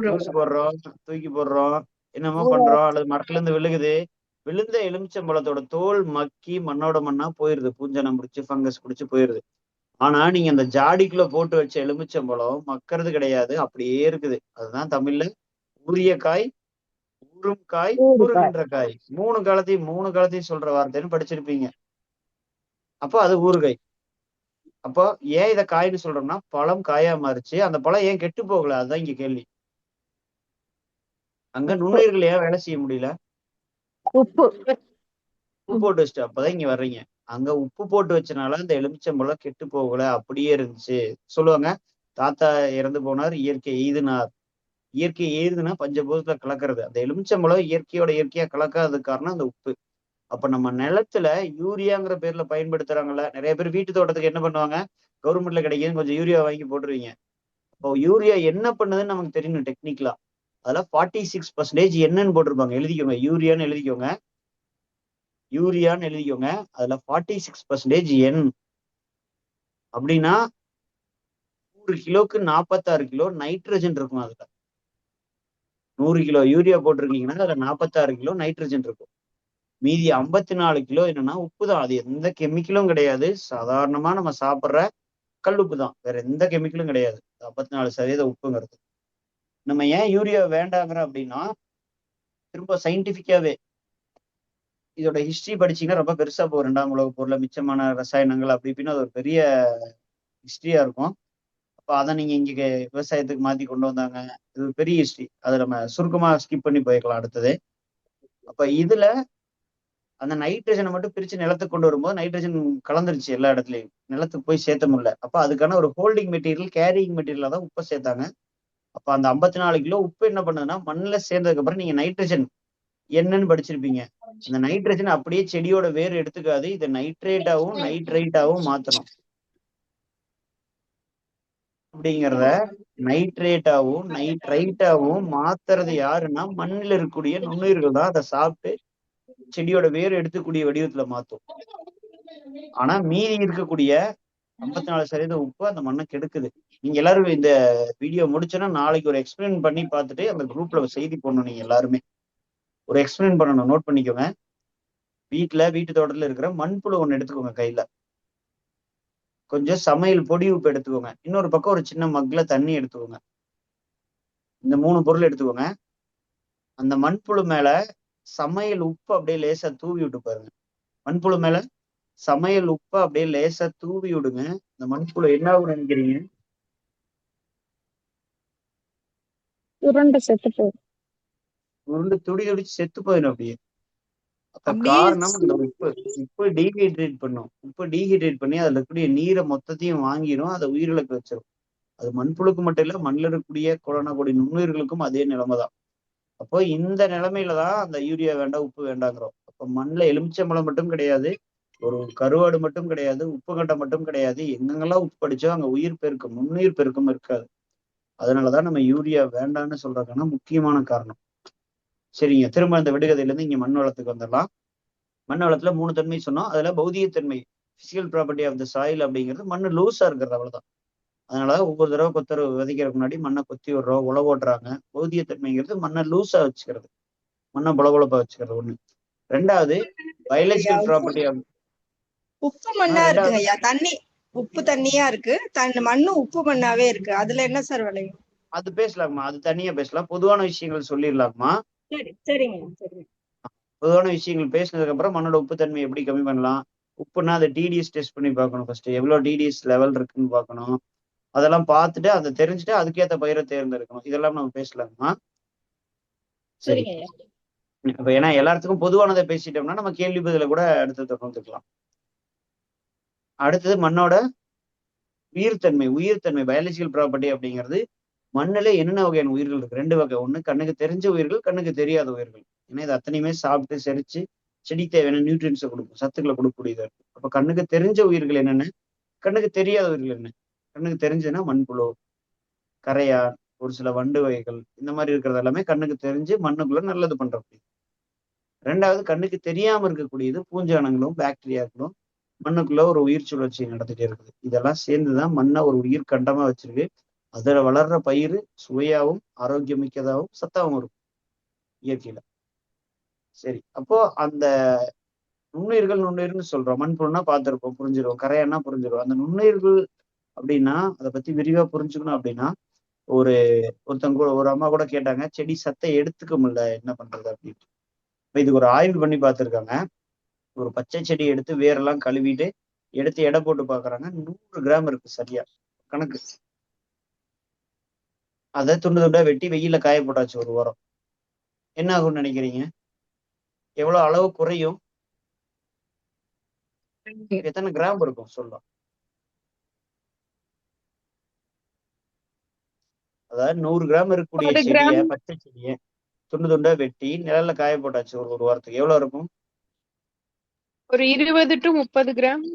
ஜூஸ் போடுறோம், தூக்கி போடுறோம், என்னமோ பண்றோம். அல்லது மரத்துல இருந்து விழுகுது. விழுந்த எலுமிச்சம் பழத்தோட தோல் மக்கி மண்ணோட மண்ணா போயிருது. பூஞ்சனம் பிடிச்சு ஃபங்கஸ் பிடிச்சு போயிருது. ஆனா நீங்க அந்த ஜாடிக்குள்ள போட்டு வச்ச எலுமிச்சம் பழம் மக்கறது கிடையாது, அப்படியே இருக்குது. அதுதான் தமிழ்ல ஊறிய காய், ஊறும் காய், ஊறுகின்ற காய். 3 காலத்தையும் சொல்ற வார்த்தைன்னு படிச்சிருப்பீங்க. அப்போ அது ஊறுகாய். அப்போ ஏன் இதை காய்னு சொல்றோம்னா, பழம் காயா மாறிச்சு. அந்த பழம் ஏன் கெட்டு போகல? அதுதான் இங்க கேள்வி. அங்க நுண்ணுயிர்கள் ஏன் வேலை செய்ய முடியல? உப்பு போட்டு வச்சுட்டு. அப்பதான் இங்க வர்றீங்க. அங்க உப்பு போட்டு வச்சனால அந்த எலுமிச்சம்பழம் கெட்டு போகல, அப்படியே இருந்துச்சு சொல்லுவாங்க. தாத்தா இறந்து போனார், இயற்கை எய்தினார். இயற்கை எய்துனா பஞ்சபூதத்துல கலக்கிறது. அந்த எலுமிச்சம்பழம் இயற்கையா கலக்காததுக்கு காரணம் அந்த உப்பு. அப்ப நம்ம நிலத்துல யூரியாங்கிற பேர்ல பயன்படுத்துறாங்கல்ல. நிறைய பேர் வீட்டு தோட்டத்துக்கு என்ன பண்ணுவாங்க? கவர்மெண்ட்ல கிடைக்குது, கொஞ்சம் யூரியா வாங்கி போட்டுருவீங்க. அப்போ யூரியா என்ன பண்ணுதுன்னு நமக்கு தெரியணும் டெக்னிக்கலா. அதெல்லாம் 46% என்னன்னு போட்டிருப்பாங்க. எழுதிக்கோங்க. யூரியான்னு எழுதிக்கோங்க. அதுல 46% என் அப்படின்னா 100 கிலோக்கு 46 கிலோ நைட்ரஜன் இருக்கும். அதுல 100 கிலோ யூரியா போட்டிருக்கீங்கன்னா அதுல 46 கிலோ நைட்ரஜன் இருக்கும். மீதி 54 கிலோ என்னன்னா உப்பு தான். அது எந்த கெமிக்கலும் கிடையாது. சாதாரணமா நம்ம சாப்பிட்ற கல்லுப்பு தான். வேற எந்த கெமிக்கலும் கிடையாது. 54% உப்புங்கிறது. நம்ம ஏன் யூரியா வேண்டாங்கிறோம் அப்படின்னா, திரும்ப சயின்டிபிக்காவே இதோட ஹிஸ்டரி படிச்சீங்கன்னா ரொம்ப பெருசா போகும். 2ஆம் உலக போர்ல மிச்சமான ரசாயனங்கள் அப்படி இப்படின்னு அது ஒரு பெரிய ஹிஸ்டரியா இருக்கும். அப்போ அதை நீங்க இங்க விவசாயத்துக்கு மாத்தி கொண்டு வந்தாங்க. இது ஒரு பெரிய ஹிஸ்டரி. அதை நம்ம சுருக்கமா ஸ்கிப் பண்ணி போய்க்கலாம் அடுத்தது. அப்ப இதுல அந்த நைட்ரஜனை மட்டும் பிரிச்சு நிலத்துக்கு கொண்டு வரும்போது நைட்ரஜன் கலந்துருச்சு எல்லா இடத்துலயும், நிலத்துக்கு போய் சேர்த்த முடியல. அப்ப அதுக்கான ஒரு ஹோல்டிங் மெட்டீரியல், கேரியிங் மெட்டீரியலா தான் உப்பை சேர்த்தாங்க. அப்ப அந்த 54 கிலோ உப்பு என்ன பண்ணுதுன்னா மண்ணுல சேர்ந்ததுக்கு அப்புறம் நீங்க நைட்ரஜன் என்னன்னு படிச்சிருப்பீங்க. அந்த நைட்ரஜன் அப்படியே செடியோட வேர் எடுத்துக்காது, இதை நைட்ரேட்டாவும் நைட்ரைட்டாவும் மாத்தணும். அப்படிங்கிறத நைட்ரேட்டாவும் நைட்ரைட்டாவும் மாத்துறது யாருன்னா மண்ணில் இருக்கக்கூடிய நுண்ணுயிர்கள் தான் அதை சாப்பிட்டு செடியோட வேர் எடுத்துக்கூடிய வடிவத்துல மாத்தும். ஆனா மீதி இருக்கக்கூடிய 54% உப்பு அந்த மண்ணை கெடுக்குது. நீங்க எல்லாரும் இந்த வீடியோ முடிச்சோன்னா நாளைக்கு ஒரு எக்ஸ்பிளைன் பண்ணி பார்த்துட்டு அந்த குரூப்ல செய்தி போடணும். நீங்க எல்லாருமே ஒரு எக்ஸ்பிளைன் பண்ணணும், நோட் பண்ணிக்கோங்க. வீட்டு தோட்டத்துல இருக்கிற மண்புழு ஒண்ணு எடுத்துக்கோங்க கையில, கொஞ்சம் சமையல் பொடி உப்பு எடுத்துக்கோங்க, இன்னொரு பக்கம் ஒரு சின்ன மக்ல தண்ணி எடுத்துக்கோங்க. இந்த 3 பொருள் எடுத்துக்கோங்க. அந்த மண்புழு மேல சமையல் உப்பு அப்படியே லேசா தூவி விட்டு பாருங்க. மண்புழு மேல சமையல் உப்பை அப்படியே லேசா தூவி விடுங்க. இந்த மண்புழு என்ன ஆகும் நினைக்கிறீங்க? உருண்டை செத்து போகும். உருண்டு துடி துடிச்சு செத்து போயிடும் அப்படியே. அப்ப காரணம் அந்த உப்பு டீஹைட்ரேட் பண்ணும். உப்பு டீஹைட்ரேட் பண்ணி அதுல இருக்கக்கூடிய நீரை மொத்தத்தையும் வாங்கிடும், அதை உயிரிழக்க வச்சிடும். அது மண்புழுக்கு மட்டும் இல்ல, மண்ணில் இருக்கக்கூடிய கொரோனா கொடி நுண்ணுயிர்களுக்கும் அதே நிலைமை தான். அப்போ இந்த நிலைமையில தான் அந்த யூரியா வேண்டாம் உப்பு வேண்டாங்கிறோம். அப்போ மண்ணில் எலுமிச்சம்பழம் மட்டும் கிடையாது, ஒரு கருவாடு மட்டும் கிடையாது, உப்பு கட்டை மட்டும் கிடையாது, எங்கெங்கெல்லாம் உப்பு படிச்சோ அங்க உயிர் பெருக்கம், நுண்ணுயிர் பெருக்கம் இருக்காது. அதனாலதான் நம்ம யூரியா வேண்டாம்னு சொல்றதுக்கான முக்கியமான காரணம். சரிங்க, திரும்ப இந்த விடுகதையில இருந்து இங்க மண் வளத்துக்கு வந்துடலாம். மண் வளத்துல 3 தன்மை சொன்னோம். அதுல பௌதிகத்தன்மை, physical property of the soil அப்படிங்கிறது மண்ணு லூஸா இருக்கிறது, அவ்வளவுதான். அதனால ஒவ்வொரு தடவை கொத்தர விதைக்கிறதுக்கு முன்னாடி மண்ணை கொத்தி விடுறோம், உழவு ஓட்டுறாங்க. பௌதிகத்தன்மைங்கிறது மண்ணை லூஸா வச்சுக்கிறது, மண்ணை பொலபொலப்பா வச்சுக்கிறது ஒண்ணு. 2வது பயாலஜிக்கல் ப்ராப்பர்ட்டி ஆஃப் உப்பு மண்ணா இருக்குங்க ஐயா, தண்ணி உப்பு தண்ணியா இருக்கு, மண்ணும் உப்பு மண்ணாவே இருக்கு. அதுல என்ன சார் விளையும்? அது பேசலாமா, அது தனியா பேசலாம். பொதுவான விஷயங்கள் சொல்லிடலாமா? சரிங்க சரிங்க. பொதுவான விஷயங்கள் பேசினதுக்கு அப்புறம் மண்ணோட உப்புத்தன்மை எப்படி கம்மி பண்ணலாம், உப்புன்னா அதை டிடிஎஸ் டெஸ்ட் பண்ணி பார்க்கணும். ஃபர்ஸ்ட் எவ்வளவு டிடிஎஸ் லெவல் இருக்குன்னு பார்க்கணும். அதெல்லாம் பார்த்துட்டு அதை தெரிஞ்சுட்டு அதுக்கேற்ற பயிரை தேர்ந்தெடுக்கணும். இதெல்லாம் நம்ம பேசலாமா? சரி. இப்ப ஏன்னா எல்லாத்துக்கும் பொதுவானதை பேசிட்டோம்னா நம்ம கேள்வி பதில கூட அடுத்து தொடர்ந்துக்கலாம். அடுத்தது மண்ணோட உயிர்த்தன்மை பயாலஜிக்கல் ப்ராப்பர்ட்டி அப்படிங்கிறது மண்ணில என்னென்ன வகையான உயிர்கள் இருக்கு? 2 வகை. ஒண்ணு கண்ணுக்கு தெரிஞ்ச உயிர்கள், கண்ணுக்கு தெரியாத உயிர்கள். ஏன்னா இது அத்தனையுமே சாப்பிட்டு செரிச்சு செடிக்கு தேவையான நியூட்ரியன்ஸை கொடுக்கும், சத்துக்களை கொடுக்கக்கூடியதா இருக்கு. அப்ப கண்ணுக்கு தெரிஞ்ச உயிர்கள் என்னென்ன, கண்ணுக்கு தெரியாத உயிர்கள் என்ன? கண்ணுக்கு தெரிஞ்சதுன்னா மண்புழு, கரையான், ஒரு சில வண்டு வகைகள், இந்த மாதிரி இருக்கிறது எல்லாமே கண்ணுக்கு தெரிஞ்சு மண்ணுக்குள்ள நல்லது பண்றக்கூடியது. 2வது கண்ணுக்கு தெரியாம இருக்கக்கூடியது பூஞ்சானங்களும் பாக்டீரியாக்களும் மண்ணுக்குள்ள ஒரு உயிர் சுழற்சி நடந்துட்டே இருக்குது. இதெல்லாம் சேர்ந்துதான் மண்ணை ஒரு உயிர் கண்டமா வச்சிருக்கு. அதுல வளர்ற பயிர் சுவையாவும் ஆரோக்கியமிக்கதாகவும் சத்தாவும் இருக்கும் இயற்கையில. சரி, அப்போ அந்த நுண்ணுயிர்கள்னு சொல்றோம். மண்புழுனா பார்த்திருப்போம், புரிஞ்சிருவோம். கரையான்னா புரிஞ்சிருவோம். அந்த நுண்ணுயிர்கள் அப்படின்னா அதை பத்தி விரிவா புரிஞ்சுக்கணும் அப்படின்னா ஒருத்தங்க கூட ஒரு அம்மா கூட கேட்டாங்க, செடி சத்தை எடுத்துக்க முடியல என்ன பண்றது அப்படின்னு. இப்ப இதுக்கு ஒரு ஆய்வு பண்ணி பார்த்திருக்காங்க. ஒரு பச்சை செடி எடுத்து வேரெல்லாம் கழுவிட்டு எடுத்து எடை போட்டு பாக்குறாங்க. 100 கிராம் இருக்கு சரியா கணக்கு. அதை துண்டு துண்டா வெட்டி வெயில காய போட்டாச்சு ஒரு வாரம். என்ன ஆகும்னு நினைக்கிறீங்க? எவ்வளவு அளவு குறையும்? எத்தனை கிராம் இருக்கும் சொல்லலாம்? அதாவது 100 கிராம் இருக்கக்கூடிய செடியை, பச்சை செடியை துண்டு துண்டா வெட்டி நிழல்ல காய போட்டாச்சு ஒரு வாரத்துக்கு. எவ்வளவு இருக்கும்? ஒரு 20 to 30 கிராம்.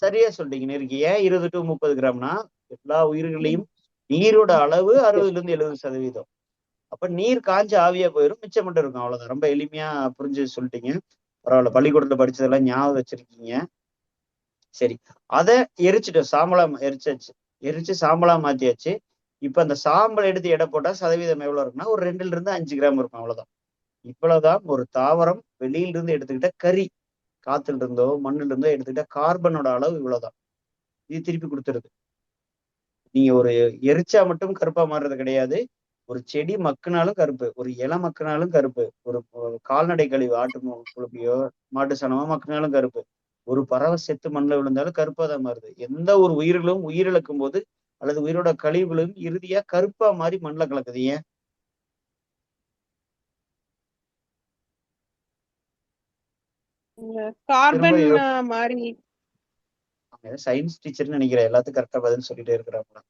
சரியா சொல்றீங்க. நெருக்கி. ஏன் 20 to 30 கிராம்னா எல்லா உயிர்களையும் நீரோட அளவு 60-70%. அப்ப நீர் காஞ்சு ஆவியா போயிடும், மிச்சம் மட்டும் இருக்கும். அவ்வளவுதான். ரொம்ப எளிமையா புரிஞ்சு சொல்லிட்டீங்க. பரவாயில்ல, பள்ளிக்கூடத்துல படிச்சதெல்லாம் ஞாபகம் வச்சிருக்கீங்க. சரி, அதை எரிச்சுட்டோம், சாம்பலா எரிச்சாச்சு, எரிச்சு சாம்பலா மாத்தியாச்சு. இப்ப அந்த சாம்பல் எடுத்து எடை போட்டா சதவீதம் எவ்வளவு இருக்குன்னா ஒரு 2 to 5 கிராம் இருக்கும். அவ்வளவுதான். இவ்வளவுதான் ஒரு தாவரம் வெளியிலிருந்து எடுத்துக்கிட்ட கறி, காத்துல இருந்தோ மண்ணுல இருந்தோ எடுத்துக்கிட்ட கார்பனோட அளவு இவ்வளவுதான். இது திருப்பி கொடுத்துருது. நீங்க ஒரு எரிச்சா மட்டும் கருப்பா மாறுறது கிடையாது, ஒரு செடி மக்குனாலும் கருப்பு, ஒரு இலை மக்குனாலும் கருப்பு, ஒரு கால்நடை கழிவு ஆட்டு புழுக்கையோ மாட்டு சாணமோ மக்குனாலும் கருப்பு, ஒரு பறவை செத்து மண்ணில் விழுந்தாலும் கருப்பா தான் மாறுது. எந்த ஒரு உயிர்களும் உயிரிழக்கும் போது அல்லது உயிரோட கழிவுகளும் இறுதியா கருப்பா மாறி மண்ணில் கலக்குது. ஏன்? கார்பன் மாதிரி. சயின்ஸ் டீச்சர்னு நினைக்கிறேன், எல்லாத்துக்கும் கரெக்டா பதில் சொல்லிட்டே இருக்கிறாங்க.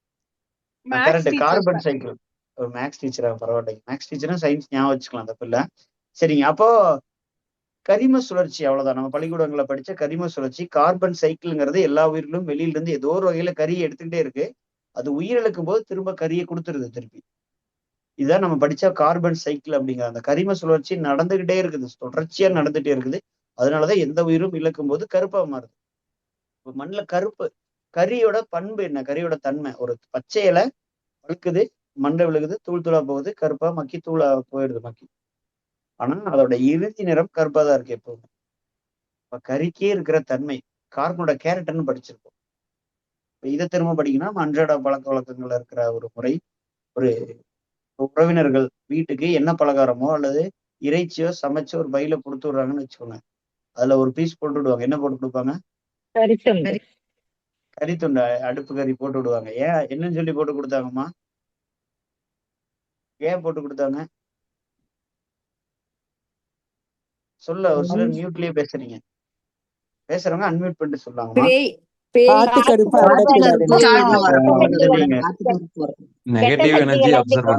Maths correct, teacher carbon sir. Cycle. ஒரு மேக்ஸ் டீச்சரா? பரவாயில்லைங்க, மேக்ஸ் டீச்சரும் சயின்ஸ் ஞாபகம் வச்சுக்கலாம், தப்பு இல்ல. சரிங்க, அப்போ கரிம சுழற்சி அவ்வளவுதான். நம்ம பள்ளிக்கூடங்களை படிச்ச கரிம சுழற்சி கார்பன் சைக்கிள்ங்கிறது எல்லா உயிர்களும் வெளியில இருந்து ஏதோ ஒரு வகையில கரியை எடுத்துக்கிட்டே இருக்கு. அது உயிரிழக்கும் போது திரும்ப கரியை கொடுத்துருது திருப்பி. இதுதான் நம்ம படிச்ச கார்பன் சைக்கிள் அப்படிங்கிற அந்த கரிம சுழற்சி நடந்துகிட்டே இருக்குது, தொடர்ச்சியா நடந்துட்டே இருக்குது. அதனாலதான் எந்த உயிரும் இழக்கும் போது கருப்பா மாறுது. இப்போ மண்ணுல கருப்பு கரியோட பண்பு என்ன? கரியோட தன்மை, ஒரு பச்சை இலை வழுக்குது, மண்டை விழுகுது, தூள் தூளா போகுது, கருப்பா மக்கி தூளா போயிடுது மக்கி. ஆனா அதோட இறுதி நிறம் கருப்பா தான் இருக்கு எப்பவுமே. இப்ப கறிக்கே இருக்கிற தன்மை கார்பனோட கேரக்டர்னு படிச்சிருக்கோம். இப்ப இதை திரும்ப படிக்கணும். நம்ம அன்றாட பழக்க வழக்கங்கள்ல இருக்கிற ஒரு முறை, ஒரு உறவினர்கள் வீட்டுக்கு என்ன பலகாரமோ அல்லது இறைச்சியோ சமைச்சு ஒரு பையில கொடுத்து விடுறாங்கன்னு வச்சுக்கோங்க. அதுல ஒரு பீஸ் போட்டு விடுவாங்க. என்ன போட்டு கொடுப்பாங்க? கறித்துண்டு, அடுப்பு கறி போட்டு விடுவாங்க. ஏன், என்னன்னு சொல்லி போட்டு கொடுத்தாங்கம்மா? ஏன் போட்டு கொடுத்தாங்க? சொல்ல ஒரு சிலர் மியூட்லயே பேசுறீங்க. பேசுறவங்க அன்மியூட் பண்ணிட்டு சொல்லாங்கம்மா. காத்து கருப்பு நெகட்டிவ் எனர்ஜி அப்சர்வ்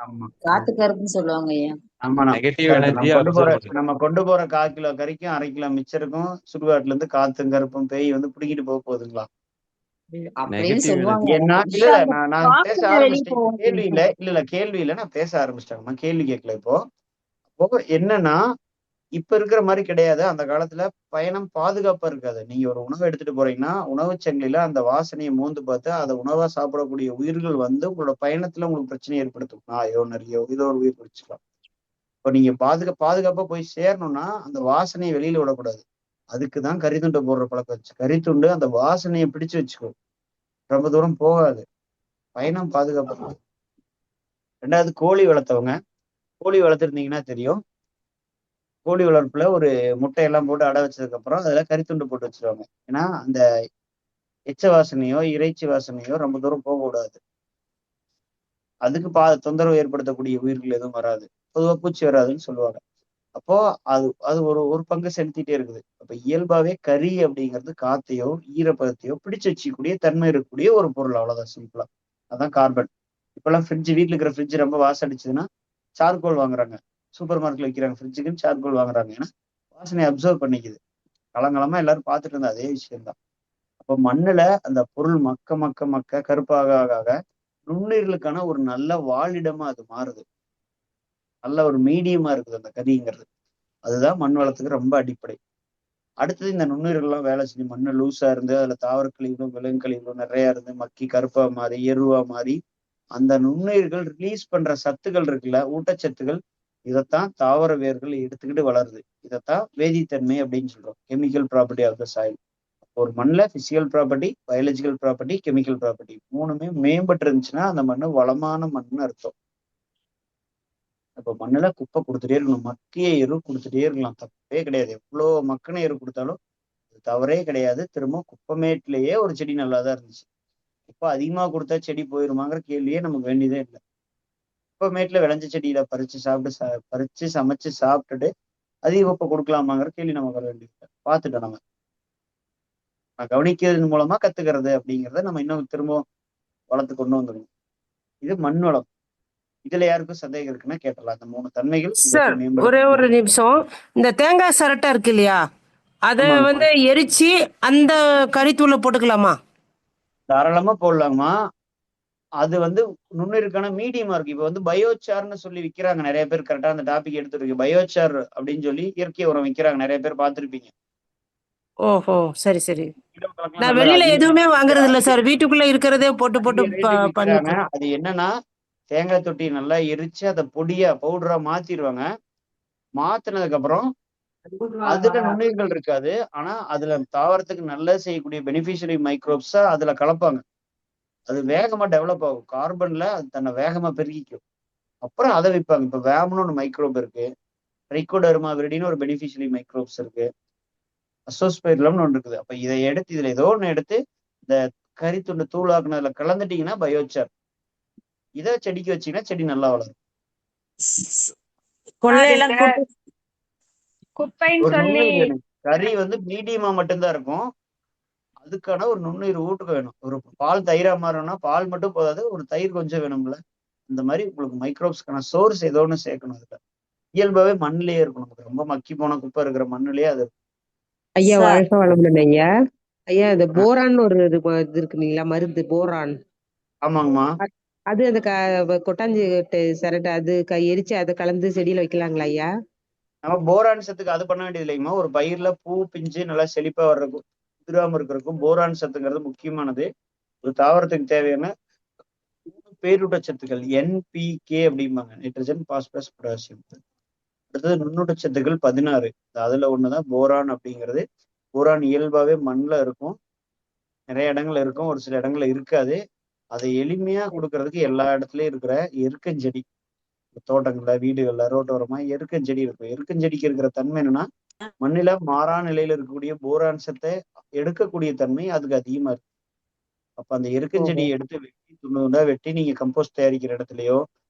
ஆமா, காத்து கருப்புன்னு சொல்லுவாங்க ஐயா. ஆமா, நெகட்டிவ் எனர்ஜி நம்ம கொண்டு போற 1/4 கிலோ கறிக்கும் 1/2 கிலோ மிச்சருக்கும் சுடுகாட்டுல இருந்து காத்தும் கருப்பும் பேய் வந்து பிடிக்கிட்டு போக போகுதுங்களா? அப்படின்னு சொல்லுவாங்க. ஏன்னா இல்ல நான் பேச ஆரம்பிச்சிட்டேன். கேள்வி இல்ல நான் பேச ஆரம்பிச்சிட்டாங்கம்மா. கேள்வி கேட்கல. இப்போ என்னன்னா, இப்ப இருக்கிற மாதிரி கிடையாது. அந்த காலத்துல பயணம் பாதுகாப்பா இருக்காது. நீங்க ஒரு உணவை எடுத்துட்டு போறீங்கன்னா உணவுச் சங்கிலியில அந்த வாசனையை மோந்து பார்த்து அதை உணவா சாப்பிடக்கூடிய உயிர்கள் வந்து உங்களோட பயணத்துல உங்களுக்கு பிரச்சனை ஏற்படுத்தும். நாயோ நரியோ ஏதோ ஒரு உயிர் பிடிச்சிக்கலாம். இப்போ நீங்க பாதுகாப்பா போய் சேரணும்னா அந்த வாசனையை வெளியில விடக்கூடாது. அதுக்குதான் கறித்துண்டை போடுற பழக்கம் வச்சு. கறித்துண்டு அந்த வாசனையை பிடிச்சு வச்சுக்கோ, ரொம்ப தூரம் போகாது, பயணம் பாதுகாப்பு. 2வது, கோழி வளர்த்தவங்க, கோழி வளர்த்துருந்தீங்கன்னா தெரியும். கோழி வளர்ப்புல ஒரு முட்டையெல்லாம் போட்டு அடை வச்சதுக்கு அப்புறம் அதுல கறித்துண்டு போட்டு வச்சிருவாங்க. ஏன்னா அந்த எச்ச வாசனையோ இறைச்சி வாசனையோ ரொம்ப தூரம் போகக்கூடாது. அதுக்கு தொந்தரவு ஏற்படுத்தக்கூடிய உயிர்கள் எதுவும் வராது, பொதுவா பூச்சி வராதுன்னு சொல்லுவாங்க. அப்போ அது ஒரு பங்கு செலுத்திட்டே இருக்குது. அப்ப இயல்பாவே கறி அப்படிங்கிறது காத்தையோ ஈரப்பதத்தையோ பிடிச்சு வச்சுக்கூடிய தன்மை இருக்கக்கூடிய ஒரு பொருள், அவ்வளவுதான், சிம்பிளா. அதான் கார்பன். இப்பெல்லாம் வீட்டுல இருக்கிற ஃப்ரிட்ஜ் ரொம்ப வாசம் அடிச்சதுன்னா சார்கோல் வாங்குறாங்க. சூப்பர் மார்க்கெட்ல விற்கிறாங்க ஃப்ரிட்ஜுக்குன்னு சார்கோல் வாங்குறாங்க. ஏன்னா வாசனையை அப்சர்வ் பண்ணிக்குது. காலங்காலமா எல்லாரும் பார்த்துட்டு இருந்த அதே விஷயம்தான். அப்போ மண்ணுல அந்த பொருள் மக்க மக்க மக்க கருப்பாக ஆக நுண்ணுயிர்களுக்கான ஒரு நல்ல வாழிடமா அது மாறுது. நல்ல ஒரு மீடியமா இருக்குது அந்த கறிங்கிறது. அதுதான் மண் வளத்துக்கு ரொம்ப அடிப்படை. அடுத்தது, இந்த நுண்ணுயிர்கள்லாம் வேலை செஞ்சு மண்ணு லூஸா இருந்து அதுல தாவர கழிவுகளும் விலங்கு கழிவுகளும் நிறைய இருந்து மக்கி கருப்பா மாறி எருவா மாறி அந்த நுண்ணுயிர்கள் ரிலீஸ் பண்ற சத்துக்கள் இருக்குல்ல, ஊட்டச்சத்துக்கள், இதைத்தான் தாவர வேர்கள் எடுத்துக்கிட்டு வளருது. இதைத்தான் வேதித்தன்மை அப்படின்னு சொல்றோம், chemical property of the soil. ஒரு மண்ணில் physical property, biological property, chemical property மூணுமே மேம்பட்டு இருந்துச்சுன்னா அந்த மண்ணு வளமான மண்ணுன்னு அர்த்தம். இப்போ மண்ணுல குப்பை கொடுத்துட்டே இருக்கணும், மக்கிய எரு கொடுத்துட்டே இருக்கலாம், தப்பே கிடையாது. எவ்வளோ மக்கின எரு கொடுத்தாலும் தவறே கிடையாது. திரும்ப குப்பைமேட்லயே ஒரு செடி நல்லாதான் இருந்துச்சு. குப்பை அதிகமா கொடுத்தா செடி போயிருமாங்கிற கேள்வியே நமக்கு வேண்டியதே இல்லை. குப்பைமேட்ல விளைஞ்ச செடியில பறிச்சு சமைச்சு சாப்பிட்டுட்டு அதிக குப்பை கொடுக்கலாமாங்கிற கேள்வி நமக்கு வர வேண்டியது. பார்த்துட்டோம் நம்ம. கவனிக்கிறது மூலமா கத்துக்கிறது அப்படிங்கிறத நம்ம இன்னும் திரும்ப வளர்த்து கொண்டு வந்துடணும். இது மண் வளம். இதுல யாருக்கும் சந்தேகம் இருக்குன்னா கேட்டலாம். அந்த 3 தன்மைகள். சார், ஒரே ஒரு நிமிஷம். இந்த தேங்காய் சரட்டை இருக்கு இல்லையா, அதை வந்து எரிச்சு அந்த கறித்தூளை போட்டுக்கலாமா? தாராளமா போடலாமா. அது வந்து நுண்ணுயிருக்கான மீடியமா இருக்கு. இப்ப வந்து பயோசார்ன்னு சொல்லி விற்கிறாங்க நிறைய பேர். கரெக்டா அந்த டாபிக் எடுத்துருக்கு. பயோசார் அப்படின்னு சொல்லி இயற்கை உரம் விற்கிறாங்க, நிறைய பேர் பார்த்துருப்பீங்க. ஓஹோ, சரி சரி. நான் வெளியில எதுவுமே வாங்குறது இல்ல சார், வீட்டுக்குள்ள இருக்கிறதே போட்டு விற்கிறாங்க. அது என்னன்னா, தேங்காய் தொட்டி நல்லா எரிச்சு அதை பொடியா பவுடரா மாத்திடுவாங்க. மாத்தினதுக்கு அப்புறம் அதுல நுண்ணுயிர்கள் இருக்காது, ஆனா அதுல தாவரத்துக்கு நல்லது செய்யக்கூடிய பெனிஃபிஷியரி மைக்ரோப்ஸா அதுல கலப்பாங்க. அது வேகமா டெவலப் ஆகும். கார்பன்ல அது தன்னை வேகமா பெருகிக்கும். அப்புறம் அதை வைப்பாங்க. இப்ப வேம்னு ஒன்று மைக்ரோப் இருக்கு, ட்ரைகோடர்மா விரிடின்னு ஒரு பெனிஃபிஷியரி மைக்ரோப்ஸ் இருக்கு, அசோஸ்பைர்லம்னு ஒன்று இருக்குது. அப்ப இதை எடுத்து இதுல ஏதோ ஒன்று எடுத்து இந்த கரித்துண்டு தூளாக்குனதுல கலந்துட்டீங்கன்னா பயோச்சார். இதை செடிக்கு வச்சீங்கன்னா செடி நல்லா வளரும். கொள்ளையெல்லாம் கூட்டு குப்பைன்னு ஒரு சொல்லி நுண்ணுயிர் வேணும். கறி வந்து மீடியமா மட்டும்தான் இருக்கும். அதுக்கான ஒரு நுண்ணுயிர் ஊட்டுக்கு வேணும். ஒரு பால் தயிரா மாறணும்னா பால் மட்டும் போதாது, ஒரு தயிர் கொஞ்சம் வேணும்ல. இந்த மாதிரி உங்களுக்கு மைக்ரோப்ஸ்க்கான சோர்ஸ் ஏதோ ஒன்று சேர்க்கணும். அதுல இயல்பாவே மண்ணிலேயே இருக்கும். நமக்கு ரொம்ப மக்கி போன குப்பை இருக்கிற மண்ணிலேயே அது இருக்கும். ஐயா சார் வாழ்க வளமுடன் ஐயா. ஐயா இந்த போரான் ஒரு இது இருக்கு இல்லைங்களா, மருந்து போரான். ஆமாங்கம்மா. அது அந்த கொட்டாஞ்சி சரட்டை அது எரிச்சு அதை கலந்து செடியில வைக்கலாங்களா ஐயா? நம்ம போரான் சத்துக்கு அது பண்ண வேண்டியது இல்லைங்கம்மா. ஒரு பயிர்ல பூ பிஞ்சு நல்லா செழிப்பா வர்றதுக்கும் உதிராம இருக்கிறதுக்கும் போரான் சத்துங்கிறது முக்கியமானது. ஒரு தாவரத்துக்கு தேவையான பேரூட்டச்சத்துக்கள் என்பிகே அப்படிம்பாங்க, நைட்ரஜன் பாஸ்பரஸ் பொட்டாசியம். அடுத்தது நுண்ணூட்டச்சத்துக்கள் 16. அதுல ஒண்ணுதான் போரான் அப்படிங்கிறது. போரான் இயல்பாவே மண்ணில் இருக்கும், நிறைய இடங்கள்ல இருக்கும், ஒரு சில இடங்கள்ல இருக்காது. அதை எளிமையா கொடுக்கறதுக்கு எல்லா இடத்துலயும் இருக்கிற எருக்கஞ்செடி, தோட்டங்கள்ல வீடுகள்ல ரோட்டோரமா எருக்கஞ்செடி இருக்கும். எருக்கஞ்செடிக்கு இருக்கிற தன்மை என்னன்னா, மண்ணில மாறா நிலையில இருக்கக்கூடிய போரான் சத்தை எடுக்கக்கூடிய தன்மை அதுக்கு அதிகமா இருக்கு. அப்ப அந்த எருக்கஞ்செடியை எடுத்து வெட்டி துண்டா வெட்டி நீங்க கம்போஸ்ட் தயாரிக்கிற இடத்துலயோ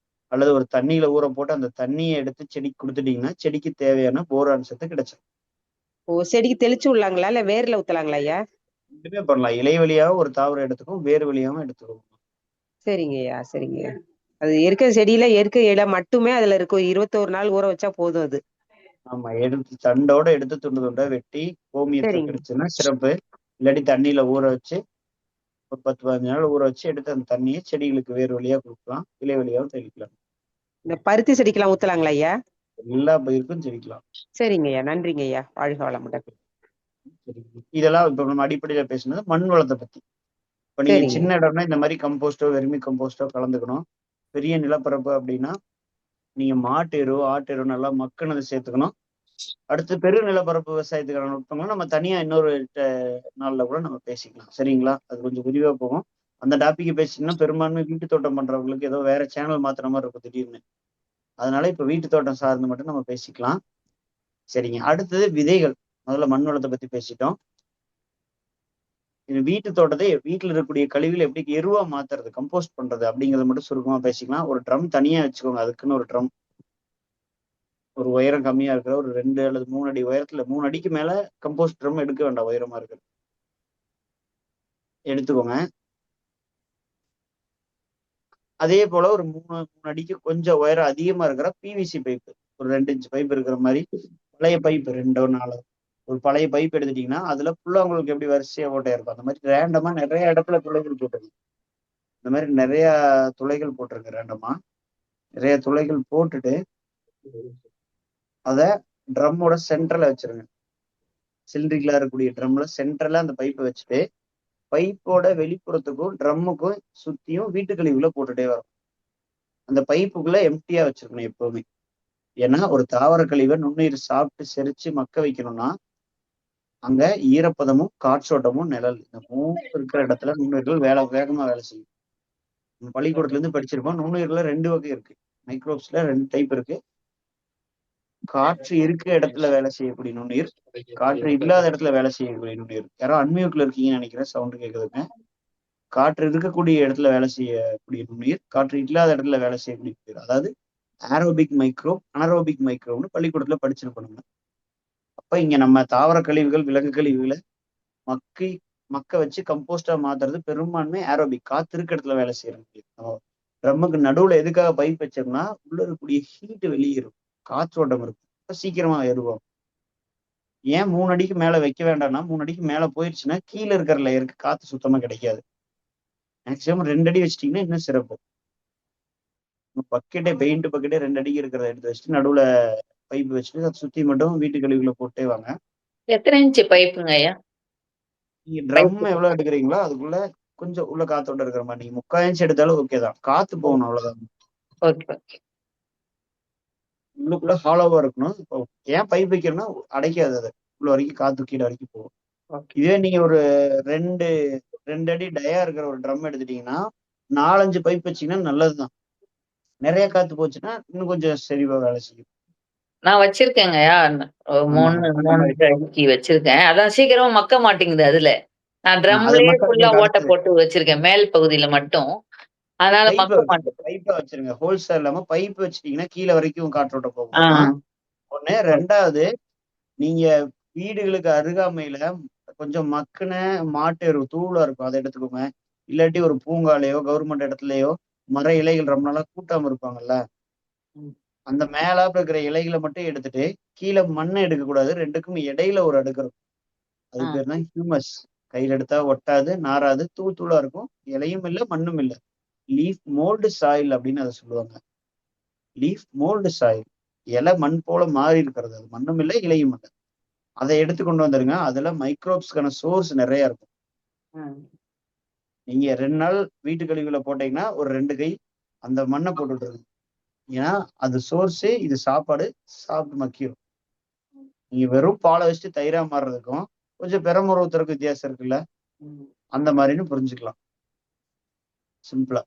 அல்லது ஒரு தண்ணியில ஊற போட்டு அந்த தண்ணியை எடுத்து செடிக்கு கொடுத்துட்டீங்கன்னா செடிக்கு தேவையான போரான் சத்து கிடைச்சிடும். ஓ, செடிக்கு தெளிச்சு விடலாங்களா இல்ல வேர்ல ஊத்தலாங்களா ஐயா? ரெண்டுமே பண்ணலாம். இலை வழியாகவும் ஒரு தாவரம் எடுத்துக்கும், வேர் வழியாகவும் எடுத்துக்கும். சரிங்க ஐயா, சரிங்க. அது இயற்கை செடியில இயற்கை இலை மட்டுமே அதுல இருக்கும். 21 நாள் ஊற வச்சா போதும் அது. ஆமா, எடுத்து தண்டோட எடுத்து துண்டு துண்டா வெட்டி கோமியத்துல கிடைச்சுன்னா சிறப்பு. இல்லாட்டி தண்ணியில ஊற வச்சு ஒரு 10-15 நாள் ஊற வச்சு எடுத்து அந்த தண்ணியை செடிகளுக்கு வேர் வழியா கொடுக்கலாம், இலை வழியாகவும் தெளிக்கலாம். இந்த பருத்தி செடிக்கெல்லாம் ஊத்தலாங்களா ஐயா? எல்லா பயிருக்கும் செடிக்கலாம். சரிங்க ஐயா, நன்றிங்க ஐயா, வாழ்க வளமுடன். இதெல்லாம் இப்ப நம்ம அடிப்படையில பேசுனது மண் வளத்தை பத்தி. இப்ப நீங்க சரிங்க. சின்ன இடம்னா இந்த மாதிரி கம்போஸ்டோ வெர்மி கம்போஸ்டோ கலந்துக்கணும். பெரிய நிலப்பரப்பு அப்படின்னா நீங்க மாட்டு எரு ஆட்டு எரு நல்லா மக்குனதை சேர்த்துக்கணும். அடுத்து பெரு நிலப்பரப்பு விவசாயத்துக்கான நுட்பங்களும் நம்ம தனியா இன்னொரு நாள்ல கூட நம்ம பேசிக்கலாம். சரிங்களா? அது கொஞ்சம் விரிவா போகும். அந்த டாபிக் பேசிங்கன்னா பெரும்பான்மை வீட்டு தோட்டம் பண்றவங்களுக்கு ஏதோ வேற சேனல் மாத்துற மாதிரி இருக்கும் திடீர்னு. அதனால இப்ப வீட்டு தோட்டம் சார்ந்து மட்டும் நம்ம பேசிக்கலாம். சரிங்க. அடுத்தது விதைகள். முதல்ல மண் வளத்தை பத்தி பேசிட்டோம். இது வீட்டு தோட்டத்தை வீட்டுல இருக்கக்கூடிய கழிவுகளை எப்படி எருவா மாத்துறது, கம்போஸ்ட் பண்றது அப்படிங்கறத மட்டும் சுருக்கமா பேசிக்கலாம். ஒரு ட்ரம் தனியா வச்சுக்கோங்க. அதுக்குன்னு ஒரு ட்ரம், ஒரு உயரம் கம்மியா இருக்கிற ஒரு 2 அல்லது 3 அடி உயரத்துல, 3 அடிக்கு மேல கம்போஸ்ட் ட்ரம் எடுக்க வேண்டாம், உயரமா இருக்கு எடுத்துக்கோங்க. அதே போல ஒரு 3 அடிக்கு கொஞ்சம் உயரம் அதிகமா இருக்கிற பிவிசி பைப்பு, ஒரு 2 இன்ச் பைப் இருக்கிற மாதிரி பழைய பைப் 2-4 ஒரு பழைய பைப் எடுத்துட்டீங்கன்னா அதுல புல்லாங்குழலுக்கு எப்படி வரிசையா ஓட்டையா இருக்கும், அந்த மாதிரி ரேண்டமா நிறைய இடத்துல துளைகள் போட்டுருக்கு. இந்த மாதிரி நிறைய துளைகள் போட்டிருக்கு. ரேண்டமா நிறைய துளைகள் போட்டுட்டு அத ட்ரம்மோட சென்டர்ல வச்சிருங்க. சிலிண்ட்ரிக்கலா இருக்கக்கூடிய ட்ரம்ல சென்டர்ல அந்த பைப்பை வச்சுட்டு பைப்போட வெளிப்புறத்துக்கும் ட்ரம்முக்கும் சுத்தியும் வீட்டு கழிவுகளை போட்டுட்டே வரும். அந்த பைப்புக்குள்ள எம்டியா வச்சிருக்கணும் எப்பவுமே. ஏன்னா ஒரு தாவர கழிவை நுண்ணுயிர் சாப்பிட்டு செரிச்சு மக்க வைக்கணும்னா அங்க ஈரப்பதமும் காற்றோட்டமும் நிழல் இந்த 3 இருக்கிற இடத்துல நுண்ணுயிர்கள் வேகமா வேலை செய்யும். நம்ம பள்ளிக்கூடத்துல இருந்து படிச்சிருப்போம். நுண்ணுயிர்கள 2 வகை இருக்கு. மைக்ரோப்ஸ்ல 2 டைப் இருக்கு. காற்று இருக்கிற இடத்துல வேலை செய்யக்கூடிய நுண்ணுயிர், காற்று இல்லாத இடத்துல வேலை செய்யக்கூடிய நுண்ணுயிர். யாரோ அன்மியூட்ல இருக்கீங்கன்னு நினைக்கிறேன், சவுண்ட் கேட்குதுங்க. காற்று இருக்கக்கூடிய இடத்துல வேலை செய்யக்கூடிய நுண்ணுயிர், காற்று இல்லாத இடத்துல வேலை செய்யக்கூடிய நுண்ணுயிர். அதாவது ஏரோபிக் மைக்ரோப், அனரோபிக் மைக்ரோப்னு பள்ளிக்கூடத்துல படிச்சிருப்போம். அப்ப இங்க நம்ம தாவர கழிவுகள் விலங்கு கழிவுகளை மக்க வச்சு கம்போஸ்டா மாத்துறது பெரும்பான்மை ஏரோபிக், காத்து இருக்க இடத்துல வேலை செய்யறது. ட்ரம்முக்கு நடுவுல எதுக்காக பைப் வச்சோம்னா உள்ள இருக்கக்கூடிய ஹீட் வெளியேறும், காற்றோட்டம் இருக்கும், இப்ப சீக்கிரமா ஏறுவோம். ஏன் 3 அடிக்கு மேல வைக்க வேண்டாம்னா 3 அடிக்கு மேல போயிடுச்சுன்னா கீழே இருக்கிற லேயருக்கு காத்து சுத்தமா கிடைக்காது. மேக்சிமம் 2 அடி வச்சிட்டீங்கன்னா இன்னும் சிறப்பு. பக்கெட்டே பெயிண்ட் பக்கெட்டே 2 அடிக்கு இருக்கிறத எடுத்து வச்சுட்டு நடுவுல பைப் வச்சுட்டு அதை சுத்தி மட்டும் வீட்டு கழிவுகளை போட்டே வாங்க. எத்தனை இன்ச்சு பைப்புங்க ஐயா? நீங்க ட்ரம் எவ்வளவு எடுக்கிறீங்களோ அதுக்குள்ள கொஞ்சம் உள்ள காத்தோட்டம் இருக்கிற மாதிரி. நீங்க 3/4 இன்ச் எடுத்தாலும் ஓகே தான், காத்து போகணும் அவ்வளவுதான். உள்ளுக்குள்ள ஹாலோவா இருக்கணும். இப்போ ஏன் பைப் வைக்கணும்னா அடைக்காது, அது உள்ள வரைக்கும் காத்து கீழே வரைக்கும் போகும். இதுவே நீங்க ஒரு 2 அடி டயா இருக்கிற ஒரு ட்ரம் எடுத்துட்டீங்கன்னா 4-5 பைப் வச்சீங்கன்னா நல்லதுதான். நிறைய காத்து போச்சுன்னா இன்னும் கொஞ்சம் செறிவா வேலை செய்யும். நான் வச்சிருக்கேங்கய்யா. ஒரு ஆமா, 3 அந்த மாதிரி 3 அடிக்கு வச்சிருக்கேன். அதான் சீக்கிரமா மக்க மாட்டேங்குது அதுல. நான் அதை ட்ரம்லயே மட்டும் ஃபுல்லா உங்களுக்கு ஓட்ட அடுத்து போட்டு வச்சிருக்கேன் மேல் பகுதியில மட்டும். அதனால பைப்பை மக்க வச்சிருங்க, மாட்டேங்குது. பைப்பை வச்சிருங்க. ஹோல்ஸா இல்லாம பைப் வச்சிட்டீங்கன்னா கீழே வரைக்கும் காற்றோட்டம் ஆ. போகுமா. ஒண்ணு. ரெண்டாவது, நீங்க வீடுகளுக்கு அருகாமையில கொஞ்சம் மக்குன மாட்டு எருவு தூளா இருக்கும், அதை எடுத்துக்கோங்க. இல்லாட்டி ஒரு பூங்காலையோ கவர்மெண்ட் இடத்துலயோ மர இலைகள் ரொம்ப நாளா கூட்டாம இருப்பாங்கல்ல, அந்த மேலாப்ப இருக்கிற இலைகளை மட்டும் எடுத்துட்டு கீழே மண்ணை எடுக்க கூடாது. ரெண்டுக்கும் இடையில ஒரு அடுக்கு இருக்கும். அது பேர் தான் ஹியூமஸ். கையில எடுத்தா ஒட்டாது, நாராது, தூள் தூளா இருக்கும். இலையும் இல்லை மண்ணும் இல்லை. லீஃப் மோல்டு சாயில் அப்படின்னு அதை சொல்லுவாங்க. Leaf mould soil. இலை மண் போல மாறி இருக்கிறது. அது மண்ணும் இல்லை இலையும் இல்லை. அதை எடுத்து கொண்டு வந்துருங்க. அதுல மைக்ரோப்ஸ்க்கான சோர்ஸ் நிறைய இருக்கும். நீங்க 2 நாள் வீட்டு கழிவுல போட்டீங்கன்னா ஒரு 2 கை அந்த மண்ணை போட்டுட்டு. ஏன்னா அது சோர்ஸு, இது சாப்பாடு, சாப்பிட்டு மக்கிரும். நீங்க வெறும் பாலை வச்சுட்டு தயிரா மாறுறதுக்கும் கொஞ்சம் பெரமுறை ஊத்துறதுக்கு வித்தியாசம் இருக்குல்ல, அந்த மாதிரின்னு புரிஞ்சுக்கலாம் சிம்பிளா.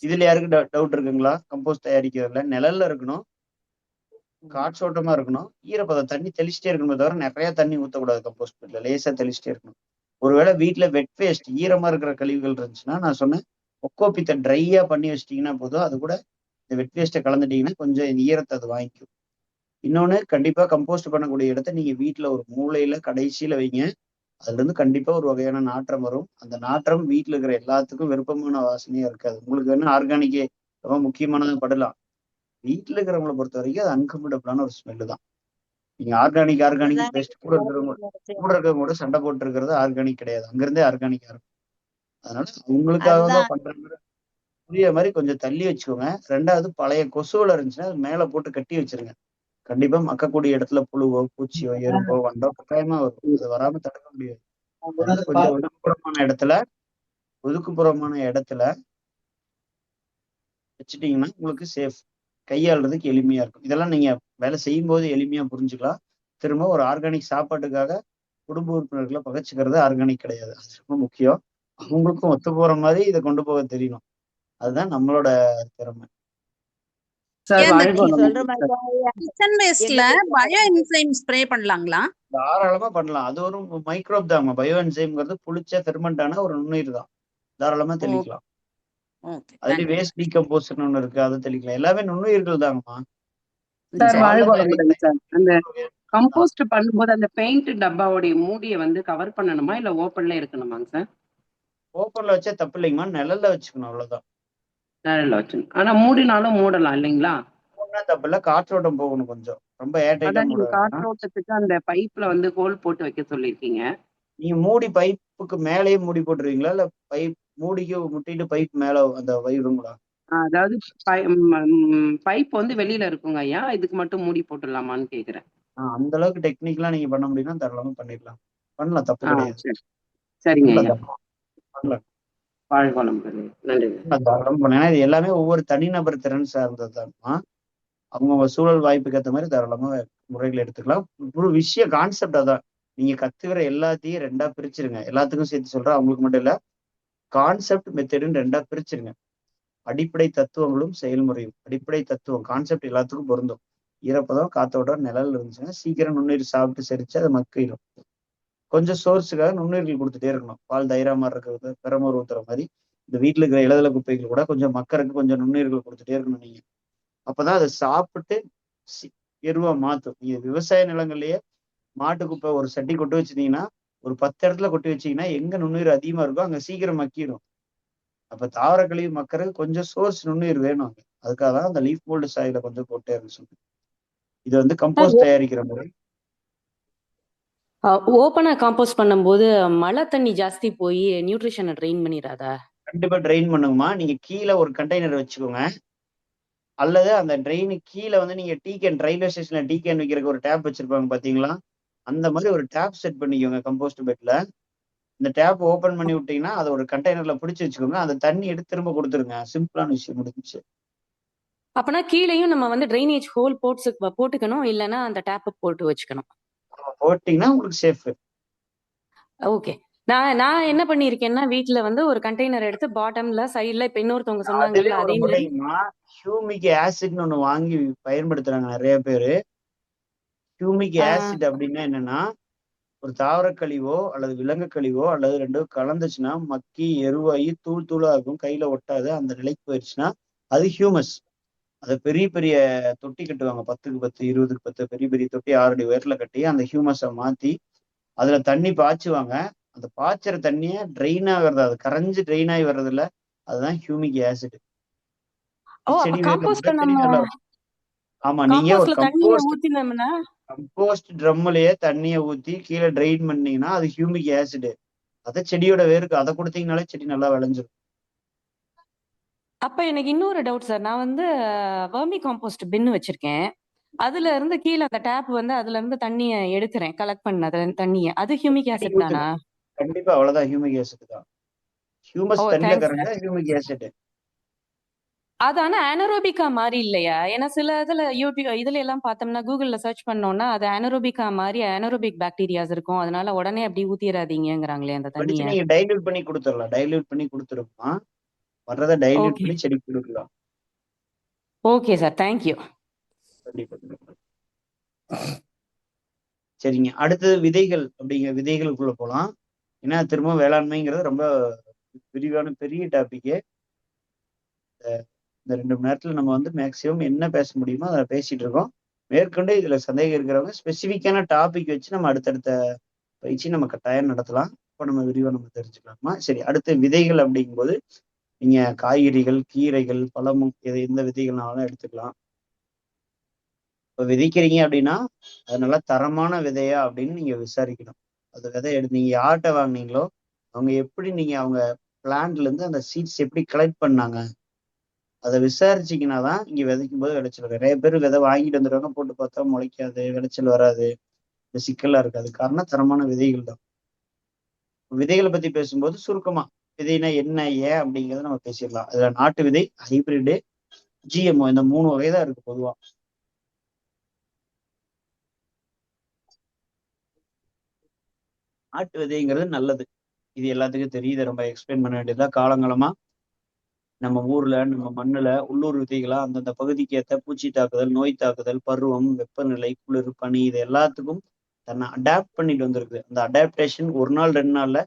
இதுல யாருக்கு டவுட் இருக்குங்களா? கம்போஸ்ட் தயாரிக்கிறதுல நிழல்ல இருக்கணும், காற்றோட்டமா இருக்கணும், ஈரப்பதம், தண்ணி தெளிச்சுட்டே இருக்கணுமே தவிர நிறைய தண்ணி ஊற்றக்கூடாது. கம்போஸ்ட் பெட்ல லேசா தெளிச்சுட்டே இருக்கணும். ஒருவேளை வீட்டுல வெட் வேஸ்ட் ஈரமா இருக்கிற கழிவுகள் இருந்துச்சுன்னா நான் சொன்னேன் ஒக்கோபித்த ட்ரையா பண்ணி வச்சிட்டீங்கன்னா போதும். அது கூட இந்த வெட் வேஸ்ட்டை கலந்துட்டீங்கன்னா கொஞ்சம் இந்த ஈரத்தை அது வாங்கிக்கும். இன்னொன்னு, கண்டிப்பா கம்போஸ்ட் பண்ணக்கூடிய இடத்த நீங்க வீட்டுல ஒரு மூலையில கடைசியில வைங்க. அதுல இருந்து கண்டிப்பா ஒரு வகையான நாற்றம் வரும். அந்த நாற்றம் வீட்டுல இருக்கிற எல்லாத்துக்கும் விருப்பமான வாசனையா இருக்காது. உங்களுக்கு வேணும் ஆர்கானிக்கே ரொம்ப முக்கியமானது படலாம். வீட்டுல இருக்கிறவங்களை பொறுத்த வரைக்கும் அது அன்கம்ஃபர்டபுளான ஒரு ஸ்மெல்லு தான். நீங்க ஆர்கானிக் அதுதாங்க பேஸ்ட் கூட இருக்கிறவங்க கூட சண்டை போட்டு இருக்கிறது ஆர்கானிக் கிடையாது. அங்கிருந்தே ஆர்கானிக்கா இருக்கும். அதனால உங்களுக்காக அதுதான் பண்ற புரிய மாதிரி கொஞ்சம் தள்ளி வச்சுக்கோங்க. ரெண்டாவது, பழைய கொசுவலை இருந்துச்சுன்னா அது மேல போட்டு கட்டி வச்சிருங்க. கண்டிப்பா மக்கக்கூடிய இடத்துல புழுவோ பூச்சியோ எறும்போ வண்டோ கட்டாயமா வரும். அது வராம தடுக்க முடியாது. அதனால கொஞ்சம் ஒதுக்குப்புறமான இடத்துல வச்சுட்டீங்கன்னா உங்களுக்கு சேஃப். கையாளுறதுக்கு எளிமையா இருக்கும். இதெல்லாம் நீங்க வேலை செய்யும் போது எளிமையா புரிஞ்சுக்கலாம். திரும்ப ஒரு ஆர்கானிக் சாப்பாட்டுக்காக குடும்ப உறுப்பினர்களை பகைச்சுக்கிறது ஆர்கானிக் கிடையாது. அது ரொம்ப முக்கியம். அவங்களுக்கும் ஒத்து போற மாதிரி இதை கொண்டு போக தெரியணும். அதுதான் நம்மளோட திறமை. நீங்க சொல்ற மாதிரி கிச்சன் வேஸ்ட்ல பயோ என்சைம் ஸ்ப்ரே பண்ணலாங்களா? தாராளமா பண்ணலாம். அது ஒரு மைக்ரோப் தாங்க. பயோ என்சைம்ங்கிறது புளிச்ச ஃபெர்மெண்ட் ஆன ஒரு நுண்ணுயிர் தான். தாராளமா தெளிக்கலாம். அதுல வேஸ்ட் டீகம்போசர்னு ஒண்ணு இருக்கு, அதை தெளிக்கலாம். எல்லாமே நுண்ணுயிர்கள் தாங்கம்மா. சார் வாழ்வளமுடன் சார். அந்த கம்போஸ்ட் பண்ணும்போது அந்த பெயிண்ட் டப்பாவுடைய மூடியை வந்து கவர் பண்ணணுமா இல்ல ஓப்பன்ல இருக்கணுமாங்க சார்? ஓப்பன்ல வச்சா தப்பு இல்லைங்கம்மா, நிழல்ல வச்சுக்கணும், அவ்வளவுதான். நிழல்ல வச்சுக்கணும். ஆனா மூடினாலும் மூடலாம் இல்லைங்களா? ஒன்னும் தப்பு இல்ல, காற்றோட்டம் போகணும் கொஞ்சம். ரொம்ப ஏர்டைட்டா அதான் மூட நீங்க வேண்டாம். காற்றோட்டத்துக்கு அந்த பைப்ல வந்து ஹோல் போட்டு வைக்க சொல்லியிருக்கீங்க. நீங்க மூடி பைப்புக்கு மேலேயே மூடி போட்டுருவீங்களா இல்ல பைப் மூடிக்கு முட்டிட்டு பைப் மேல அந்த வயிறுங்களா? அதாவது பைப் வந்து வெளியில இருக்குங்க ஐயா, இதுக்கு மட்டும் மூடி போட்டுடலாமான்னு கேக்குறேன். அந்த அளவுக்கு டெக்னிக்கலா நீங்க பண்ண முடியும்னா தாராளமா பண்ணிடலாம். பண்ணலாம், தப்பு கிடையாது. சரி சரிங்க ஐயா. பண்ணலாம். வாழ்வளமுடன். நன்றி. தாராளமா பண்ணலாம். இது எல்லாமே ஒவ்வொரு தனிநபர் திறன் சார்ந்ததுதான்மா. அவங்க சூழல் வாய்ப்புக்கு ஏற்ற மாதிரி தாராளமா முறைகள் எடுத்துக்கலாம். ஒரு விஷயம் கான்செப்ட் அதான். நீங்க கத்துக்கிற எல்லாத்தையும் 2ஆ பிரிச்சிருங்க. எல்லாத்துக்கும் சேர்த்து சொல்றேன், அவங்களுக்கு மட்டும் இல்ல. கான்செப்ட் மெத்தடுன்னு 2ஆ பிரிச்சிருங்க. அடிப்படை தத்துவங்களும் செயல்முறையும். அடிப்படை தத்துவம் கான்செப்ட் எல்லாத்துக்கும் பொருந்தும். ஈரப்பதம், காத்தோட்டம், நிழல் இருந்துச்சுன்னா சீக்கிரம் நுண்ணுயிர் சாப்பிட்டு செரிச்சு அதை மக்கிடும். கொஞ்சம் சோர்ஸுக்காக நுண்ணுயிர்கள் கொடுத்துட்டே இருக்கணும். பால் தயிரா மாதிரி இருக்கிறது, பெரமோர் ஊத்துற மாதிரி இந்த வீட்டுல இருக்கிற இலதல குப்பைகள் கூட கொஞ்சம் மக்கருக்கு கொஞ்சம் நுண்ணுயிர்கள் கொடுத்துட்டே இருக்கணும் நீங்க. அப்பதான் அதை சாப்பிட்டு எருவா மாத்தும். நீங்க விவசாய நிலங்கள்லயே மாட்டு குப்பை ஒரு சட்டி கொட்டி வச்சிருந்தீங்கன்னா ஒரு 10 இடத்துல கொட்டி வச்சீங்கன்னா எங்க நுண்ணுயிர் அதிகமா இருக்கோ அங்க சீக்கிரம் மக்கிடும். அப்ப தாவர கழிவு மக்கருக்கு கொஞ்சம் சோர்ஸ் நுண்ணுயிர் வேணும். அதுக்காக தான் அந்த லீஃப் மோல்டு சாயில கொஞ்சம் போட்டே இருக்கு சொல்லி. இது வந்து கம்போஸ்ட் தயாரிக்கிற முறை. ஓப்பனா காம்போஸ்ட் பண்ணும்போது மழை தண்ணி ஜாஸ்தி போய் நியூட்ரிஷனை ட்ரெயின் பண்ணிடாதா? கண்டிப்பா ட்ரெயின் பண்ணுங்கம்மா. நீங்க கீழே ஒரு கண்டெய்னர் வச்சுக்கோங்க. அல்லது அந்த ட்ரெயினுக்கு கீழே வந்து நீங்க டீ கேன், ரயில்வே ஸ்டேஷன்ல டீ கேன் வைக்கிறதுக்கு ஒரு டேப் வச்சிருப்பாங்க பாத்தீங்களா? அந்த மாதிரி ஒரு டேப் செட் பண்ணிக்கோங்க கம்போஸ்ட் பெட்ல. இந்த டேப் ஓபன் பண்ணி விட்டீங்கன்னா அதை ஒரு கண்டெய்னர்ல பிடிச்சி வச்சுக்கோங்க. அந்த தண்ணி எடுத்து திரும்ப கொடுத்துருங்க. சிம்பிளான விஷயம், முடிஞ்சிச்சு. அப்பனா கீழேயும் நம்ம வந்து ட்ரைனேஜ் ஹோல் போட்டுக்கணும், இல்லைன்னா அந்த டேப்பை போட்டு வச்சுக்கணும். போட்டீங்கன்னா உங்களுக்கு சேஃப். ஓகே. நான் நான் என்ன பண்ணியிருக்கேன்னா வீட்ல வந்து ஒரு கண்டெய்னர் எடுத்து பாட்டம்ல சைடுல இப்ப இன்னொருத்தவங்க அதுல சொன்னாங்கல்ல ஒரு அதே மாதிரி முறைமா ஹியூமிக் ஆசிட்னு ஒண்ணு வாங்கி பயன்படுத்துறாங்க நிறைய பேரு. ஹியூமிக் ஆசிட் அப்படின்னா என்னன்னா, ஒரு தாவர கழிவோ அல்லது விலங்கு கழிவோ அல்லது ரெண்டும் கலந்துச்சுன்னா மக்கி எருவாகி தூள் தூளா இருக்கும், கையில ஒட்டாது. அந்த நிலைக்கு போயிடுச்சுன்னா அது ஹியூமஸ். அதை பெரிய பெரிய தொட்டி கட்டுவாங்க, 10க்கு 10 20க்கு 10 பெரிய பெரிய தொட்டி 6 அடி உயரத்துல கட்டி அந்த ஹியூமஸை மாத்தி அதுல தண்ணி பாய்ச்சுவாங்க. அந்த பாய்ச்சற தண்ணிய ட்ரெயின் ஆகிறது, அது கரைஞ்சு ட்ரெயின் ஆகி வர்றதுல அதுதான் ஹியூமிக் ஆசிட். ஓ அப்ப செடி வேர்ல காம்போஸ்ட் போட்டா செடி நம்ம நல்லா இருக்கும். ஆமா, நீங்க ஒரு காம்போஸ்ட்ல தண்ணிய ஊத்தினோம்னா கம்போஸ்ட் ட்ரம்லயே தண்ணியை ஊத்தி கீழே ட்ரெயின் பண்ணீங்கன்னா அது ஹியூமிக் ஆசிட். அதை செடியோட வேருக்கு அதை கொடுத்தீங்கனாலே செடி நல்லா விளைஞ்சிடும். அப்ப எனக்கு இன்னொரு டவுட் சார். நான் வந்து வர்மி காம்போஸ்ட் பின்னு வச்சிருக்கேன். அதுல இருந்து கீழே அந்த டேப் வந்து அதுல இருந்து தண்ணிய எடுக்கிறேன், கலெக்ட் பண்ண தண்ணிய. அது ஹியூமிக் ஆசிட் தானா? கண்டிப்பா அவ்வளவுதான், ஹியூமிக் ஆசிட் தான். ஹியூமஸ் ஓ தண்ணியில தேங்க்ஸ் கரைஞ்சா சார். Humic acid. அது ஆனா அனரோபிகா மாதிரி இல்லையா? ஏன்னா சில இதுல யூடியூப் இதுல எல்லாம் பார்த்தோம்னா கூகுள்ல சர்ச் பண்ணோம்னா அது அனரோபிகா மாதிரி அனரோபிக் பாக்டீரியாஸ் இருக்கும், அதனால உடனே அப்படி ஊத்திராதீங்கிறாங்களே அந்த படிச்சு தண்ணிய. நீங்க டைல்யூட் பண்ணி கொடுத்துடலாம், டைல்யூட் பண்ணி கொடுத்துருமா வர்றதை டைல்யூட் ஓகே பண்ணி செடிக்கு கொடுக்கலாம். Okay sir, thank you. கண்டிப்பா. சரிங்க, அடுத்தது விதைகள். அப்படிங்கிற விதைகளுக்குள்ள போலாம். ஏன்னா திரும்ப வேளாண்மைங்கிறது ரொம்ப விரிவான பெரிய டாபிக். இந்த 2 மணி நேரத்துல நம்ம வந்து மேக்சிமம் என்ன பேச முடியுமோ அதை பேசிட்டு இருக்கோம். மேற்கொண்டு இதுல சந்தேகம் இருக்கிறவங்க ஸ்பெசிஃபிக்கான டாபிக் வச்சு நம்ம அடுத்தடுத்த பயிற்சி நம்ம கட்டாயம் நடத்தலாம். இப்போ நம்ம விரிவா நம்ம தெரிஞ்சுக்கலாமா? சரி, அடுத்த விதைகள் அப்படிங்கும்போது நீங்க காய்கறிகள், கீரைகள், பழமும் எந்த விதைகள்னாலும் எடுத்துக்கலாம். இப்போ விதைக்கிறீங்க அப்படின்னா அது நல்லா தரமான விதையா அப்படின்னு நீங்க விசாரிக்கணும். அந்த விதை எடுத்து நீங்க யார்கிட்ட வாங்கினீங்களோ அவங்க எப்படி நீங்க அவங்க பிளான்ட்ல இருந்து அந்த சீட்ஸ் எப்படி கலெக்ட் பண்ணாங்க அதை விசாரிச்சிங்கன்னா தான் இங்க விதைக்கும் போது விளைச்சல். நிறைய பேர் விதை வாங்கிட்டு வந்துடுவாங்க, போட்டு பார்த்தா முளைக்காது, விளைச்சல் வராது, இந்த சிக்கலா இருக்காது. காரணம் தரமான விதைகள் தான். விதைகளை பத்தி பேசும்போது சுருக்கமா விதைனா என்ன, ஏன் அப்படிங்கிறத நம்ம பேசிடலாம். அதுல நாட்டு விதை, ஹைபிரிடு, ஜிஎம்ஓ இந்த 3 வகை தான் இருக்கு பொதுவா. நாட்டு விதைங்கிறது நல்லது, இது எல்லாத்துக்கும் தெரியுது, ரொம்ப எக்ஸ்பிளைன் பண்ண வேண்டியதா. காலங்காலமா நம்ம ஊர்ல நம்ம மண்ணுல உள்ளூர் விதைகளா அந்தந்த பகுதிக்கு ஏற்ற பூச்சி தாக்குதல், நோய் தாக்குதல், பருவம், வெப்பநிலை, குளிர், பனி இது எல்லாத்துக்கும் தன்னை அடாப்ட் பண்ணிட்டு வந்திருக்கு. அந்த அடாப்டேஷன் ஒரு நாள் 2 நாள்ல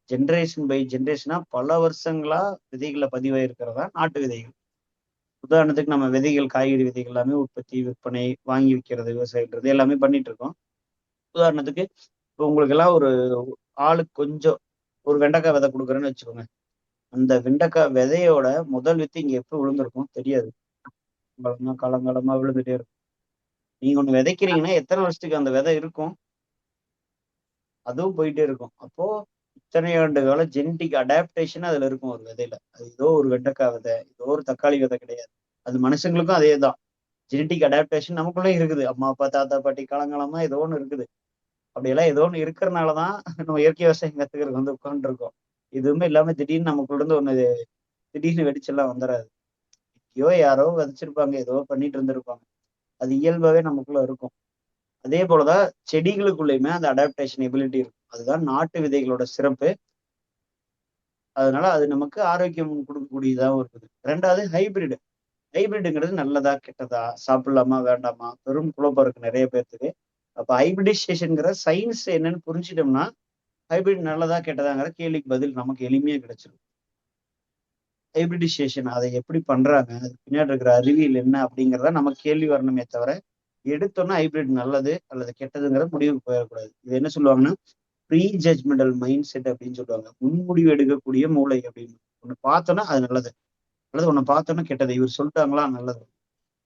ஜென்ரேஷன் பை ஜென்ரேஷனா பல வருஷங்களா விதைகளை பதிவாயிருக்கிறதா நாட்டு விதைகள். உதாரணத்துக்கு நம்ம விதைகள், காய்கறி விதைகள் எல்லாமே உற்பத்தி, விற்பனை, வாங்கி விற்கிறது, விவசாயின்றது எல்லாமே பண்ணிட்டு இருக்கோம். உதாரணத்துக்கு இப்போ உங்களுக்கு எல்லாம் ஒரு ஆளுக்கு கொஞ்சம் ஒரு வெண்டைக்காய் விதை கொடுக்குறேன்னு வச்சுக்கோங்க. அந்த வெண்டைக்காய் விதையோட முதல் வித்து இங்க எப்போ விழுந்திருக்கும் தெரியாது, காலங்காலமா விழுந்துட்டே இருக்கும். நீங்க ஒண்ணு விதைக்கிறீங்கன்னா எத்தனை வருஷத்துக்கு அந்த விதை இருக்கும், அதுவும் போயிட்டே இருக்கும். அப்போ இத்தனை ஆண்டு கால ஜெனட்டிக் அடாப்டேஷன் அதுல இருக்கும் ஒரு விதையில. அது ஏதோ ஒரு வெண்டைக்காய் விதை, ஏதோ ஒரு தக்காளி விதை கிடையாது. அது மனுஷங்களுக்கும் அதே தான். ஜெனட்டிக் அடாப்டேஷன் நமக்குள்ளே இருக்குது. அம்மா அப்பா தாத்தா பாட்டி காலங்காலமா ஏதோ ஒன்று இருக்குது. அப்படியெல்லாம் ஏதோ ஒன்று இருக்கிறனாலதான் நம்ம இயற்கை விவசாயம் கத்துக்கிறதுக்கு வந்து உட்காந்துருக்கோம். எதுவுமே இல்லாம திடீர்னு நமக்குள்ள இருந்து ஒண்ணு திடீர்னு வெடிச்செல்லாம் வந்துடாது. யாரோ விதைச்சிருப்பாங்க, ஏதோ பண்ணிட்டு இருந்திருப்பாங்க. அது இயல்பாவே நமக்குள்ள இருக்கும். அதே போலதான் செடிகளுக்குள்ளயுமே அந்த அடாப்டேஷன் எபிலிட்டி இருக்கும். அதுதான் நாட்டு விதைகளோட சிறப்பு. அதனால அது நமக்கு ஆரோக்கியம் கொடுக்கக்கூடியதாகவும் இருக்குது. 2வது ஹைபிரிட். ஹைபிரிடுங்கிறது நல்லதா கெட்டதா, சாப்பிடலாமா வேண்டாமா, பெரும் குழப்பம் இருக்கு நிறைய பேர்த்துக்கு. அப்ப ஹைபிரிடைசேஷன்ங்கிற சயின்ஸ் என்னன்னு புரிஞ்சிட்டோம்னா ஹைபிரிட் நல்லதா கெட்டதாங்கிற கேள்விக்கு பதில் நமக்கு எளிமையா கிடைச்சிடும். ஹைபிரிடைசேஷன் அதை எப்படி பண்றாங்க, அது பின்னாடி இருக்கிற அறிவியல் என்ன அப்படிங்கிறத நம்ம கேள்வி வரணுமே தவிர எடுத்தோன்னா ஹைபிரிட் நல்லது அல்லது கெட்டதுங்கிற முடிவுக்கு போயிடக்கூடாது. இது என்ன சொல்லுவாங்கன்னா ப்ரீ ஜட்ஜ்மெண்டல் மைண்ட் செட் அப்படின்னு சொல்லுவாங்க. முன்முடிவு எடுக்கக்கூடிய மூளை அப்படின்னு. ஒண்ணு பார்த்தோன்னா அது நல்லது அல்லது ஒண்ணு பார்த்தோன்னா கெட்டது, இவர் சொல்லிட்டாங்களா நல்லது,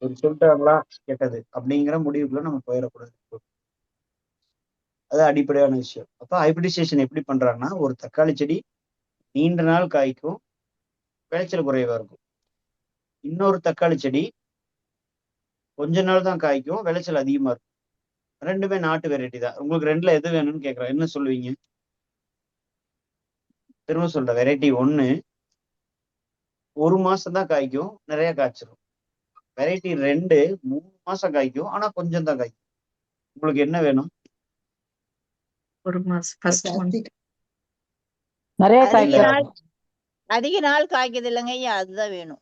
இவர் சொல்லிட்டாங்களா கெட்டது அப்படிங்கிற முடிவுக்குள்ள நம்ம போயிடக்கூடாது. அது அடிப்படையான விஷயம். அப்ப ஹைபிரிடைசேஷன் எப்படி பண்றாங்கன்னா ஒரு தக்காளி செடி நீண்ட நாள் காய்க்கும், விளைச்சல் குறைவா இருக்கும். இன்னொரு தக்காளி செடி கொஞ்ச நாள் தான் காய்க்கும், விளைச்சல் அதிகமா இருக்கும். 2மே நாட்டு வெரைட்டி தான். உங்களுக்கு 2ல எது வேணும்னு கேட்குறேன், என்ன சொல்லுவீங்க? திரும்ப சொல்ற, வெரைட்டி 1 1 மாசம் தான் காய்க்கும், நிறைய காய்ச்சிரும். வெரைட்டி 2 3 மாசம் காய்க்கும், ஆனா கொஞ்சம் தான் காய்க்கும். உங்களுக்கு என்ன வேணும்? ஒரு மாசம் ஃபர்ஸ்ட் மந்த் நிறைய அதிக இல்ல காய்க்கும். நாள் அதிக நாள் காய்க்குது இல்லைங்க ஐயா, அதுதான் வேணும்.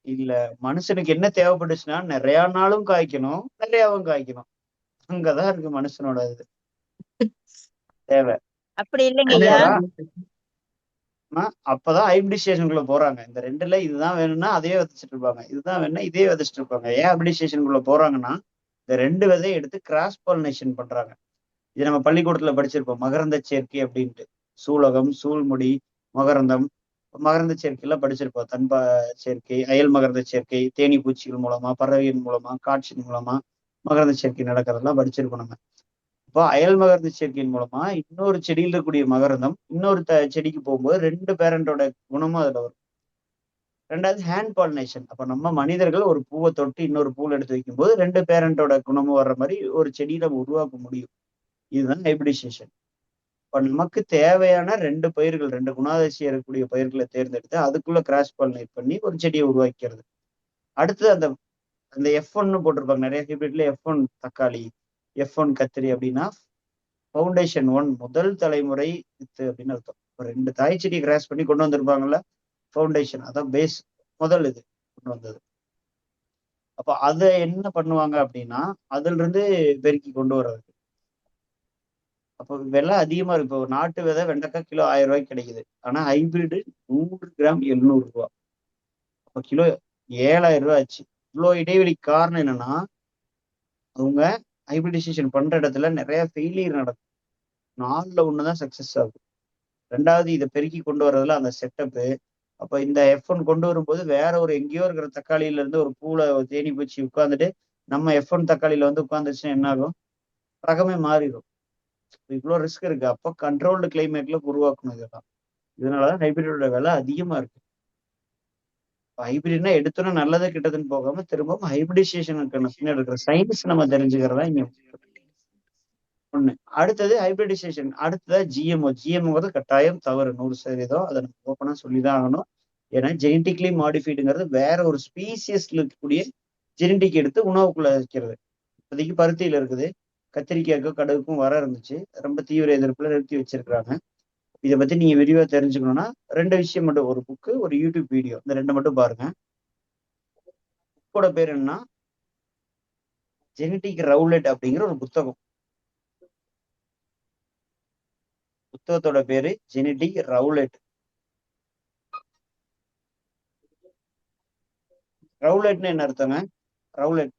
இல்ல மனுஷனுக்கு என்ன தேவைப்பட்டுச்சுன்னா நிறைய நாளும் காய்க்கணும், நிறையாவும் காய்க்கணும். அங்கதான் இருக்கு மனுஷனோட இது தேவை. அப்படி இல்லைங்க ஐயா. அப்பதான் அப்பதான் ஹைபிரிடைசேஷனுக்குள்ள போறாங்க. இந்த ரெண்டுல இதுதான் வேணும்னா அதையே விதைச்சிட்டு இருப்பாங்க, இதுதான் வேணும்னா இதே விதைச்சிட்டு இருப்பாங்க. ஏன் ஹைபிரிடைசேஷனுக்குள்ள போறாங்கன்னா இந்த ரெண்டு விதையை எடுத்து கிராஸ் பாலினேஷன் பண்றாங்க. இது நம்ம பள்ளிக்கூடத்துல படிச்சிருப்போம், மகரந்த சேர்க்கை அப்படின்ட்டு. சூலகம், சூழ்முடி, மகரந்தம். மகரந்த சேர்க்கையெல்லாம் படிச்சிருப்போம். தன்பா சேர்க்கை, அயல் மகரந்த சேர்க்கை, தேனி பூச்சிகள் மூலமா, பறவையின் மூலமா, காற்றின் மூலமா மகரந்த சேர்க்கை நடக்கிறதெல்லாம் படிச்சிருப்போம் நம்ம. இப்போ அயல் மகரந்த சேர்க்கையின் மூலமா இன்னொரு செடியில் இருக்கக்கூடிய மகரந்தம் இன்னொரு செடிக்கு போகும்போது ரெண்டு பேரண்டோட குணமும் அதுல வரும். ரெண்டாவது ஹேண்ட் பாலினேஷன். அப்ப நம்ம மனிதர்கள் ஒரு பூவை தொட்டு இன்னொரு பூவில் எடுத்து வைக்கும்போது ரெண்டு பேரண்டோட குணமும் வர்ற மாதிரி ஒரு செடியை நம்ம உருவாக்க முடியும். இதுதான் ஹைபிரிடைசேஷன். இப்ப நமக்கு தேவையான ரெண்டு பயிர்கள், ரெண்டு குணாதிசயம் இருக்கக்கூடிய பயிர்களை தேர்ந்தெடுத்து அதுக்குள்ள கிராஸ் பாலினேட் பண்ணி ஒரு செடியை உருவாக்கிறது. அடுத்தது அந்த அந்த F1 போட்டிருப்பாங்க நிறைய ஹைபிரிட்ல. F1 தக்காளி, F1 கத்திரி அப்படின்னா ஃபவுண்டேஷன் 1, முதல் தலைமுறை வித்து அப்படின்னு அர்த்தம். இப்போ ரெண்டு தாய் செடி கிராஸ் பண்ணி கொண்டு வந்திருப்பாங்கல்ல, ஃபவுண்டேஷன், அதான் பேஸ், முதல் இது கொண்டு வந்தது. அப்போ அதை என்ன பண்ணுவாங்க அப்படின்னா அதுல இருந்து பெருக்கி கொண்டு வர்றது. அப்போ விலை அதிகமா இருக்கு. இப்போ நாட்டு விதை வெண்டைக்காய் கிலோ 1000 ரூபாய்க்கு கிடைக்குது. ஆனா ஹைபிரிடு 100 கிராம் 700 ரூபா. அப்போ கிலோ 7000 ரூபாய் ஆச்சு. இவ்வளோ இடைவெளி காரணம் என்னன்னா அவங்க ஹைபிரிடைசேஷன் பண்ற இடத்துல நிறைய ஃபெயிலியர் நடக்கும். 4ல் 1 தான் சக்சஸ் ஆகும். ரெண்டாவது இதை பெருக்கி கொண்டு வர்றதுல அந்த செட்டப்பு. அப்போ இந்த F1 கொண்டு வரும்போது வேற ஒரு எங்கேயோ இருக்கிற தக்காளியில இருந்து ஒரு பூல தேனி பூச்சி உட்காந்துட்டு நம்ம F1 தக்காளியில வந்து உட்காந்துச்சுன்னா என்ன ஆகும்? ரகமே மாறிடும். இவ்வளோ ரிஸ்க் இருக்கு. அப்போ கண்ட்ரோல்டு கிளைமேட்ல உருவாக்கணும் இதெல்லாம். இதனாலதான் ஹைபிரிடோட விலை அதிகமா இருக்கு. ஹைபிரிட்னா எடுத்தோன்னா நல்லது கிட்டதுன்னு போகாம திரும்பவும் ஹைபிரிடைசேஷனுக்கான பின்னாடி இருக்கிற சயின்ஸ் நம்ம தெரிஞ்சுக்கிறதா இங்க ஒண்ணு. அடுத்தது ஹைபிரிடைசேஷன். அடுத்ததா GMO. GMOங்கிறது கட்டாயம் தவறு, 100%. அதை நம்ம ஓப்பனா சொல்லிதான் ஆகணும். ஏன்னா ஜெனட்டிக்லி மாடிஃபைடுங்கிறது வேற ஒரு ஸ்பீசியஸ்ல இருக்கக்கூடிய ஜெனட்டிக் எடுத்து உணவுக்குள்ள வைக்கிறது. இப்போதைக்கு பருத்தியில இருக்குது, கத்திரிக்காய்க்கும் கடுகுக்கும் வர இருந்துச்சு, ரொம்ப தீவிர எதிர்ப்புல நிறுத்தி வச்சிருக்கிறாங்க. இதை பத்தி நீங்க விரிவா தெரிஞ்சுக்கணும்னா 2 விஷயம் மட்டும், ஒரு புக்கு, ஒரு யூடியூப் வீடியோ, இந்த 2 மட்டும் பாருங்க. புக்கோட பேர் என்ன? ஜெனட்டிக் ரவுலெட் அப்படிங்கிற ஒரு புத்தகம். புத்தகத்தோட பேரு ஜெனட்டிக் ரவுலெட். ரவுலெட்னு என்ன அர்த்தங்க? ரவுலெட்,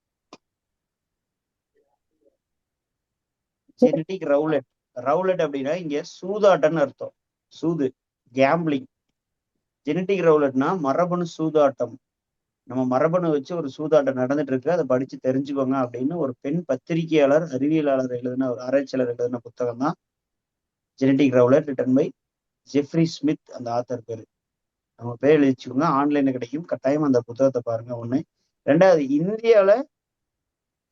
ஜெனட்டிக் ரவுலெட். ரவுலெட் அப்படின்னா இங்க சூதாட்டம்னு அர்த்தம். சூது, கேம்பிளிங். ஜெனட்டிக் ரவுலெட்னா மரபணு சூதாட்டம். நம்ம மரபணு வச்சு ஒரு சூதாட்டம் நடந்துட்டு இருக்கு, அதை படிச்சு தெரிஞ்சுக்கோங்க அப்படின்னு ஒரு பெண் பத்திரிகையாளர், அறிவியலாளர் எழுதின, ஒரு ஆராய்ச்சியாளர் எழுதின புத்தகம் தான் genetic roulette, written by Jeffrey Smith, அந்த ஆத்தர் பேரு. நம்ம பேர் எழுதிச்சுக்கோங்க, ஆன்லைன்ல கிடைக்கும், கட்டாயம் அந்த புத்தகத்தை பாருங்க. ஒண்ணு. ரெண்டாவது, இந்தியாவில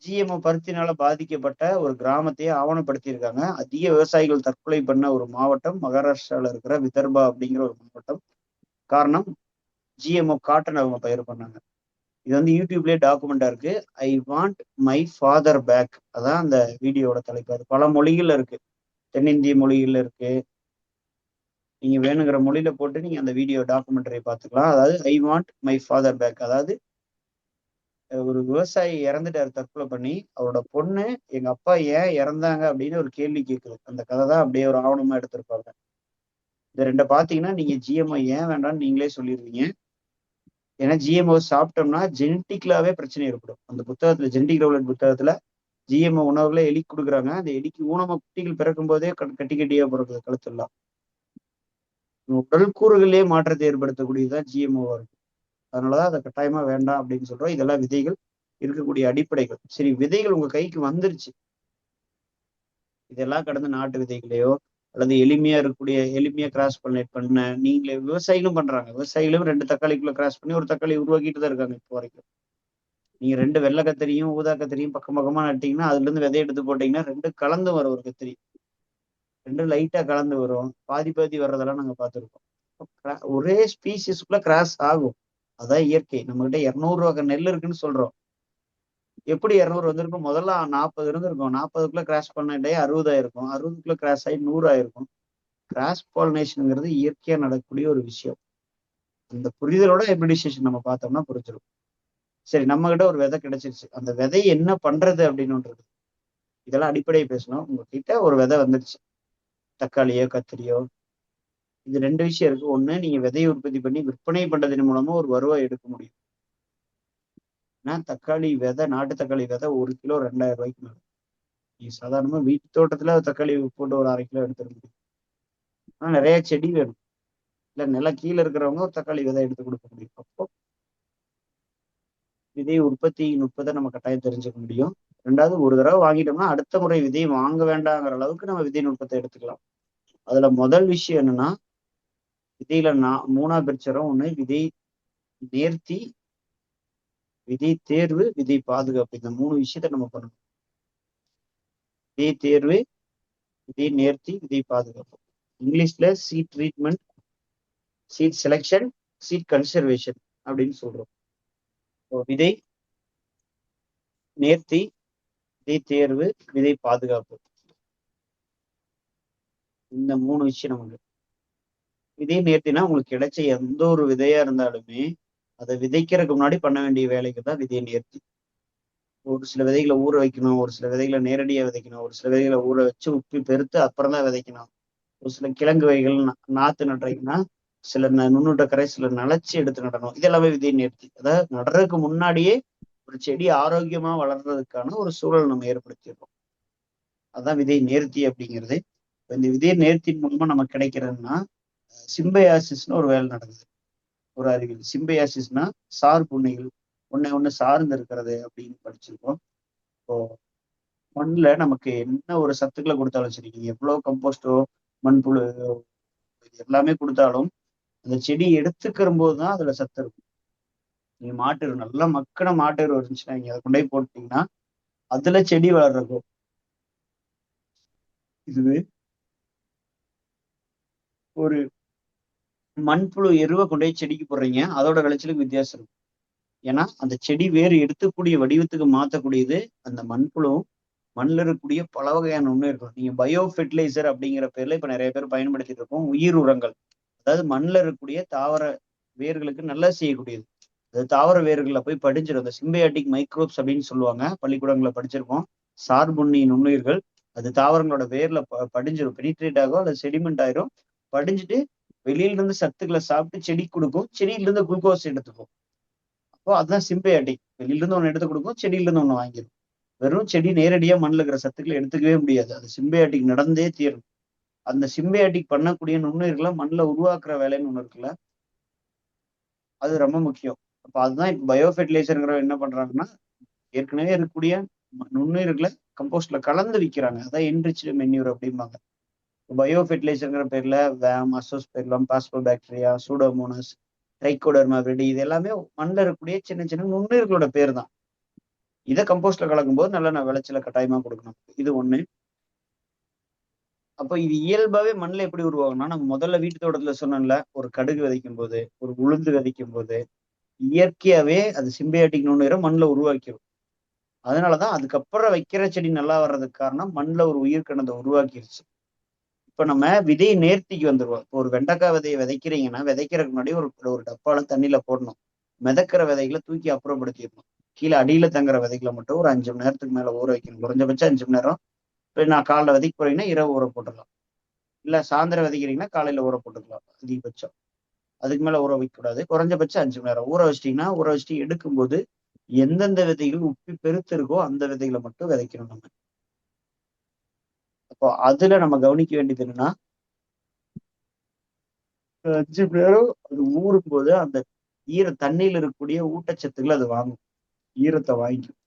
GMO பருத்தினால பாதிக்கப்பட்ட ஒரு கிராமத்தையே ஆவணப்படுத்தியிருக்காங்க. அதிக விவசாயிகள் தற்கொலை பண்ண ஒரு மாவட்டம் மகாராஷ்டிராவில் இருக்கிற விதர்பா அப்படிங்கிற ஒரு மாவட்டம். காரணம் GMO காட்டன் அவங்க பயிர் பண்ணாங்க. இது வந்து யூடியூப்லயே டாக்குமெண்டா இருக்கு. I want my father back, அதான் அந்த வீடியோட தலைப்பு. அது பல மொழிகள்ல இருக்கு, தென்னிந்திய மொழிகள்ல இருக்கு. நீங்க வேணுங்கிற மொழியில போட்டு நீங்க அந்த வீடியோ டாக்குமெண்டரி பார்த்துக்கலாம். அதாவது I want my father back, அதாவது ஒரு விவசாயி இறந்துட்டாரு தற்கொலை பண்ணி, அவரோட பொண்ணு எங்க அப்பா ஏன் இறந்தாங்க அப்படின்னு ஒரு கேள்வி கேட்குது. அந்த கதை தான் அப்படியே ஒரு ஆவணமா எடுத்திருப்பாங்க. இந்த 2 பாத்தீங்கன்னா நீங்க GMO ஏன் வேண்டாம்னு நீங்களே சொல்லிடுவீங்க. ஏன்னா GMO சாப்பிட்டோம்னா ஜெனட்டிக்லாவே பிரச்சனை ஏற்படும். அந்த புத்தகத்துல, ஜெனட்டிக் ரவுலெட் புத்தகத்துல, GMO உணவுகளை எலிக்கு கொடுக்குறாங்க. அந்த எலிக்கு ஊனமா குட்டிகள் பிறக்கும் போதே கட்டி கட்டியா பிறகுது கழுத்தெல்லாம். உடல் கூறுகளே மாற்றத்தை ஏற்படுத்தக்கூடியதுதான் GMO-வா இருக்கு. அதனாலதான் அதை கட்டாயமா வேண்டாம் அப்படின்னு சொல்றோம். இதெல்லாம் விதைகள் இருக்கக்கூடிய அடிப்படைகள். சரி, விதைகள் உங்க கைக்கு வந்துருச்சு, இதெல்லாம் கடந்து நாட்டு விதைகளையோ அல்லது எளிமையா கிராஸ் பண்ண நீங்களே விவசாயிகளும் பண்றாங்க. விவசாயிகளும் 2 தக்காளிக்குள்ள கிராஸ் பண்ணி ஒரு தக்காளி உருவாக்கிட்டு தான் இருக்காங்க இப்போ வரைக்கும். நீங்க 2 வெள்ளை கத்திரியும் ஊதா கத்திரியும் பக்கம் பக்கமா நட்டீங்கன்னா அதுல இருந்து விதை எடுத்து போட்டீங்கன்னா 2 கலந்து வரும். ஒரு கத்திரி 2 லைட்டா கலந்து வரும். பாதி வர்றதெல்லாம் நாங்க பார்த்துருக்கோம். ஒரே ஸ்பீசிஸ்க்குள்ள கிராஸ் ஆகும், அதான் இயற்கை. நம்ம கிட்ட 200 வகை நெல் இருக்குன்னு சொல்றோம். எப்படி 200 வந்திருக்கும்? முதல்ல 40 இருந்திருக்கும். 40க்குள்ள கிராஸ் பண்ணிட்டே 60 ஆயிருக்கும். 60க்குள்ள கிராஸ் ஆகி 100 ஆயிருக்கும். கிராஸ் பாலினேஷன்ங்கிறது இயற்கையா நடக்கக்கூடிய ஒரு விஷயம். அந்த புரிதலோட ஹைபிரிடைசேஷன் நம்ம பார்த்தோம்னா புரிஞ்சிடும். சரி, நம்ம கிட்ட ஒரு விதை கிடைச்சிருச்சு. அந்த விதை என்ன பண்றது அப்படின்னுன்றது இதெல்லாம் அடிப்படையை பேசணும். உங்ககிட்ட ஒரு விதை வந்துருச்சு, தக்காளியோ கத்திரியோ. இது 2 விஷயம் இருக்கு. ஒண்ணு, நீங்க விதையை உற்பத்தி பண்ணி விற்பனை பண்றதன் மூலமா ஒரு வருவாய் எடுக்க முடியும். ஏன்னா தக்காளி விதை, நாட்டு தக்காளி விதை 1 கிலோ 2000 ரூபாய்க்கு மேல. நீங்க சாதாரணமா வீட்டு தோட்டத்துல தக்காளி போட்டு ஒரு 1/2 கிலோ எடுத்துட முடியும். ஆனா நிறைய செடி வேணும். இல்ல நில கீழே இருக்கிறவங்க ஒரு தக்காளி விதை எடுத்து கொடுக்க முடியும். அப்போ விதை உற்பத்தி நுட்பத்தை நம்ம கட்டாயம் தெரிஞ்சுக்க முடியும். 2வது, ஒரு தடவை வாங்கிட்டோம்னா அடுத்த முறை விதையை வாங்க வேண்டாங்கிற அளவுக்கு நம்ம விதை நுட்பத்தை எடுத்துக்கலாம். அதுல முதல் விஷயம் என்னன்னா, விதையில 3ஆ பிரிச்சறோம். ஒண்ணு விதை நேர்த்தி, விதை தேர்வு, விதை பாதுகாப்பு. இந்த 3 விஷயத்த நம்ம பண்ணணும். விதை தேர்வு, விதை நேர்த்தி, விதை பாதுகாப்பு. இங்கிலீஷ்ல seed treatment, seed selection, seed conservation அப்படின்னு சொல்றோம். விதை நேர்த்தி, விதை தேர்வு, விதை பாதுகாப்பு. இந்த 3 விஷயம் நமக்கு. விதை நேர்த்தினா உங்களுக்கு கிடைச்ச எந்த ஒரு விதையா இருந்தாலுமே அதை விதைக்கிறதுக்கு முன்னாடி பண்ண வேண்டிய வேலைக்கு தான் விதை நேர்த்தி. ஒரு சில விதைகளை ஊற வைக்கணும், ஒரு சில விதைகளை நேரடியா விதைக்கணும், ஒரு சில விதைகளை ஊற வச்சு உப்பி பெருத்து அப்புறம் தான் விதைக்கணும். ஒரு சில கிழங்கு வகைகள் நாத்து நடுறீங்கன்னா சில நுண்ணுட்ட கரைசல நனைச்சி எடுத்து நடணும். இதெல்லாமே விதை நேர்த்தி. அதாவது நடுறதுக்கு முன்னாடியே ஒரு செடி ஆரோக்கியமா வளர்றதுக்கான ஒரு சூழல் நம்ம ஏற்படுத்திடுறோம். அதான் விதை நேர்த்தி அப்படிங்கிறது. இந்த விதை நேர்த்தியின் மூலமா நமக்கு கிடைக்கிறதுனா சிம்பயாசிஸ்னு ஒரு வேலை நடக்குது, ஒரு அறிவியல். சிம்பயாசிஸ்னா சார்புண்ணிகள் ஒண்ணு சார்ந்து இருக்கிறது அப்படின்னு படிச்சிருக்கோம். இப்போ மண்ணுல நமக்கு என்ன ஒரு சத்துக்களை கொடுத்தாலும் சரி, நீங்க எவ்வளவு கம்போஸ்டோ மண்புழு எல்லாமே கொடுத்தாலும் அந்த செடி எடுத்துக்கிற போதுதான் அதுல சத்து இருக்கும். நீங்க மாட்டு நல்லா மக்கின மாட்டு இருந்துச்சுன்னா நீங்க அதை கொண்டு போய் போட்டீங்கன்னா அதுல செடி வளர்றக்கும். இதுவே ஒரு மண்புழு எருவை கொண்டு போய் செடிக்கு போடுறீங்க, அதோட விளைச்சலுக்கு வித்தியாசம் இருக்கும். ஏன்னா அந்த செடி வேறு எடுத்துக்கூடிய வடிவத்துக்கு மாற்றக்கூடியது அந்த மண்புழுவும் மண்ணில் இருக்கக்கூடிய பல வகையான ஒண்ணு இருக்கும். நீங்க பயோ ஃபெர்டிலைசர் அப்படிங்கிற பேர்ல இப்ப நிறைய பேர் பயன்படுத்திட்டு இருக்கோம். உயிர் உரங்கள், அதாவது மண்ணில் இருக்கக்கூடிய தாவர வேர்களுக்கு நல்லா செய்யக்கூடியது. அது தாவர வேர்களில் போய் படிஞ்சிடும். அந்த சிம்பயாட்டிக் மைக்ரோப்ஸ் அப்படின்னு சொல்லுவாங்க, பள்ளிக்கூடங்களை படிச்சிருக்கோம். சார்புண்ணி நுண்ணுயிர்கள் அது தாவரங்களோட வேர்ல படிஞ்சிடும், பெனிட்ரேட் ஆகும், அல்லது செடிமெண்ட் ஆயிரும். படிஞ்சுட்டு வெளியில இருந்து சத்துக்களை சாப்பிட்டு செடி கொடுக்கும், செடியில இருந்து குளுக்கோஸ் எடுத்துக்கும். அப்போ அதுதான் சிம்பயாட்டிக். வெளியில இருந்து ஒண்ணு எடுத்து கொடுக்கும், செடியில இருந்து ஒண்ணு வாங்கிடும். வெறும் செடி நேரடியா மண்ணில் இருக்கிற சத்துக்களை எடுத்துக்கவே முடியாது. அது சிம்பயாட்டிக் நடந்தே தீரும். அந்த சிம்பயாட்டிக் பண்ணக்கூடிய நுண்ணுயிர்களை மண்ணில் உருவாக்குற வேலைன்னு ஒண்ணு இருக்குல்ல, அது ரொம்ப முக்கியம். அப்ப அதுதான் இப்ப பயோ ஃபெர்டிலைசர்ங்கிற என்ன பண்றாங்கன்னா, ஏற்கனவே இருக்கக்கூடிய நுண்ணுயிர்களை கம்போஸ்ட்ல கலந்து விற்கிறாங்க. அதான் என்ரிச்டு மென்யூர் அப்படிம்பாங்க. பயோ ஃபெர்டிலைசர்ங்கிற பேர்ல VAM, Azospirillum, phosphobacteria, Pseudomonas, Trichoderma viride, இது எல்லாமே மண்ணில் இருக்கக்கூடிய சின்ன சின்ன நுண்ணுயிர்களோட பேர் தான். இதை கம்போஸ்ட்ல கலக்கும் போது நல்ல விளைச்சலை கட்டாயமா கொடுக்கணும். இது ஒண்ணு. அப்போ இது இயல்பாவே மண்ணில் எப்படி உருவாகும்னா, நம்ம முதல்ல வீட்டு தோட்டத்துல சொன்னோம்ல, ஒரு கடுகு விதைக்கும் போது, ஒரு உளுந்து விதைக்கும் போது இயற்கையாவே அது சிம்பயாட்டிக் நுண்ணுயிரை மண்ணில் உருவாக்கிடும். அதனாலதான் அதுக்கப்புறம் வைக்கிற செடி நல்லா வர்றதுக்கு காரணம் மண்ணில் ஒரு உயிர்கணத்தை உருவாக்கிடுச்சு. இப்ப நம்ம விதை நேர்த்திக்கு வந்துருவோம். இப்போ ஒரு வெண்டைக்காய் விதையை விதைக்கிறீங்கன்னா விதைக்கிறதுக்கு முன்னாடி ஒரு டப்பால தண்ணியில போடணும். மிதக்கிற விதைகளை தூக்கி அப்புறப்படுத்திடணும். கீழே அடியில தங்குற விதைகளை மட்டும் ஒரு 5 மணி நேரத்துக்கு மேல ஊற வைக்கணும். குறைஞ்சபட்சம் 5 மணி நேரம். இப்போ நான் காலைல விதைக்க போறீங்கன்னா இரவு ஊற போட்டுடலாம், இல்ல சாயந்தரம் விதைக்கிறீங்கன்னா காலையில ஊற போட்டுக்கலாம். அதிகபட்சம் அதுக்கு மேல ஊற வைக்க கூடாது. குறைஞ்சபட்சம் 5 மணி நேரம் ஊற வச்சிட்டீங்கன்னா, ஊற வச்சுட்டு எடுக்கும்போது எந்தெந்த விதைகள் உப்பி பெருத்து இருக்கோ அந்த விதைகளை மட்டும் விதைக்கணும் நம்ம. அப்போ அதுல நம்ம கவனிக்க வேண்டியது என்னன்னா, 5 மணி நேரம் அது ஊறும் போது அந்த தண்ணியில இருக்கக்கூடிய ஊட்டச்சத்துக்களை அது வாங்கும், ஈரத்தை வாங்கிக்கும்.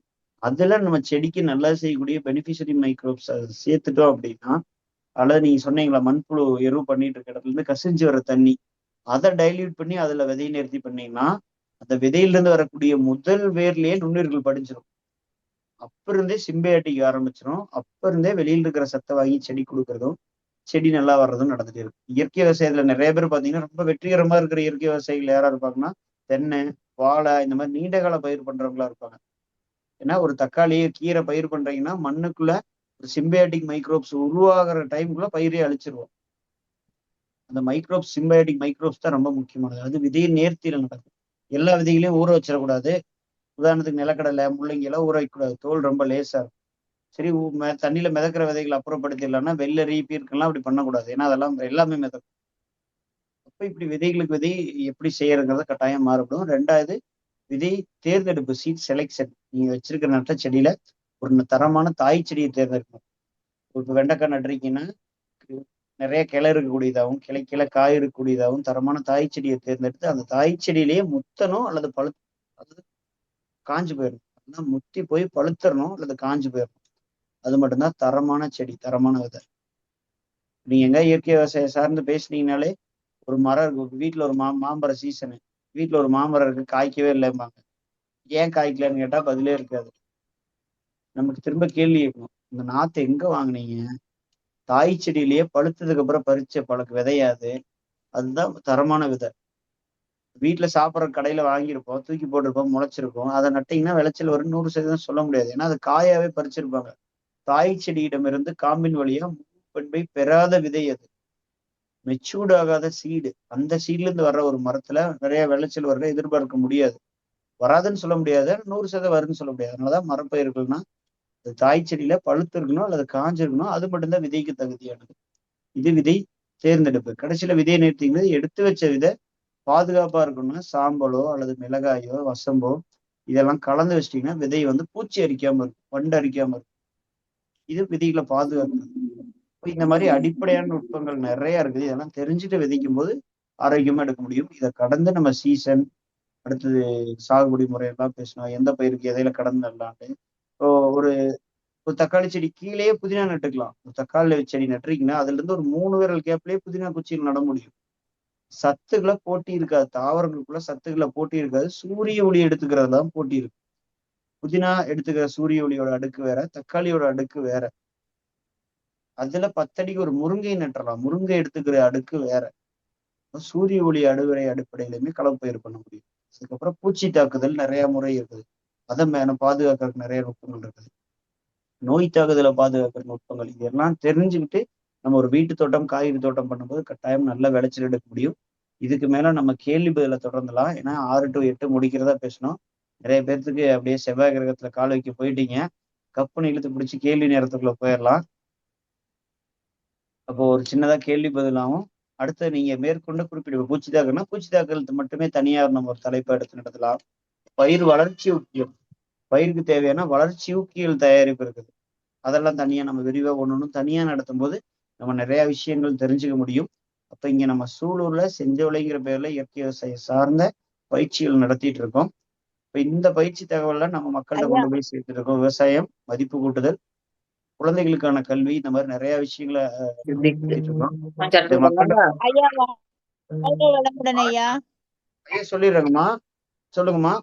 அதுல நம்ம செடிக்கு நல்லா செய்யக்கூடிய பெனிஃபிஷரி மைக்ரோப்ஸ் அதை சேர்த்துட்டோம் அப்படின்னா, அல்லது நீங்க சொன்னீங்களா மண்புழு எருவு பண்ணிட்டு இருக்க இடத்துல இருந்து கசிஞ்சு வர தண்ணி, அதை டைல்யூட் பண்ணி அதுல விதை நிறுத்தி பண்ணீங்கன்னா அந்த விதையில இருந்து வரக்கூடிய முதல் வேர்லயே நுண்ணுயிர்கள் படிஞ்சிடும். அப்ப இருந்தே சிம்பயாட்டிக் ஆரம்பிச்சிடும். அப்ப இருந்தே வெளியில இருக்கிற சத்தை வாங்கி செடி கொடுக்கறதும் செடி நல்லா வர்றதும் நடந்துட்டு இருக்கு. இயற்கை விவசாயத்துல நிறைய பேர் பாத்தீங்கன்னா ரொம்ப வெற்றிகரமா இருக்கிற இயற்கை விவசாயிகள் யாரா இருப்பாங்கன்னா, தென்னை, வாழை, இந்த மாதிரி நீண்ட கால பயிர் பண்றவங்களா இருப்பாங்க. ஏன்னா ஒரு தக்காளியை கீரை பயிர் பண்றீங்கன்னா மண்ணுக்குள்ள ஒரு சிம்பியாட்டிக் மைக்ரோப்ஸ் உருவாகிற டைமுக்குள்ள பயிரே அழிச்சிருவோம். அந்த மைக்ரோப்ஸ் சிம்பியாட்டிக் மைக்ரோப்ஸ் தான் ரொம்ப முக்கியமானது. அது விதையின் நேர்த்தியில நடக்கும். எல்லா விதைகளையும் ஊற வச்சிடக்கூடாது. உதாரணத்துக்கு நிலக்கடலை, முள்ளங்கி எல்லாம் ஊற வைக்கக்கூடாது. தோல் ரொம்ப லேசா இருக்கும். சரி தண்ணியில மிதக்கிற விதைகளை அப்புறப்படுத்திடலாம்னா வெள்ளரி, பீர்க்கெல்லாம் அப்படி பண்ணக்கூடாது. ஏன்னா அதெல்லாம் எல்லாமே மிதக்கும். அப்ப இப்படி விதைகளுக்கு விதை எப்படி செய்யறதுங்கிறத கட்டாயம் மாறுபடும். 2வது விதை தேர்ந்தெடுப்பு, சீட் செலெக்ஷன். நீங்க வச்சிருக்கிற நட்ட செடியில ஒரு தரமான தாய் செடியை தேர்ந்தெடுக்கணும். இப்போ வெண்டைக்காய் நடுறீங்கன்னா நிறைய கிளை இருக்கக்கூடியதாகவும் கிளை காய் இருக்கக்கூடியதாகவும் தரமான தாய் செடியை தேர்ந்தெடுத்து அந்த தாய் செடியிலேயே முத்தணும் அல்லது அதாவது காஞ்சு போயிடணும். அதான் முத்தி போய் பழுத்தரணும் அல்லது காஞ்சு போயிடணும். அது மட்டும்தான் தரமான செடி, தரமான விதை. நீங்க எங்க இயற்கை விவசாயம் சார்ந்து பேசுனீங்கனாலே ஒரு மரம் இருக்கு, வீட்டுல ஒரு மாம்பழ சீசனு, வீட்டுல ஒரு மாமரம் இருக்கு, காய்க்கவே இல்லைம்பாங்க. ஏன் காய்க்கலன்னு கேட்டா பதிலே இருக்காது. நமக்கு திரும்ப கேள்வி கேட்கணும், இந்த நாத்தை எங்க வாங்கினீங்க? தாய் செடியிலேயே பழுத்ததுக்கு அப்புறம் பறிச்ச பழக்கு விதையாது. அதுதான் தரமான விதை. வீட்டுல சாப்பிட்ற கடையில வாங்கியிருப்போம், தூக்கி போட்டிருப்போம், முளைச்சிருப்போம். அதை நட்டிங்கன்னா விளைச்சல் வரும் 100% சொல்ல முடியாது. ஏன்னா அது காயாவே பறிச்சிருப்பாங்க. தாய் செடியிடமிருந்து காம்பின் வழியா பண்பை பெறாத விதை அது, மெச்சூர்ட் ஆகாத சீடு. அந்த சீட்ல இருந்து வர்ற ஒரு மரத்துல நிறைய விளைச்சல் வர்ற எதிர்பார்க்க முடியாது. வராதுன்னு சொல்ல முடியாது, 100% வருதுன்னு சொல்ல முடியாது. அதனாலதான் மரப்பயிர்கள்னா அது தாய் செடியில பழுத்து இருக்கணும் அல்லது காஞ்சிருக்கணும். அது மட்டும்தான் விதைக்கு தகுதியானது. இது விதை தேர்ந்தெடுப்பு. கடைசியில விதையை நிறுத்திங்கிறது எடுத்து வச்ச விதை பாதுகாப்பா இருக்கணும்னா சாம்பலோ அல்லது மிளகாயோ வசம்போ இதெல்லாம் கலந்து வச்சிட்டீங்கன்னா விதை பூச்சி அரிக்காம இருக்கும், வண்டு அரிக்காம இருக்கும். இது விதைகளை பாதுகாக்கணும். இந்த மாதிரி அடிப்படையான நுட்பங்கள் நிறைய இருக்குது. இதெல்லாம் தெரிஞ்சுட்டு விதைக்கும் போது ஆரோக்கியமா எடுக்க முடியும். இதை கடந்து நம்ம சீசன், அடுத்தது சாகுபடி முறையெல்லாம் பேசணும். எந்த பயிருக்கு எதையில கடந்து நடலான்ட்டு. இப்போ ஒரு தக்காளி செடி கீழேயே புதினா நட்டுக்கலாம். ஒரு தக்காளி செடி நட்டுறீங்கன்னா அதுல இருந்து ஒரு 3 விரல் கேப்லயே புதினா குச்சியில் நட முடியும். சத்துக்களை போட்டி இருக்காது, தாவரங்களுக்குள்ள சத்துக்களை போட்டி இருக்காது. சூரிய ஒளி எடுத்துக்கிறது தான் போட்டி இருக்கு. புதினா எடுத்துக்கிற சூரிய ஒளியோட அடுக்கு வேற, தக்காளியோட அடுக்கு வேற. அதுல 10 அடிக்கு ஒரு முருங்கை நட்டலாம், முருங்கை எடுத்துக்கிற அடுக்கு வேற. சூரிய ஒளி அடிப்படையிலுமே கலப்பயிர் பண்ண முடியும். அதுக்கப்புறம் பூச்சி தாக்குதல் நிறைய முறை இருக்குது, அதை பாதுகாக்கிறதுக்கு நிறைய நுட்பங்கள் இருக்குது. நோய் தாக்குதலை பாதுகாக்கிற நுட்பங்கள், இதெல்லாம் தெரிஞ்சுக்கிட்டு நம்ம ஒரு வீட்டு தோட்டம், காய்கறி தோட்டம் பண்ணும்போது கட்டாயம் நல்ல விளைச்சல் எடுக்க முடியும். இதுக்கு மேல நம்ம கேள்வி பதில தொடர்ந்துலாம். ஏன்னா 6 to 8 முடிக்கிறதா பேசணும். நிறைய பேர்த்துக்கு அப்படியே செவ்வாய் கிரகத்துல கால் வைக்க போயிட்டீங்க. கப்புன்னு இழுத்து பிடிச்சி கேள்வி நேரத்துக்குள்ள போயிடலாம். அப்போ ஒரு சின்னதா கேள்வி பதிலாகும். அடுத்து நீங்க மேற்கொண்டு குறிப்பிடுவோம். பூச்சி தாக்குன்னா பூச்சி தாக்குதலுக்கு மட்டுமே தனியார் நம்ம ஒரு தலைப்பை எடுத்து நடத்தலாம். பயிர் வளர்ச்சி ஊக்கியம், பயிருக்கு தேவையான வளர்ச்சி ஊக்கியல் தயாரிப்பு இருக்குது. அதெல்லாம் தனியா நம்ம விரிவா ஒண்ணும் தனியா நடத்தும் போது நம்ம நிறைய விஷயங்கள் தெரிஞ்சுக்க முடியும். அப்ப இங்க நம்ம சூலூர்ல செஞ்சோலைங்கிற பேர்ல இயற்கை விவசாயம் சார்ந்த பயிற்சிகள் நடத்திட்டு இருக்கோம். இப்ப இந்த பயிற்சி தகவல்லாம் நம்ம மக்கள்கிட்ட கொண்டு போய் சேர்த்துட்டு இருக்கோம். விவசாயம், மதிப்பு கூட்டுதல், குழந்தைகளுக்கான கல்வி, இந்த மாதிரி நிறைய விஷயங்களை சொல்லிடுறேங்கம்மா. சொல்லுங்கம்மா.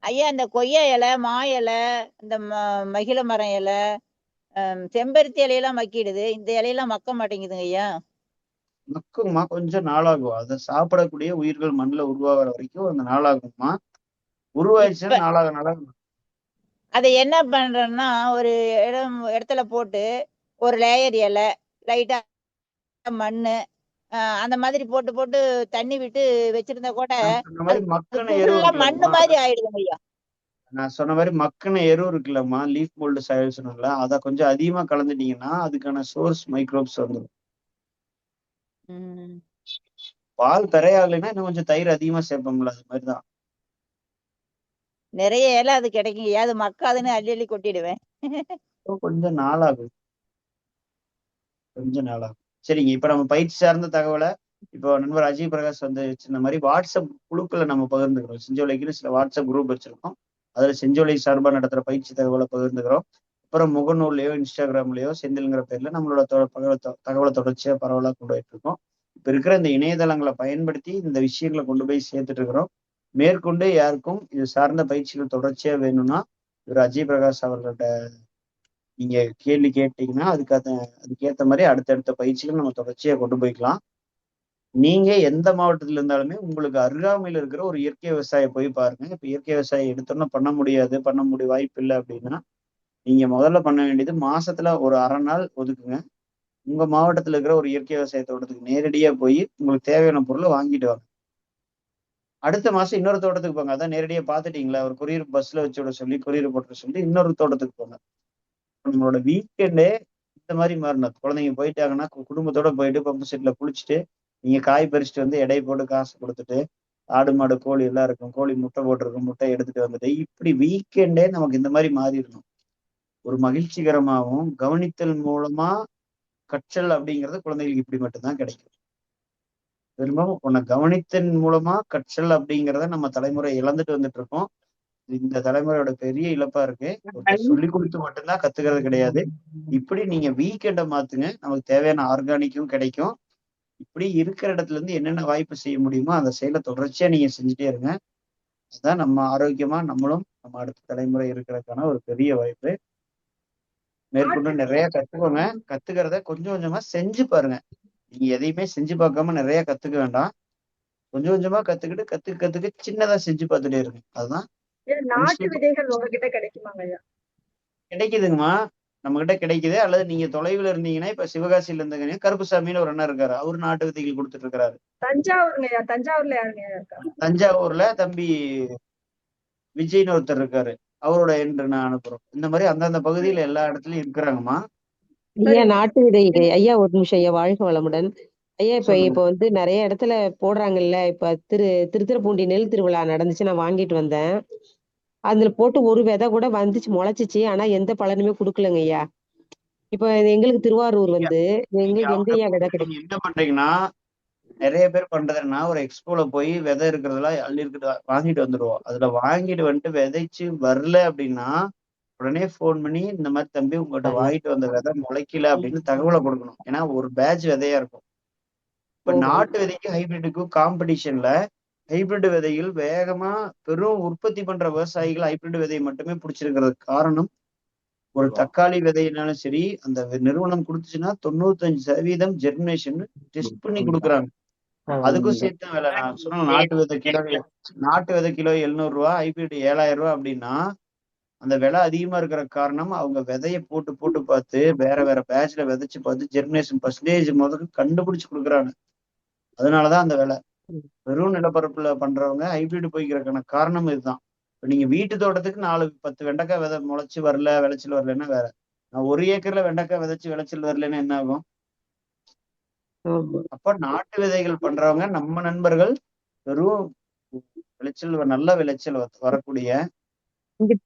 ஐயா, இந்த கொய்யா இலை, மா இலை, இந்த மகிழ மரம் இலை, செம்பருத்தி இலையெல்லாம் மக்கிடுது. இந்த இலையெல்லாம் மக்க மாட்டேங்குதுங்க ஐயா. மக்குமா, கொஞ்சம் நாளாகும். அதை சாப்பிடக்கூடிய உயிர்கள் மண்ணில் உருவாகிற வரைக்கும் அந்த நாளாகுமா. உருவாயிடுச்சுன்னா நாளாக அதை என்ன பண்றேன்னா ஒரு இடத்துல போட்டு ஒரு லேயர் இலை, லைட்டா மண்ணு, அந்த மாதிரி போட்டு போட்டு தண்ணி விட்டு வச்சிருந்தா கூட மண்ணு மாதிரி ஆயிடுதுங்க ஐயா. நான் சொன்ன மாதிரி மக்கின எரு இருக்குல்லம்மா, லீஃப் மோல்டு சாயில் சொன்னால, அதை கொஞ்சம் அதிகமா கலந்துட்டீங்கன்னா அதுக்கான சோர்ஸ் மைக்ரோப்ஸ் வந்துடும். பால் பெறையாகலைன்னா இன்னும் கொஞ்சம் தயிர் அதிகமா சேர்ப்போம்ல, அது மாதிரிதான். நிறைய இலை அது கிடைக்கும், அது மக்காதுன்னு அள்ளி அள்ளி கொட்டிடுவேன். கொஞ்சம் நாளாகும், கொஞ்சம் நாளாகும். சரிங்க, இப்ப நம்ம பயிற்சி சார்ந்த தகவலை இப்போ நண்பர் அஜய் பிரகாஷ் இந்த மாதிரி வாட்ஸ்அப் குழுக்களை நம்ம பகிர்ந்துக்கிறோம். செஞ்சோலைக்குன்னு சில வாட்ஸ்அப் குரூப் வச்சிருக்கோம். அதுல செஞ்சோலை சார்பா நடத்துற பயிற்சி தகவலை பகிர்ந்துக்கிறோம். அப்புறம் முகநூல்லையோ இன்ஸ்டாகிராம்லயோ செந்தில்ங்கிற பேர்ல நம்மளோட தகவலை தொடர்ச்சியா பரவலா கொண்டு போயிட்டு இருக்கோம். இப்ப இருக்கிற இந்த இணையதளங்களை பயன்படுத்தி இந்த விஷயங்களை கொண்டு போய் சேர்த்துட்டு இருக்கிறோம். மேற்கொண்டு யாருக்கும் இது சார்ந்த பயிற்சிகள் தொடர்ச்சியா வேணும்னா இவர் அஜய் பிரகாஷ் அவர்கள்ட்ட நீங்க கேள்வி கேட்டீங்கன்னா அதுக்கேற்ற மாதிரி அடுத்தடுத்த பயிற்சிகள் நம்ம தொடர்ச்சியா கொண்டு போய்க்கலாம். நீங்க எந்த மாவட்டத்துல இருந்தாலுமே உங்களுக்கு அருகாமையில் இருக்கிற ஒரு இயற்கை விவசாயி போய் பாருங்க. இப்ப இயற்கை விவசாயம் எடுத்தோன்னா பண்ண முடியாது, வாய்ப்பு இல்லை அப்படின்னா, நீங்க முதல்ல பண்ண வேண்டியது மாசத்துல ஒரு 1/2 நாள் ஒதுக்குங்க. உங்க மாவட்டத்துல இருக்கிற ஒரு இயற்கை விவசாய தோட்டத்துக்கு நேரடியா போய் உங்களுக்கு தேவையான பொருளை வாங்கிட்டு வாங்க. அடுத்த மாசம் இன்னொரு தோட்டத்துக்கு போங்க. அதான் நேரடியா பாத்துட்டீங்களா, ஒரு கொரியர் பஸ்ல வச்சு விட சொல்லி, கொரியர் போட்டு சொல்லி இன்னொரு தோட்டத்துக்கு போங்க. நம்மளோட வீக்கெண்டே இந்த மாதிரி மாறணும். குழந்தைங்க போயிட்டாங்கன்னா குடும்பத்தோட போயிட்டு பம்பு செட்ல குளிச்சுட்டு நீங்க காய் பறிச்சுட்டு வந்து எடை போட்டு காசு கொடுத்துட்டு, ஆடு மாடு கோழி எல்லாம் இருக்கும், கோழி முட்டை போட்டிருக்கும், முட்டை எடுத்துட்டு வந்துட்டு இப்படி வீக்கெண்டே நமக்கு இந்த மாதிரி மாறிடணும். ஒரு மகிழ்ச்சிகரமாகவும் கவனித்தல் மூலமா கற்றல் அப்படிங்கிறது குழந்தைகளுக்கு இப்படி மட்டும்தான் கிடைக்கும். திரும்பவும் உன்னை கவனித்தன் மூலமா கற்றல் அப்படிங்கிறத நம்ம தலைமுறை இழந்துட்டு வந்துட்டு இருக்கோம். இந்த தலைமுறையோட பெரிய இழப்பா இருக்கு. ஒருத்தர் சொல்லி கொடுத்து மட்டும்தான் கத்துக்கிறது கிடையாது. இப்படி நீங்க வீக்கெண்டை மாத்துங்க, நமக்கு தேவையான ஆர்கானிக்கும் கிடைக்கும். இப்படி இருக்கிற இடத்துல இருந்து என்னென்ன வாய்ப்பு செய்ய முடியுமோ அந்த செயலை தொடர்ச்சியா நீங்க செஞ்சுட்டே இருங்க. அதுதான் நம்ம ஆரோக்கியமா நம்மளும் நம்ம அடுத்த தலைமுறை இருக்கிறதுக்கான ஒரு பெரிய வாய்ப்பு. மேற்கொண்டு நிறைய கத்துக்கோங்க. கத்துக்கிறத கொஞ்சம் கொஞ்சமா செஞ்சு பாருங்க. நீங்க எதையுமே செஞ்சு பார்க்காம நிறைய கத்துக்க வேண்டாம். கொஞ்சம் கொஞ்சமா கத்துக்கிட்டு கத்துக்க சின்னதா செஞ்சு பார்த்துட்டே இருங்க. அதுதான் நாட்டு விதைகள் உங்ககிட்ட கிடைக்குமாங்க ஐயா? கிடைக்குதுங்கம்மா, நம்ம கிட்ட கிடைக்குது. அல்லது நீங்க தொலைவில் இருந்தீங்கன்னா இப்ப சிவகாசியில இருந்தீங்கன்னா கருப்புசாமின்னு ஒரு அண்ணன் இருக்காரு, அவரு நாட்டு விதைகள் கொடுத்துட்டு இருக்காரு. தஞ்சாவூர்ங்க ஐயா, தஞ்சாவூர்ல யாருங்க ஐயா இருக்கா? தஞ்சாவூர்ல தம்பி விஜய்னு ஒருத்தர் இருக்காரு, அவரோட என்று நான் அனுப்புறோம். இந்த மாதிரி அந்தந்த பகுதியில எல்லா இடத்துலயும் இருக்கிறாங்கம்மா. ஐயா நாட்டு விதைகள் ஐயா, ஒரு நிமிஷம் ஐயா, வாழ்க வளமுடன் ஐயா. இப்ப சொல்லுங்க. வந்து நிறைய இடத்துல போடுறாங்கல்ல. இப்ப திருத்துறைப்பூண்டி நெல் திருவிழா நடந்துச்சு, நான் வாங்கிட்டு வந்தேன். அதுல போட்டு ஒரு விதை கூட வந்துச்சு, முளைச்சிச்சு. ஆனா எந்த பலனுமே கொடுக்கலங்க ஐயா. இப்ப எங்களுக்கு திருவாரூர் வந்து எங்களுக்கு எங்க ஐயா விதை கிடைக்கும்? என்ன பண்றீங்கன்னா, நிறைய பேர் பண்றதுன்னா ஒரு எக்ஸ்போல போய் விதை இருக்கிறதெல்லாம் அள்ளி இருக்கிறத வாங்கிட்டு வந்துடுவோம். அதுல வாங்கிட்டு வந்துட்டு விதைச்சு வரல அப்படின்னா உடனே போன் பண்ணி இந்த மாதிரி தம்பி உங்கள்கிட்ட வாங்கிட்டு வந்த விதை முளைக்கல அப்படின்னு தகவலை கொடுக்கணும். ஏன்னா ஒரு பேட்ச் விதையா இருக்கும். இப்ப நாட்டு விதைக்கு ஹைபிரிட்டுக்கும் காம்படிஷன்ல ஹைபிரிட் விதைகள் வேகமா பெரும் உற்பத்தி பண்ற விவசாயிகள் ஹைபிரிட் விதையை மட்டுமே பிடிச்சிருக்கிறதுக்கு காரணம், ஒரு தக்காளி விதையினாலும் சரி அந்த நிறுவனம் கொடுத்துச்சுன்னா 95% ஜெர்மினேஷன் டெஸ்ட் பண்ணி கொடுக்குறாங்க. அதுக்கும் சேர்த்து விலை. நான் சொன்ன நாட்டு விதை கிலோ 700 ரூபா, ஹைபிரிட் 7000 ரூபா அப்படின்னா அந்த விலை அதிகமா இருக்கிற காரணம் அவங்க விதைய போட்டு பார்த்து வேற பேட்ச்ல விதைச்சு பார்த்து ஜெர்மினேஷன் பர்சன்டேஜ் முதல்ல கண்டுபிடிச்சு கொடுக்குறாங்க. அதனாலதான் அந்த விலை. வெறும் நிலப்பரப்புல பண்றவங்க ஹைபிரிட் போய்க்கிறதுக்கான காரணம் இதுதான். இப்ப நீங்க வீட்டு தோட்டத்துக்கு 4-10 வெண்டைக்காய் விதை முளைச்சு வரல, விளைச்சல் வரலன்னா வேற. நான் 1 ஏக்கர்ல வெண்டைக்காய் விதைச்சு விளைச்சல் வரலன்னா என்ன ஆகும்? அப்ப நாட்டு விதைகள் பண்றவங்க நம்ம நண்பர்கள் வெறும் விளைச்சல் நல்ல விளைச்சல் வரக்கூடிய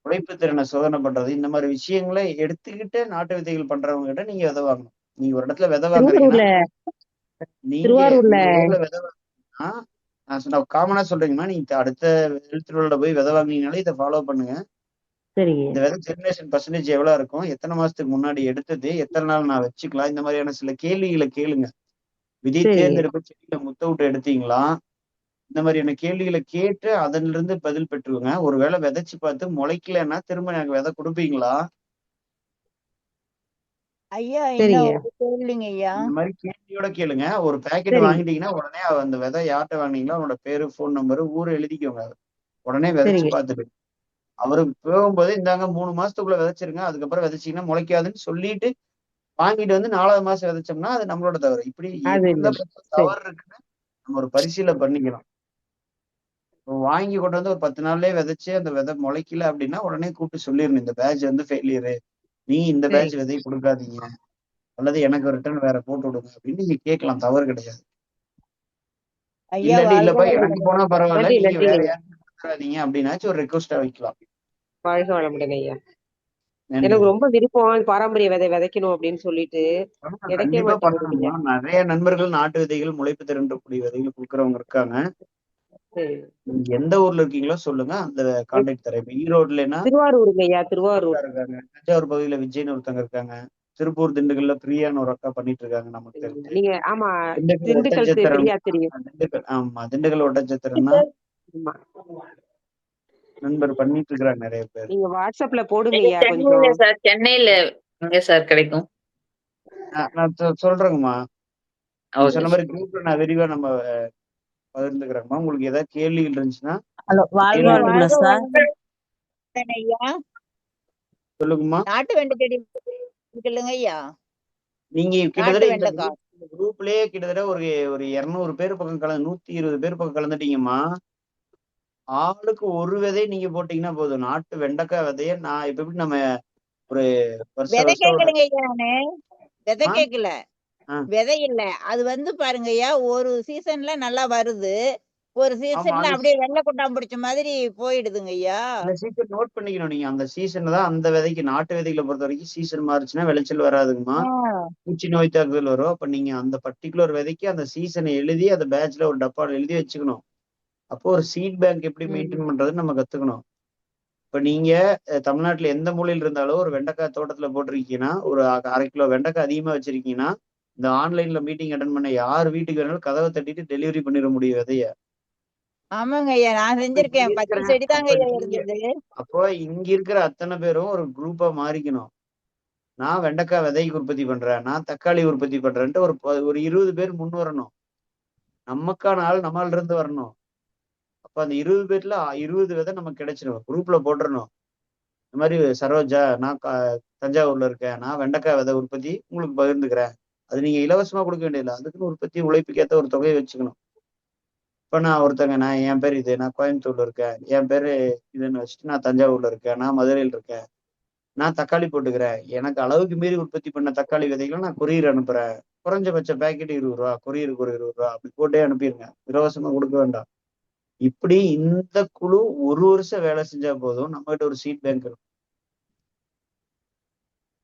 உழைப்பு திறனை சோதனை பண்றது இந்த மாதிரி விஷயங்களை எடுத்துக்கிட்டு நாட்டு விதைகள் பண்றவங்க கிட்ட நீங்க விதை வாங்கணும். நீங்க ஒரு இடத்துல விதை வாங்குறீங்கன்னா நீங்க விதை வாங்கினா நான் காமனா சொல்றீங்கன்னா நீங்க அடுத்த திருவிழால போய் விதை வாங்கினீங்கனாலே இதை ஃபாலோ பண்ணுங்க. இந்த விதை ஜெர்மினேஷன் பர்சன்டேஜ் எவ்வளவு இருக்கும், எத்தனை மாசத்துக்கு முன்னாடி எடுத்தது, எத்தனை நாள் நான் வச்சுக்கலாம், இந்த மாதிரியான சில கேள்விகளை கேளுங்க. விதை தேர்ந்தெடுப்பு செடியில முத்த விட்டு எடுத்தீங்களா, இந்த மாதிரியான கேள்விகளை கேட்டு அதன்ல இருந்து பதில் பெற்றுவங்க. ஒருவேளை விதைச்சு பார்த்து முளைக்கலன்னா திரும்ப எனக்கு விதை கொடுப்பீங்களா? ஐயா இன்னும் கேளுங்க ஐயா. இந்த மாதிரி கேள்வியோட கேளுங்க. ஒரு பேக்கெட் வாங்கிட்டீங்கன்னா உடனே அந்த விதை யார்கிட்ட வாங்கினீங்களோ அவனோட பேரு, போன் நம்பரு, ஊரு எழுதிக்கோங்க. உடனே விதைச்சு பார்த்துட்டு அவரு போகும்போது இந்தாங்க 3 மாசத்துக்குள்ள விதைச்சிருங்க, அதுக்கப்புறம் விதைச்சீங்கன்னா முளைக்காதுன்னு சொல்லிட்டு வாங்கிட்டு வந்து 4வது மாசம் விதைச்சோம்னா அது நம்மளோட தவறு. இப்படி தவறு இருக்குன்னு நம்ம ஒரு பரிசீலனை பண்ணிக்கலாம். வாங்கி கொண்டு வந்து ஒரு 10 நாள்லயே விதைச்சு அந்த விதை முளைக்கல அப்படின்னா உடனே கூப்பிட்டு சொல்லிடணும், இந்த பேட்ச் வந்து ஃபெயிலியரு, நீ இந்த பேட்ச் விதை கொடுக்காதீங்க, அல்லது எனக்கு ரிட்டர்ன் வேற போட்டு விடுங்க அப்படின்னு நீங்க கேட்கலாம். தவறு கிடையாது. இல்லப்பா எனக்கு போனா பரவாயில்ல, நீங்க வேற யாரும் கொடுக்காதீங்க அப்படின்னாச்சும் ஒரு ரெக்வஸ்டா வைக்கலாம். வாழ்க வளமுடன் ஐயா. எனக்கு ரொம்ப விருப்பம் பாரம்பரிய விதை விதைக்கணும் அப்படின்னு சொல்லிட்டு கண்டிப்பா பண்ணணுமா. நிறைய நண்பர்கள் நாட்டு விதைகள் முளைப்பு திறன்றக்கூடிய விதைகள் கொடுக்குறவங்க இருக்காங்க. எந்த ஊர்ல இருக்கீங்களோ சொல்லுங்க, அந்த கான்டாக்ட் தரேன். இப்ப ஈரோடுலன்னா திருவாரூருங்க ஐயா, திருவாரூர் இருக்காங்க. தஞ்சாவூர் பகுதியில விஜய்னு ஒருத்தங்க இருக்காங்க. திருப்பூர் திண்டுக்கல்ல பிரியான்னு ஒரு அக்கா பண்ணிட்டு இருக்காங்க. நமக்கு தெரிஞ்சு நீங்க ஆமா திண்டுக்கல் ஆமா திண்டுக்கல் ஒட்டச்சத்திரம்னா நண்பர் பண்ணிட்டு இருக்கிறாங்க நிறைய பேர். நீங்க வாட்ஸ்அப்ல போடுங்க கொஞ்சம். சென்னையில எங்க சார் கிடைக்கும்? நான் சொல்றேங்கம்மா. நீங்க சொன்ன மாதிரி குரூப்ல நான் விரிவா நம்ம பகிர்ந்துக்கிறேங்கம்மா. உங்களுக்கு ஏதாவது கேள்விகள் இருந்துச்சுன்னா ஹலோ, வாழ்க கேள்வி வளமுடன் கேளுங்க. சார். ஐயா, சொல்லுங்கம்மா. நாட்டு வெண்டை செடி இருக்குல்லங்க ஐயா, நீங்க நாட்டு கிட்டத்தட்ட இந்த வெண்டைக்காய். குரூப்லயே கிட்டத்தட்ட ஒரு ஒரு 200 பேர் பக்கம் 120 பேர் பக்கம் கலந்துட்டீங்கம்மா. ஆளுக்கு ஒரு விதை நீங்க போட்டீங்கன்னா போதும். நாட்டு வெண்டைக்காய் விதைய நான் இப்ப எப்படி நம்ம ஒரு வருஷ விதை வருஷம் கேட்கலங்க ஐயா, நானு விதை ஆ? கேட்கல, ஆ. விதை இல்ல. அது வந்து பாருங்க ஐயா, ஒரு சீசன்ல நல்லா வருது, ஒரு ஆமா, சீசன்ல அந்த அப்படியே வெள்ளை கொட்டாம் பிடிச்ச மாதிரி போயிடுதுங்க ஐயா. அந்த சீசன் நோட் பண்ணிக்கணும் நீங்க. அந்த சீசன்ல தான் அந்த விதைக்கு நாட்டு விதைகளை பொறுத்த வரைக்கும் சீசன் மாறுச்சுன்னா விளைச்சல் வராதுங்கம்மா. பூச்சி நோய் தாக்குதல் வரும். அப்ப நீங்க அந்த பர்டிகுலர் விதைக்கு அந்த சீசனை எழுதி அந்த பேட்ச்ல ஒரு டப்பால எழுதி வச்சுக்கணும். அப்போ ஒரு சீட் பேங்க் எப்படி மெயின்டைன் பண்றதுன்னு நம்ம கத்துக்கணும். இப்ப நீங்க தமிழ்நாட்டுல எந்த மூலையில இருந்தாலும் ஒரு வெண்டைக்காய் தோட்டத்துல போட்டிருக்கீங்கன்னா, ஒரு 1/2 கிலோ வெண்டைக்காய் அதிகமா வச்சிருக்கீங்கன்னா, இந்த ஆன்லைன்ல மீட்டிங் அட்டன் பண்ண யார் வீட்டுக்கு வேணாலும் கதவை தட்டிட்டு டெலிவரி பண்ணிட முடியும் விதைய. ஆமாங்க ஐயா, நான் அப்ப இங்க செஞ்சிருக்கேன். இருக்கிற 10 செடி தாங்க அப்ப ஐயா நீங்க இருந்தது. அப்போ இங்க இருக்கிற அத்தனை பேரும் ஒரு குரூப்பா மாறிக்கணும். நான் வெண்டைக்காய் விதைக்கு உற்பத்தி பண்றேன், நான் தக்காளி உற்பத்தி பண்றேன்ட்டு ஒரு 20 பேர் முன் வரணும். நமக்கான ஆள் நம்மால இருந்து வரணும். அப்ப அந்த 20 பேர்ல 20 விதை நமக்கு கிடைச்சிடும். குரூப்ல போட்டுறணும். இந்த மாதிரி சரோஜா, நான் தஞ்சாவூர்ல இருக்கேன், நான் வெண்டைக்காய் விதை உற்பத்தி உங்களுக்கு பகிர்ந்துக்கிறேன். அது நீங்க இலவசமா கொடுக்க வேண்டியதில்லை. அதுக்குன்னு உற்பத்தி உழைப்புக்கேற்ற ஒரு தொகையை வச்சுக்கணும். இப்ப நான் என் பேர் இது, நான் கோயம்புத்தூர்ல இருக்கேன், என் பேரு இதுன்னு வச்சுட்டு நான் தஞ்சாவூர்ல இருக்கேன், நான் மதுரையில் இருக்கேன், நான் தக்காளி போட்டுக்கிறேன், எனக்கு அளவுக்கு மீறி உற்பத்தி பண்ண தக்காளி விதைகளை நான் கொரியர் அனுப்புறேன், குறைஞ்சபட்ச பேக்கெட் 20 ரூபா, கொரியருக்கு ஒரு 20 ரூபா, அப்படி போட்டே அனுப்பிடுங்க, இலவசமா கொடுக்க வேண்டாம். இப்படி இந்த குழு ஒரு வருஷம் வேலை செஞ்சா போதும், நம்ம கிட்ட ஒரு சீட் பேங்க் இருக்கும்.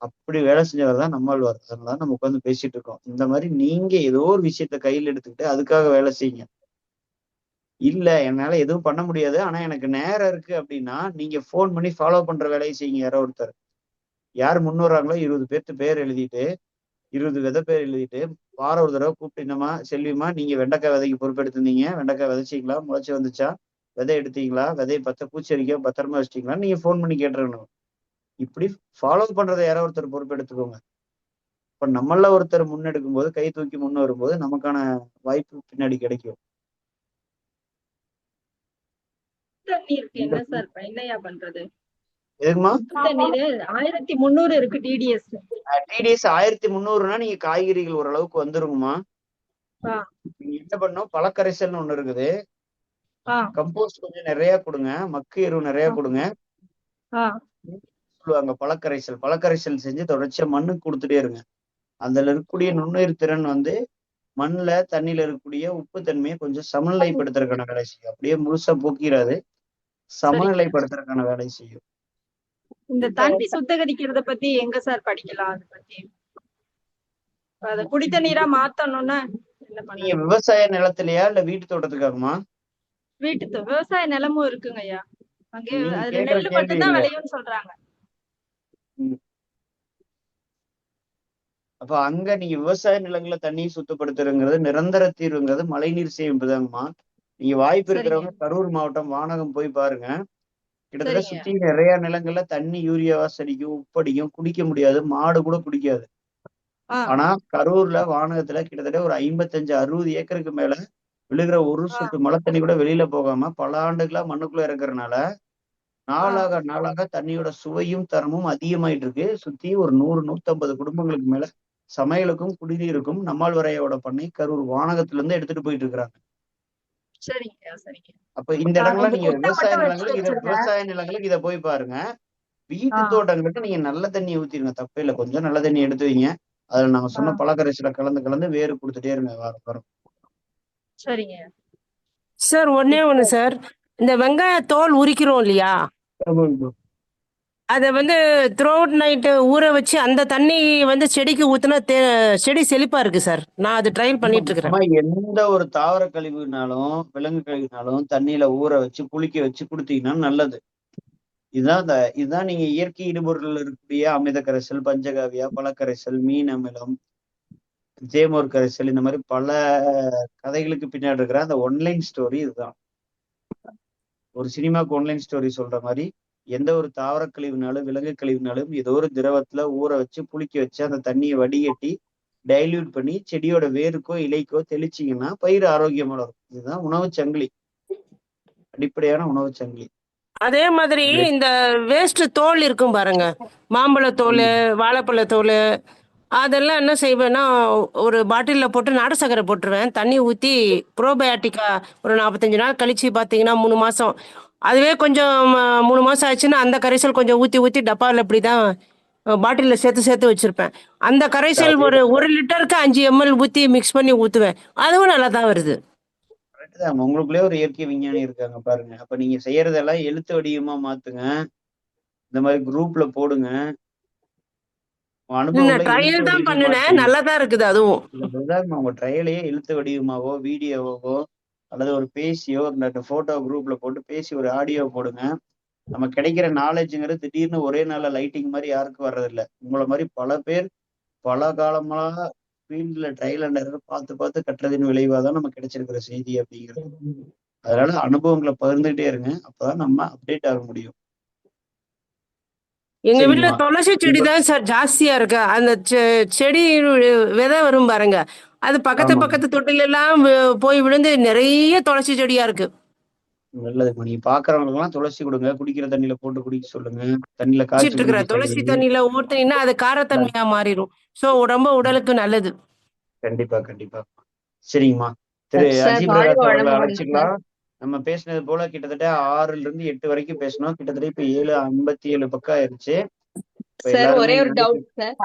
அப்படி வேலை செஞ்சவர் தான் நம்மாழ்வார். அதனால நம்ம உட்காந்து பேசிட்டு இருக்கோம். இந்த மாதிரி நீங்க ஏதோ ஒரு விஷயத்த கையில் எடுத்துக்கிட்டு அதுக்காக வேலை செய்யுங்க. இல்ல என்னால எதுவும் பண்ண முடியாது, ஆனா எனக்கு நேரம் இருக்கு அப்படின்னா நீங்க போன் பண்ணி ஃபாலோ பண்ற வேலையை செய்யுங்க. யாரோ ஒருத்தர் யார் முன்னுறாங்களோ 20 பேர்த்து பேர் எழுதிட்டு 20 விதை பேர் எழுதிட்டு வாரம் ஒரு தடவை கூப்பிட்டு, என்னம்மா செல்விமா, நீங்க வெண்டைக்காய் விதைக்கு பொறுப்பெடுத்திருந்தீங்க, வெண்டைக்காய் விதைச்சிங்களா, முளைச்சி வந்துச்சா, விதை எடுத்தீங்களா, விதை பூச்சரிக்கா பத்திரமா வச்சிட்டீங்களா, நீங்க போன் பண்ணி கேட்டுருக்கணும். இப்படி ஃபாலோ பண்றதை யாரோ ஒருத்தர் பொறுப்பெடுத்துக்கோங்க. இப்ப நம்மள ஒருத்தர் முன்னெடுக்கும் போது, கை தூக்கி முன்ன வரும்போது நமக்கான வாய்ப்பு பின்னாடி கிடைக்கும். தண்ணீருக்கு என்ன சார் என்னையா பண்றது? எதுக்குமா? தண்ணீர் 1300 இருக்கு டிடிஎஸ். டிடிஎஸ் 1300னா நீங்க காய்கறிகள் ஓரளவுக்கு வந்துருங்கம்மா. நீங்க என்ன பண்ணும், பழக்கரைசல்னு ஒண்ணு இருக்குது. கம்போஸ்ட் கொஞ்சம் நிறைய கொடுங்க, மக்கு எருவு நிறைய கொடுங்க. சொல்லுவாங்க பழக்கரைசல் செஞ்சு தொடர்ச்சியா மண்ணுக்கு கொடுத்துட்டே இருங்க. அதுல இருக்கக்கூடிய நுண்ணுயிர் திறன் மண்ணுல தண்ணியில இருக்கக்கூடிய உப்பு தன்மையை கொஞ்சம் சமநிலைப்படுத்துறதுக்கான வேலை செய்யும். அப்படியே முழுசா போக்கிறாது, சமநிலைப்படுத்துறதுக்கான வேலை செய்யும். இந்த தண்ணி சுத்திகரிக்கிறத பத்தி எங்க சார் படிக்கலாம்? அதை பத்தி அத குடித்த நீரா மாத்தணும்னா என்ன பண்ண? நீங்க விவசாய நிலத்திலயா இல்ல வீட்டு தோட்டத்துக்காகமா? வீட்டு விவசாய நிலமும் இருக்குங்க ஐயா. அங்கே நீங்க அதுல கேக்குற நெல்லு கேள்வி மட்டும் தான் இல்ல. விளையும்னு சொல்றாங்க. அப்ப அங்க நீங்க விவசாய நிலங்களை தண்ணியை சுத்தப்படுத்துறங்கிறது நிரந்தர தீர்வுங்கிறது மழைநீர் சேமிப்புதாங்கம்மா. நீங்க வாய்ப்பு இருக்கிறவங்க கரூர் மாவட்டம் வானகம் போய் பாருங்க. கிட்டத்தட்ட சுத்தி நிறைய நிலங்கள்ல தண்ணி யூரியாவா அடிக்கும், உப்படிக்கும், குடிக்க முடியாது, மாடு கூட குடிக்காது. ஆனா கரூர்ல வானகத்துல கிட்டத்தட்ட ஒரு 55-60 ஏக்கருக்கு மேல விழுகிற ஒரு சொட்டு மழை தண்ணி கூட வெளியில போகாம பல ஆண்டுகளா மண்ணுக்குள்ள இருக்கிறதுனால நாளாக தண்ணியோட சுவையும் தரமும் அதிகமாயிட்டு இருக்கு. சுத்தி ஒரு 100-150 குடும்பங்களுக்கு மேல சமையலுக்கும் குடிநீருக்கும் நம்மாழ்வாரையோட பண்ணை கரூர் வானகத்துல இருந்து எடுத்துட்டு போயிட்டு இருக்கிறாங்க. அப்ப இந்த இடங்கள்ல நீங்க விவசாய நிலங்களுக்கு இதை போய் பாருங்க. வீட்டு தோட்டங்களுக்கு நீங்க நல்ல தண்ணியை ஊத்திருங்க, தப்பே இல்லை. கொஞ்சம் நல்ல தண்ணி எடுத்து வைங்க. அதுல நாங்க சொன்ன பழக்கரைசல கலந்து வேறு கொடுத்துட்டே இருங்க வாரம் வாரம். சரிங்க சார். ஒண்ணு சார், இந்த வெங்காய தோல் உரிக்கிறோம் இல்லையா, அத த்ரூ அவுட் நைட்டு ஊற வச்சு அந்த தண்ணி செடிக்கு ஊத்துனா செடி செழிப்பா இருக்கு சார். நான் அது ட்ரையல் பண்ணிட்டு இருக்கிறேன். எந்த ஒரு தாவர கழிவுனாலும் விலங்கு கழிவுனாலும் தண்ணியில ஊற வச்சு புளிக்க வச்சு கொடுத்தீங்கன்னா நல்லது. இதுதான் நீங்க இயற்கை இடுபொருள் இருக்கக்கூடிய அமித கரைசல், பஞ்சகாவியா, பழக்கரைசல், மீன் அமிலம், ஜேமோர் கரைசல், இந்த மாதிரி பல கதைகளுக்கு பின்னாடி இருக்கிற அந்த ஒன்லைன் ஸ்டோரி இதுதான். ஒரு சினிமாக்கு ஒன்லைன் ஸ்டோரி சொல்ற மாதிரி எந்த ஒரு தாவர கழிவுனாலும் விலங்கு கழிவுனாலும் ஏதோ ஒரு திரவத்துல ஊற வச்சு புளிக்க வச்சு அந்த தண்ணியை வடிகட்டி டைல்யூட் பண்ணி செடியோட வேருக்கோ இலைக்கோ தெளிச்சிங்கன்னா பயிர் ஆரோக்கியமா வளரும். இதுதான் உணவு சங்கிலி, அடிப்படையான உணவு சங்கிலி. அதே மாதிரி இந்த வேஸ்ட் தோல் இருக்கும் பாருங்க, மாம்பழ தோல், வாழைப்பழ தோல், அதெல்லாம் என்ன செய்வேன்னா ஒரு பாட்டிலில் போட்டு நாட்டு சக்கரை போட்டுருவேன், தண்ணி ஊற்றி ப்ரோபயாட்டிக்கா ஒரு 45 நாள் கழிச்சு பார்த்தீங்கன்னா 3 மாதம், அதுவே கொஞ்சம் 3 மாதம் ஆச்சுன்னா அந்த கரைசல் கொஞ்சம் ஊற்றி டப்பாவில் இப்படி தான் பாட்டிலில் சேர்த்து வச்சுருப்பேன். அந்த கரைசல் ஒரு லிட்டருக்கு 5 ml ஊற்றி மிக்ஸ் பண்ணி ஊற்றுவேன், அதுவும் நல்லா தான் வருது. உங்களுக்குள்ளே ஒரு இயற்கை விஞ்ஞானி இருக்காங்க பாருங்க. அப்ப நீங்க செய்யறதெல்லாம் எழுத்து வடிவமா மாத்துங்க, இந்த மாதிரி குரூப்ல போடுங்க. ட்ரையல் தான் பண்ணினேன், நல்லா தான் இருக்குது. அதுவும் உங்க ட்ரையலையே எழுத்து வடிவமாவோ வீடியோவோ அல்லது ஒரு பேசியோ இந்த போட்டோ குரூப்ல போட்டு பேசி ஒரு ஆடியோ போடுங்க. நம்ம கிடைக்கிற நாலேஜுங்கிறது திடீர்னு ஒரே நாள்ல லைட்டிங் மாதிரி யாருக்கும் வர்றதில்லை. உங்களை மாதிரி பல பேர் பல காலமா ஃபீல்ட்ல ட்ரையல் அண்ட் எரர் பார்த்து கட்டுறதின் விளைவாதான் நமக்கு கிடைச்சிருக்கிற செய்தி அப்படிங்கிறது. அதனால அனுபவங்களை பகிர்ந்துகிட்டே இருங்க, அப்பதான் நம்ம அப்டேட் ஆக முடியும். எங்க வீட்டுல துளசி செடி தான் சார் ஜாஸ்தியா இருக்கு. அந்த செடி விதை வரும் பாருங்க, அது பக்கத்து தொட்டில எல்லாம் போய் விழுந்து நிறைய துளசி செடியா இருக்கு. நல்லது. நீங்க பாக்குறவங்களுக்கு எல்லாம் துளசி கொடுங்க, குடிக்கிற தண்ணியில போட்டு குடிக்க சொல்லுங்க. தண்ணியில காய்ச்சி துளசி தண்ணியில ஊத்தினா அது காரத்தன்மையா மாறிடும். சோ ரொம்ப உடலுக்கு நல்லது. கண்டிப்பா கண்டிப்பா. சரிங்கம்மா, திரு அஜி பிரகாஷ் அவர்களை அழைச்சிக்கலாம். நம்ம பேசினது போல கிட்டத்தட்ட 6ல இருந்து 8 வரைக்கும் பேசணும். கிட்டத்தட்ட இப்ப 7:57 பக்கம் ஆயிருச்சு. ஒரே ஒரு டவுட் சார்.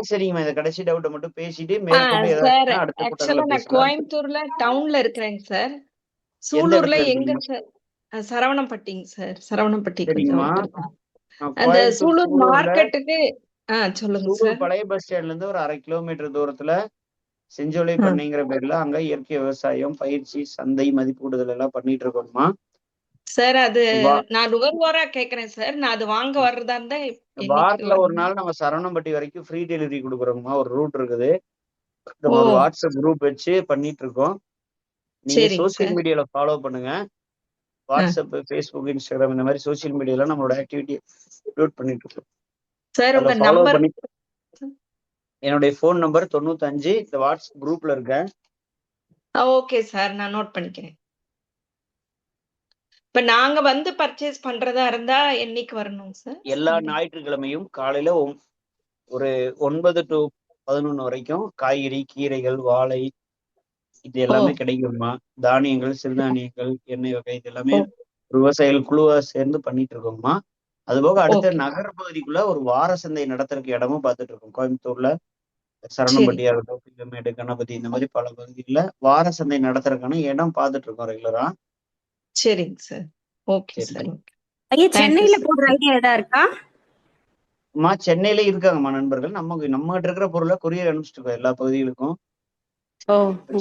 சரிங்கம்மா, இந்த கடைசி டவுட்டை மட்டும் பேசிட்டு மேற்கொண்டு ஏதாவது அடுத்த கூட்டத்துல நான் கோயம்புத்தூர்ல டவுன்ல இருக்கிறேன் சார். சூலூர்ல எங்க சார்? சரவணம்பட்டிங்க சார். சரவணம்பட்டி. அந்த சூலூர் மார்க்கெட்டுக்கு சொல்லுங்க சார். பழைய பஸ் ஸ்டாண்ட்ல இருந்து ஒரு 1/2 கிலோமீட்டர் தூரத்துல செஞ்சோலை பண்ணைங்கிற பேர்ல அங்க இயற்கை விவசாயம், பயிற்சி, சந்தை, மதிப்பீடுதல் எல்லாம் பண்ணிட்டு இருக்கோம்மா சார். அது நான் நுகர்வோரா கேக்குறேன் சார். நான் அது வாங்க வர்றதா இருந்தா வாரத்துல ஒரு நாள் நம்ம சரவணம்பட்டி வரைக்கும் ஃப்ரீ டெலிவரி கொடுக்குறோம்மா. ஒரு ரூட் இருக்குது, நம்ம ஒரு வாட்ஸ்அப் குரூப் வச்சு பண்ணிட்டு இருக்கோம். நீங்க சோசியல் மீடியால ஃபாலோ பண்ணுங்க. வாட்ஸ்அப், ஃபேஸ்புக், இன்ஸ்டாகிராம் இந்த மாதிரி சோசியல் மீடியால நம்மளோட ஆக்டிவிட்டி அப்லோட் பண்ணிட்டு இருக்கோம் சார். உங்க நம்பர்? என்னுடைய ஃபோன் நம்பர் 95. இந்த வாட்ஸ்அப் குரூப்ல இருக்கேன். ஓகே சார், நான் நோட் பண்ணிக்கிறேன். இப்ப நாங்க வந்து பர்ச்சேஸ் பண்றதா இருந்தா என்னைக்கு வரணும் சார்? எல்லா ஞாயிற்றுக்கிழமையும் காலையில ஒரு 9 to 11 வரைக்கும் காய்கறி, கீரைகள், வாழை இது எல்லாமே கிடைக்குமா. தானியங்கள், சிறுதானியங்கள், எண்ணெய் வகை இது எல்லாமே விவசாயிகள் குழுவா சேர்ந்து பண்ணிட்டு இருக்கோம்மா. அதுபோக அடுத்த நகர் பகுதிக்குள்ள ஒரு வார சந்தை நடத்துறதுக்கு இடமும் பார்த்துட்டு இருக்கோம். கோயம்புத்தூர்ல சரணம்பட்டி ஆகட்டும், பில்லமேடு, கணபதி இந்த மாதிரி பல பகுதிகளில் வார சந்தை நடத்துறதுக்கான இடம் பார்த்துட்டு இருக்கோம் ரெகுலரா. சரிங்க சார். Okay sir. சென்னையில போடுற ஐடியா ஏதா இருக்கா? சென்னையில இருக்காங்கம்மா நண்பர்கள். நம்ம கிட்ட இருக்கிற பொருளை கொரியர் அனுப்பிச்சிட்டு இருக்கோம் எல்லா பகுதிகளுக்கும்.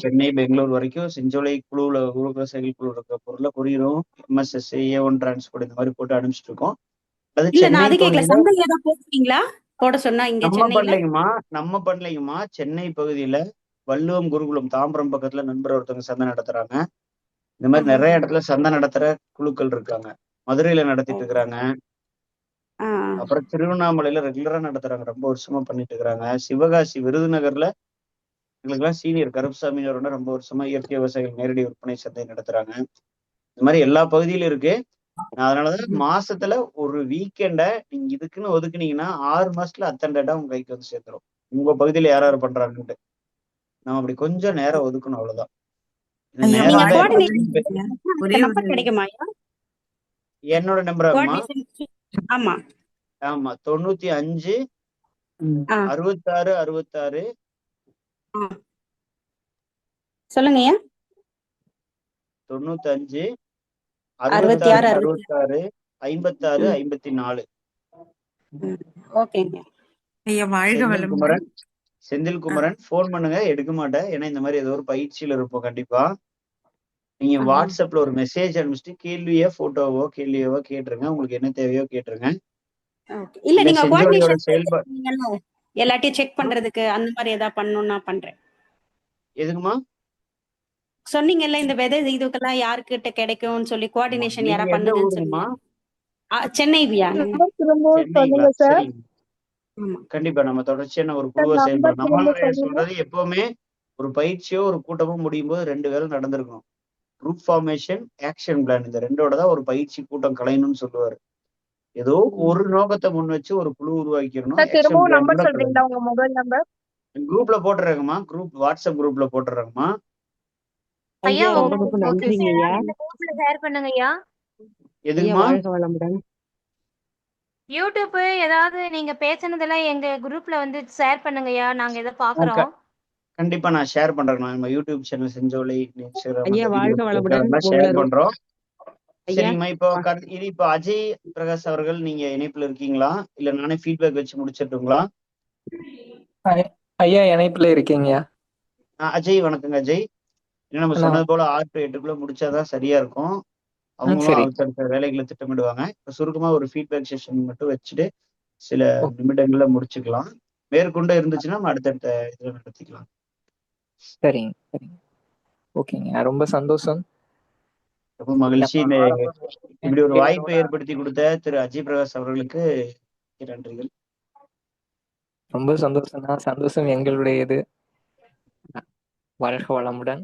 சென்னை, பெங்களூர் வரைக்கும் செஞ்சோலை குழுவுல விவசாயிகள் குழு இருக்கிற பொருளை கொரியரும், MSS, A1 டிரான்ஸ்போர்ட் இந்த மாதிரி போட்டு அனுப்பிச்சிட்டு இருக்கோம். நம்ம பண்ணலைங்கம்மா. சென்னை பகுதியில வள்ளுவம், குருகுலம், தாம்பரம் பக்கத்துல நண்பர் ஒருத்தவங்க சந்தை நடத்துறாங்க. இந்த மாதிரி நிறைய இடத்துல சந்தை நடத்துற குழுக்கள் இருக்காங்க. மதுரையில நடத்திட்டு இருக்கிறாங்க. அப்புறம் திருவண்ணாமலையில ரெகுலரா நடத்துறாங்க, ரொம்ப வருஷமா பண்ணிட்டு இருக்கிறாங்க. சிவகாசி, விருதுநகர்ல எங்களுக்கெல்லாம் சீனியர் கருப்புசாமியோட ரொம்ப வருஷமா இயற்கை விவசாயிகள் நேரடி விற்பனை சந்தை நடத்துறாங்க. இந்த மாதிரி எல்லா பகுதியிலும் இருக்கு. அதனாலதான் மாசத்துல ஒரு வீக்கெண்ட நீங்க இதுக்குன்னு ஒதுக்குனீங்கன்னா 6 மாசத்துல அத்தனை டேட்டா உங்க கைக்கு வந்து சேர்த்துரும். உங்க பகுதியில யார் பண்றாங்கன்ட்டு நம்ம அப்படி கொஞ்சம் நேரம் ஒதுக்கணும், அவ்வளவுதான். என்னோட நம்பர் ஆமா 95 66 66 சொல்லுங்க 95 66 66 56 54. ஓகேங்க ஐயா, வாழ்க வளமுடன். செந்தில்குமரன். போன் பண்ணுங்க, எடுக்க மாட்டேன், ஏன்னா இந்த மாதிரி ஏதோ ஒரு பயிற்சியில இருப்போம். கண்டிப்பா நீங்க வாட்ஸ்அப்ல ஒரு மெசேஜ் அனுப்பிச்சிட்டு கேள்வியோ போட்டோவோ கேட்டுருங்க. உங்களுக்கு என்ன தேவையோ கேட்டுருங்க. இல்ல நீங்க கோஆர்டினேஷன் எல்லாத்தையும் செக் பண்றதுக்கு அந்த மாதிரி ஏதாவது பண்ணனும்னா பண்றேன். எதுக்குமா சொன்னீங்கல்ல இந்த விதை இதுக்கெல்லாம் யாருக்கிட்ட கிடைக்கும்னு சொல்லி கோஆர்டினேஷன் யாரா பண்ணுங்கன்னு சொன்னீங்க. சென்னை வியா? ஆமா கண்டிப்பா நம்ம தொடர்ச்சியான ஒரு சார் குழுவை நம்பர் செயல்படும். திரும்ப நம்மளுடைய சொல்லுங்க. சொல்றது எப்பவுமே ஒரு பயிற்சியோ ஒரு கூட்டமோ முடியும் போது 2 வேலை நடந்திருக்கணும். குரூப் ஃபார்மேஷன், ஆக்ஷன் பிளான், இந்த 2ஓட தான் ஒரு பயிற்சி கூட்டம் கலையணும்னு சொல்லுவாரு. ஏதோ ஒரு நோக்கத்தை முன் வச்சு ஒரு குழு உருவாக்கிடணும். சார் ஆக்ஷன் திரும்பவும் நம்பர் பிளானோட சொல்றீங்களா உங்க மொபைல் நம்பர்? குரூப்ல போட்டுறேங்கம்மா. வாட்ஸ்அப் குரூப்ல போட்டுறேங்கம்மா. ஐயா ஐயா உங்க ரொம்ப notes நன்றிங்க ஐயா. ஏதாவது இந்த குரூப்ல ஷேர் பண்ணுங்க ஐயா. ஐயா எதுக்குமா? வாழ்க வளமுடன். யூடியூப் ஏதாவது நீங்க பேசுனதெல்லாம் எங்க குரூப்ல வந்து ஷேர் பண்ணுங்க ஐயா. நாங்க இதை பாக்குறோம். கண்டிப்பா நான் ஷேர் பண்றேன். நம்ம யூடியூப் சேனல் செஞ்சோலை, இன்ஸ்டாகிராம் ஐயா அந்த வாழ்க வீடியோ வளமுடன். ஷேர் உங்களது பண்றோம். ஐயா சரிங்கம்மா. இப்போ அஜய் பிரகாஷ் அவர்கள் நீங்க இணைப்புல இருக்கீங்களா? இல்ல நானே ஃபீட்பேக் வச்சு முடிச்சிட்டுங்களா? ஐயா இணைப்புல இருக்கீங்க. அஜய் வணக்கங்க அஜய். ஏன்னா நம்ம சொன்னது போல 6 to 8க்குள்ள முடிச்சாதான் சரியா இருக்கும். அவங்களும் சரி. அடுத்தடுத்த வேலைகளை திட்டமிடுவாங்க. இப்ப சுருக்கமா ஒரு ஃபீட்பேக் செஷன் மட்டும் வச்சுட்டு சில நிமிடங்கள்ல முடிச்சுக்கலாம். மேற்கொண்டு இருந்துச்சுன்னா நம்ம அடுத்தடுத்த இதுல நடத்திக்கலாம். சரிங்க சரிங்க. ஓகேங்க, ரொம்ப சந்தோஷம். ரொம்ப மகிழ்ச்சி. இப்படி ஒரு வாய்ப்பை ஏற்படுத்தி கொடுத்த திரு அஜய் பிரகாஷ் அவர்களுக்கு நன்றிகள். ரொம்ப சந்தோஷம். சந்தோஷம் எங்களுடையது. வாழ்க வளமுடன்.